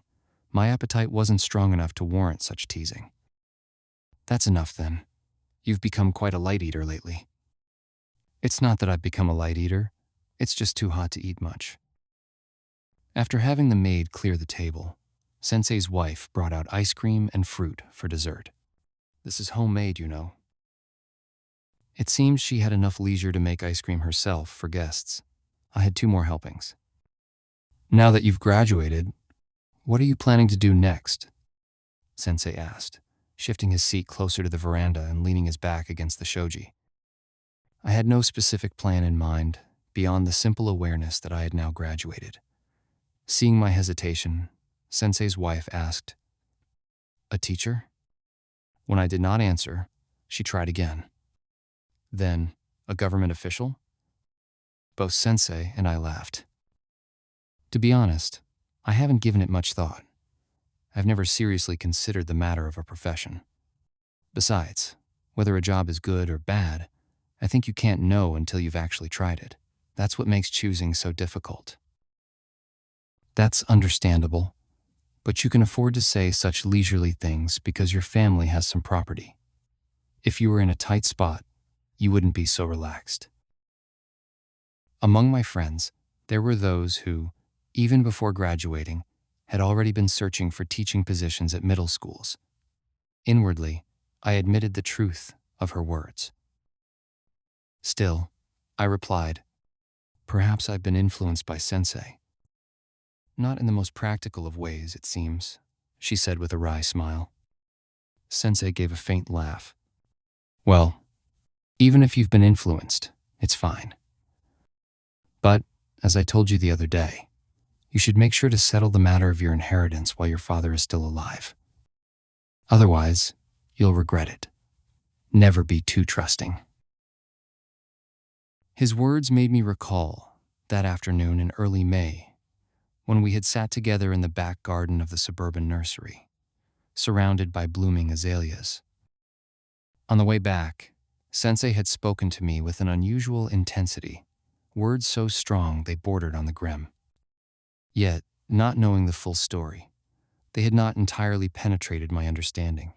my appetite wasn't strong enough to warrant such teasing. That's enough then. You've become quite a light eater lately. It's not that I've become a light eater, it's just too hot to eat much. After having the maid clear the table, Sensei's wife brought out ice cream and fruit for dessert. This is homemade, you know. It seems she had enough leisure to make ice cream herself for guests. I had 2 more helpings. Now that you've graduated, what are you planning to do next? Sensei asked, shifting his seat closer to the veranda and leaning his back against the shoji. I had no specific plan in mind beyond the simple awareness that I had now graduated. Seeing my hesitation, Sensei's wife asked, "A teacher?" When I did not answer, she tried again. Then, a government official? Both Sensei and I laughed. To be honest, I haven't given it much thought. I've never seriously considered the matter of a profession. Besides, whether a job is good or bad, I think you can't know until you've actually tried it. That's what makes choosing so difficult. That's understandable, but you can afford to say such leisurely things because your family has some property. If you were in a tight spot, you wouldn't be so relaxed. Among my friends, there were those who, even before graduating, had already been searching for teaching positions at middle schools. Inwardly, I admitted the truth of her words. Still, I replied, "Perhaps I've been influenced by Sensei." "Not in the most practical of ways, it seems," she said with a wry smile. Sensei gave a faint laugh. "Well, even if you've been influenced, it's fine. But, as I told you the other day, you should make sure to settle the matter of your inheritance while your father is still alive. Otherwise, you'll regret it. Never be too trusting." His words made me recall that afternoon in early May, when we had sat together in the back garden of the suburban nursery, surrounded by blooming azaleas. On the way back, Sensei had spoken to me with an unusual intensity, words so strong they bordered on the grim. Yet, not knowing the full story, they had not entirely penetrated my understanding.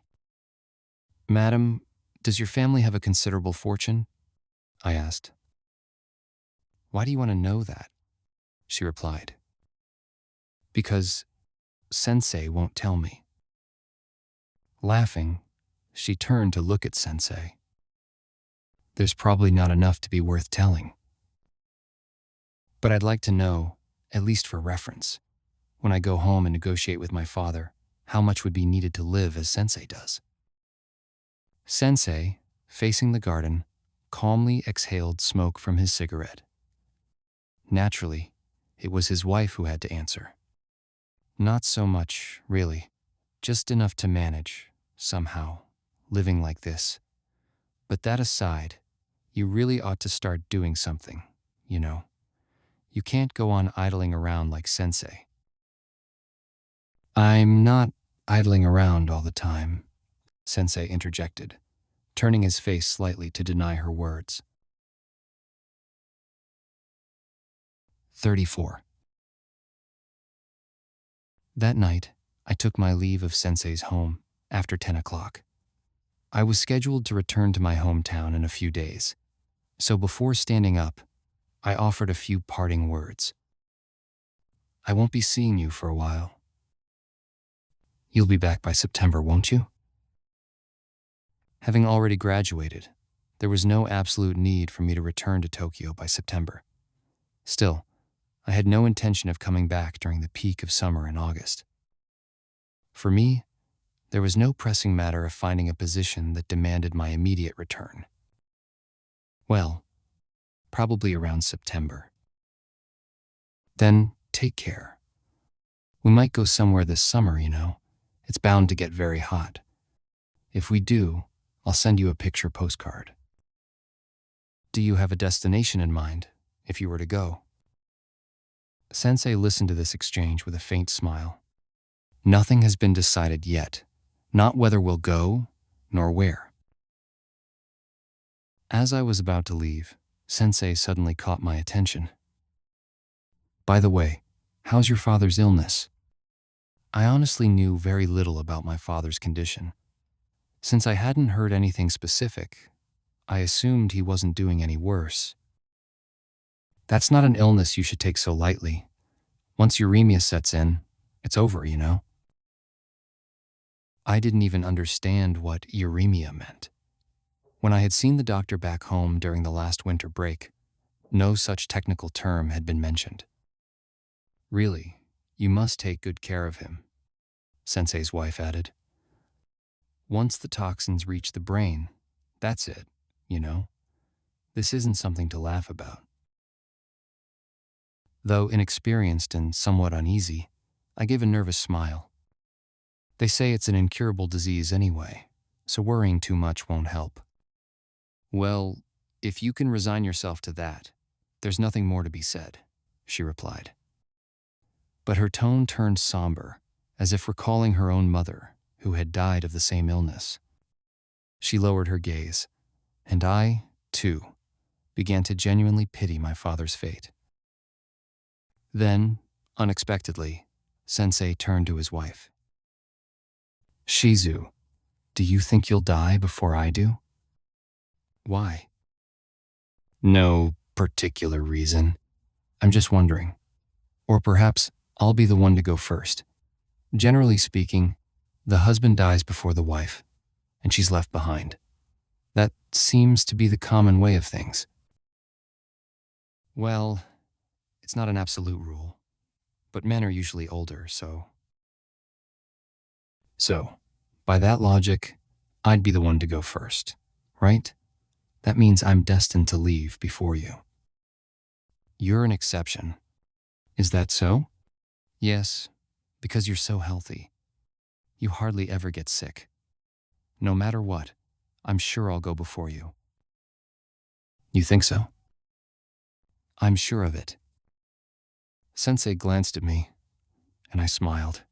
"Madam, does your family have a considerable fortune?" I asked. "Why do you want to know that?" she replied. "Because Sensei won't tell me." Laughing, she turned to look at Sensei. "There's probably not enough to be worth telling. But I'd like to know, at least for reference, when I go home and negotiate with my father, how much would be needed to live as Sensei does." Sensei, facing the garden, calmly exhaled smoke from his cigarette. Naturally, it was his wife who had to answer. "Not so much, really. Just enough to manage, somehow, living like this. But that aside, you really ought to start doing something, you know. You can't go on idling around like Sensei." "I'm not idling around all the time," Sensei interjected, turning his face slightly to deny her words. 34. That night, I took my leave of Sensei's home after 10 o'clock. I was scheduled to return to my hometown in a few days, so before standing up, I offered a few parting words. "I won't be seeing you for a while. You'll be back by September, won't you?" Having already graduated, there was no absolute need for me to return to Tokyo by September. Still, I had no intention of coming back during the peak of summer in August. For me, there was no pressing matter of finding a position that demanded my immediate return. Well, probably around September. Then take care. We might go somewhere this summer, you know. It's bound to get very hot. If we do, I'll send you a picture postcard. Do you have a destination in mind, if you were to go? Sensei listened to this exchange with a faint smile. Nothing has been decided yet, not whether we'll go, nor where. As I was about to leave, Sensei suddenly caught my attention. By the way, how's your father's illness? I honestly knew very little about my father's condition. Since I hadn't heard anything specific, I assumed he wasn't doing any worse. That's not an illness you should take so lightly. Once uremia sets in, it's over, you know? I didn't even understand what uremia meant. When I had seen the doctor back home during the last winter break, no such technical term had been mentioned. Really, you must take good care of him, Sensei's wife added. Once the toxins reach the brain, that's it, you know? This isn't something to laugh about. Though inexperienced and somewhat uneasy, I gave a nervous smile. They say it's an incurable disease anyway, so worrying too much won't help. Well, if you can resign yourself to that, there's nothing more to be said, she replied. But her tone turned somber, as if recalling her own mother, who had died of the same illness. She lowered her gaze, and I, too, began to genuinely pity my father's fate. Then, unexpectedly, Sensei turned to his wife. Shizu, do you think you'll die before I do? Why? No particular reason. I'm just wondering. Or perhaps I'll be the one to go first. Generally speaking, the husband dies before the wife, and she's left behind. That seems to be the common way of things. Well, it's not an absolute rule, but men are usually older, so, by that logic, I'd be the one to go first, right? That means I'm destined to leave before you. You're an exception. Is that so? Yes, because you're so healthy. You hardly ever get sick. No matter what, I'm sure I'll go before you. You think so? I'm sure of it. Sensei glanced at me, and I smiled.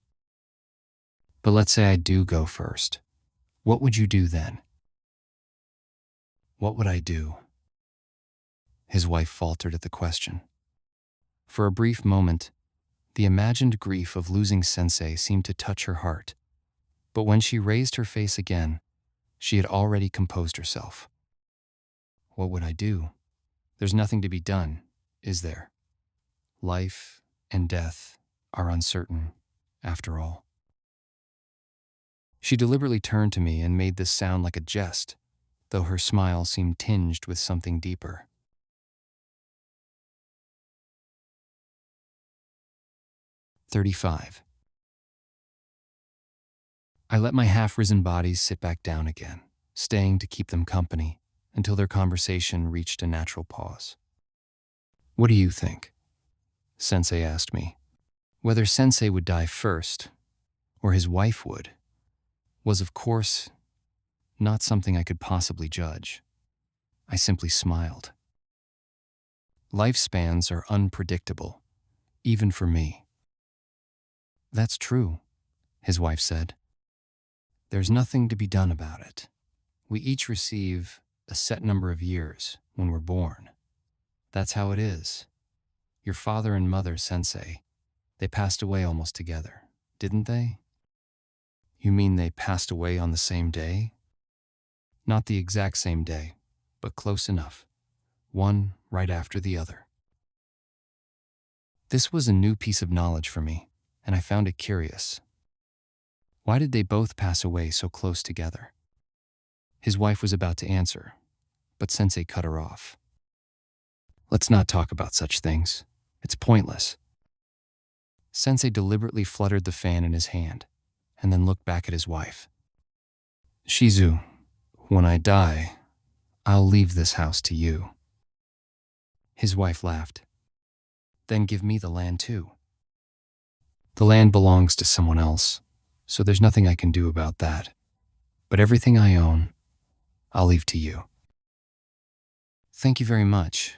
But let's say I do go first. What would you do then? What would I do? His wife faltered at the question. For a brief moment, the imagined grief of losing Sensei seemed to touch her heart. But when she raised her face again, she had already composed herself. What would I do? There's nothing to be done, is there? Life and death are uncertain, after all. She deliberately turned to me and made this sound like a jest, though her smile seemed tinged with something deeper. 35. I let my half-risen bodies sit back down again, staying to keep them company until their conversation reached a natural pause. What do you think? Sensei asked me. Whether Sensei would die first, or his wife would, was of course not something I could possibly judge. I simply smiled. Lifespans are unpredictable, even for me. That's true, his wife said. There's nothing to be done about it. We each receive a set number of years when we're born. That's how it is. Your father and mother, Sensei, they passed away almost together, didn't they? You mean they passed away on the same day? Not the exact same day, but close enough. One right after the other. This was a new piece of knowledge for me, and I found it curious. Why did they both pass away so close together? His wife was about to answer, but Sensei cut her off. Let's not talk about such things. It's pointless. Sensei deliberately fluttered the fan in his hand, and then looked back at his wife. Shizu, when I die, I'll leave this house to you. His wife laughed. Then give me the land too. The land belongs to someone else, so there's nothing I can do about that. But everything I own, I'll leave to you. Thank you very much,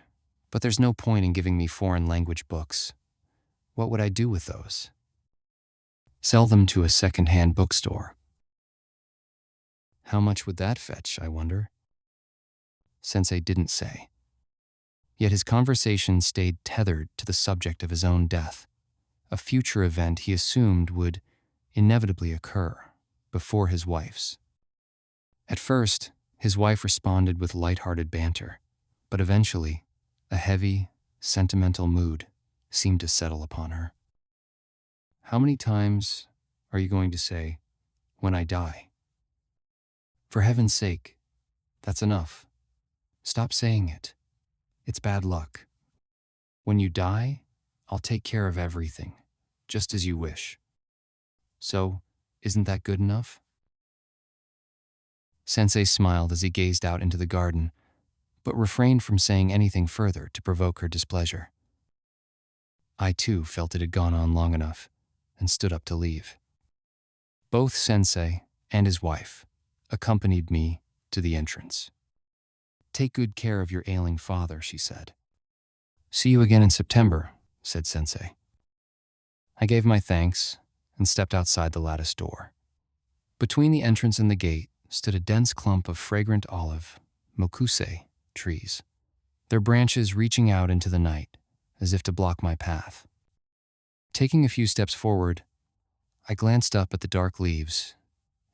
but there's no point in giving me foreign language books. What would I do with those? Sell them to a second-hand bookstore. How much would that fetch, I wonder? Sensei didn't say. Yet his conversation stayed tethered to the subject of his own death, a future event he assumed would inevitably occur before his wife's. At first, his wife responded with light-hearted banter, but eventually, a heavy, sentimental mood seemed to settle upon her. How many times are you going to say, "when I die"? For heaven's sake, that's enough. Stop saying it. It's bad luck. When you die, I'll take care of everything, just as you wish. So, isn't that good enough? Sensei smiled as he gazed out into the garden, but refrained from saying anything further to provoke her displeasure. I too felt it had gone on long enough, and stood up to leave. Both Sensei and his wife accompanied me to the entrance. "Take good care of your ailing father," she said. "See you again in September," said Sensei. I gave my thanks and stepped outside the lattice door. Between the entrance and the gate stood a dense clump of fragrant olive, mokuse, trees, their branches reaching out into the night as if to block my path. Taking a few steps forward, I glanced up at the dark leaves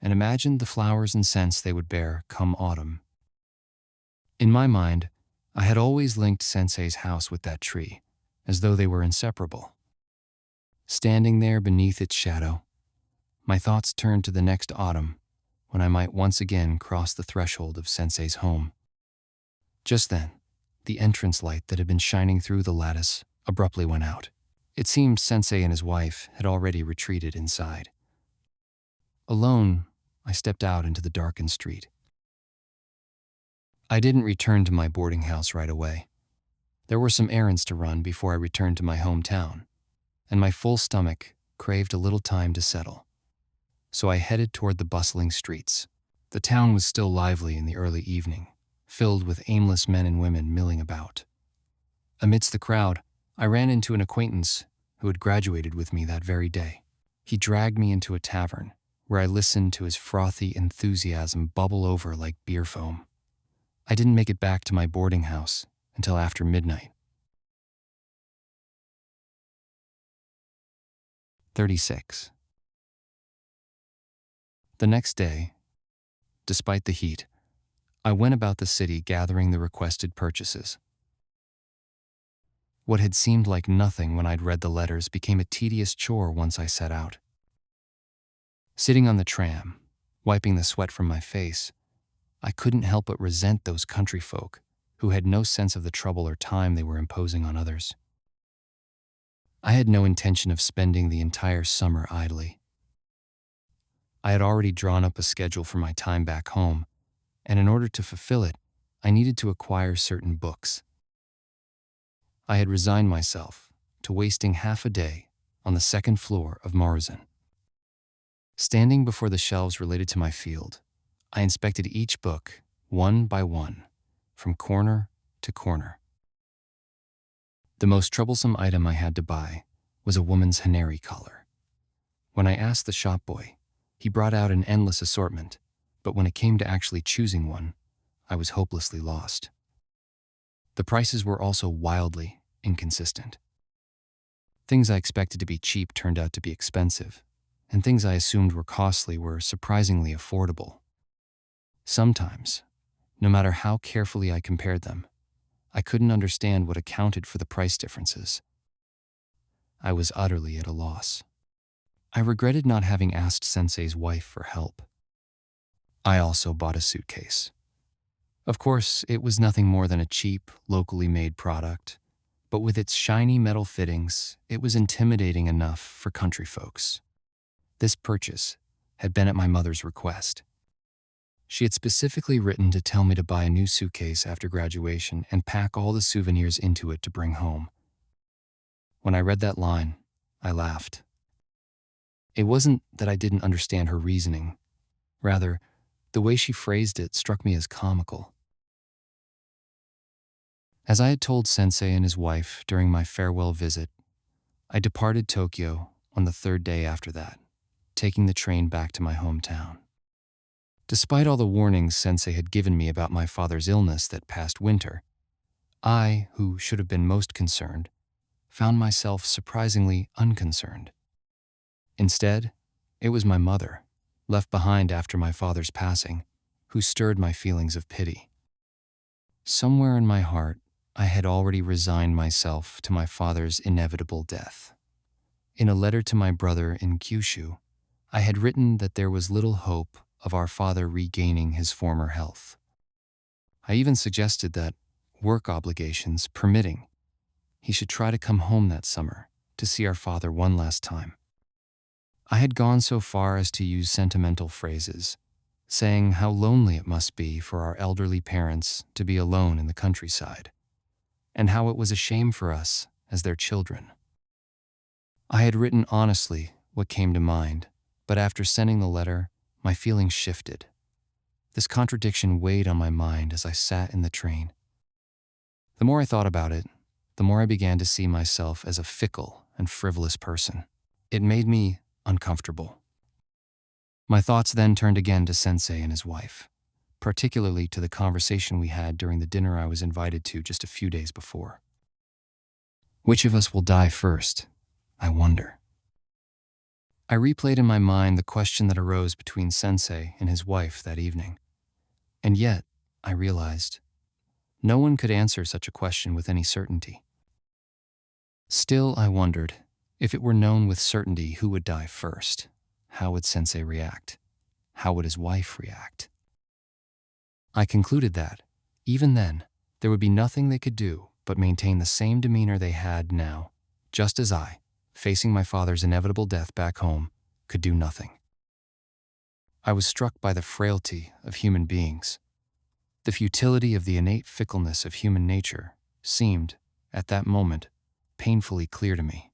and imagined the flowers and scents they would bear come autumn. In my mind, I had always linked Sensei's house with that tree, as though they were inseparable. Standing there beneath its shadow, my thoughts turned to the next autumn, when I might once again cross the threshold of Sensei's home. Just then, the entrance light that had been shining through the lattice abruptly went out. It seemed Sensei and his wife had already retreated inside. Alone, I stepped out into the darkened street. I didn't return to my boarding house right away. There were some errands to run before I returned to my hometown, and my full stomach craved a little time to settle. So I headed toward the bustling streets. The town was still lively in the early evening, filled with aimless men and women milling about. Amidst the crowd, I ran into an acquaintance who had graduated with me that very day. He dragged me into a tavern, where I listened to his frothy enthusiasm bubble over like beer foam. I didn't make it back to my boarding house until after midnight. 36. The next day, despite the heat, I went about the city gathering the requested purchases. What had seemed like nothing when I'd read the letters became a tedious chore once I set out. Sitting on the tram, wiping the sweat from my face, I couldn't help but resent those country folk who had no sense of the trouble or time they were imposing on others. I had no intention of spending the entire summer idly. I had already drawn up a schedule for my time back home, and in order to fulfill it, I needed to acquire certain books. I had resigned myself to wasting half a day on the second floor of Maruzen. Standing before the shelves related to my field, I inspected each book one by one, from corner to corner. The most troublesome item I had to buy was a woman's Haneri collar. When I asked the shop boy, he brought out an endless assortment, but when it came to actually choosing one, I was hopelessly lost. The prices were also wildly inconsistent. Things I expected to be cheap turned out to be expensive, and things I assumed were costly were surprisingly affordable. Sometimes, no matter how carefully I compared them, I couldn't understand what accounted for the price differences. I was utterly at a loss. I regretted not having asked Sensei's wife for help. I also bought a suitcase. Of course, it was nothing more than a cheap, locally made product, but with its shiny metal fittings, it was intimidating enough for country folks. This purchase had been at my mother's request. She had specifically written to tell me to buy a new suitcase after graduation and pack all the souvenirs into it to bring home. When I read that line, I laughed. It wasn't that I didn't understand her reasoning. Rather, the way she phrased it struck me as comical. As I had told Sensei and his wife during my farewell visit, I departed Tokyo on the third day after that, taking the train back to my hometown. Despite all the warnings Sensei had given me about my father's illness that past winter, I, who should have been most concerned, found myself surprisingly unconcerned. Instead, it was my mother, left behind after my father's passing, who stirred my feelings of pity. Somewhere in my heart, I had already resigned myself to my father's inevitable death. In a letter to my brother in Kyushu, I had written that there was little hope of our father regaining his former health. I even suggested that, work obligations permitting, he should try to come home that summer to see our father one last time. I had gone so far as to use sentimental phrases, saying how lonely it must be for our elderly parents to be alone in the countryside, and how it was a shame for us as their children. I had written honestly what came to mind, but after sending the letter, my feelings shifted. This contradiction weighed on my mind as I sat in the train. The more I thought about it, the more I began to see myself as a fickle and frivolous person. It made me uncomfortable. My thoughts then turned again to Sensei and his wife, particularly to the conversation we had during the dinner I was invited to just a few days before. Which of us will die first? I wonder. I replayed in my mind the question that arose between Sensei and his wife that evening. And yet, I realized, no one could answer such a question with any certainty. Still, I wondered, if it were known with certainty who would die first, how would Sensei react? How would his wife react? I concluded that, even then, there would be nothing they could do but maintain the same demeanor they had now, just as I, facing my father's inevitable death back home, could do nothing. I was struck by the frailty of human beings. The futility of the innate fickleness of human nature seemed, at that moment, painfully clear to me.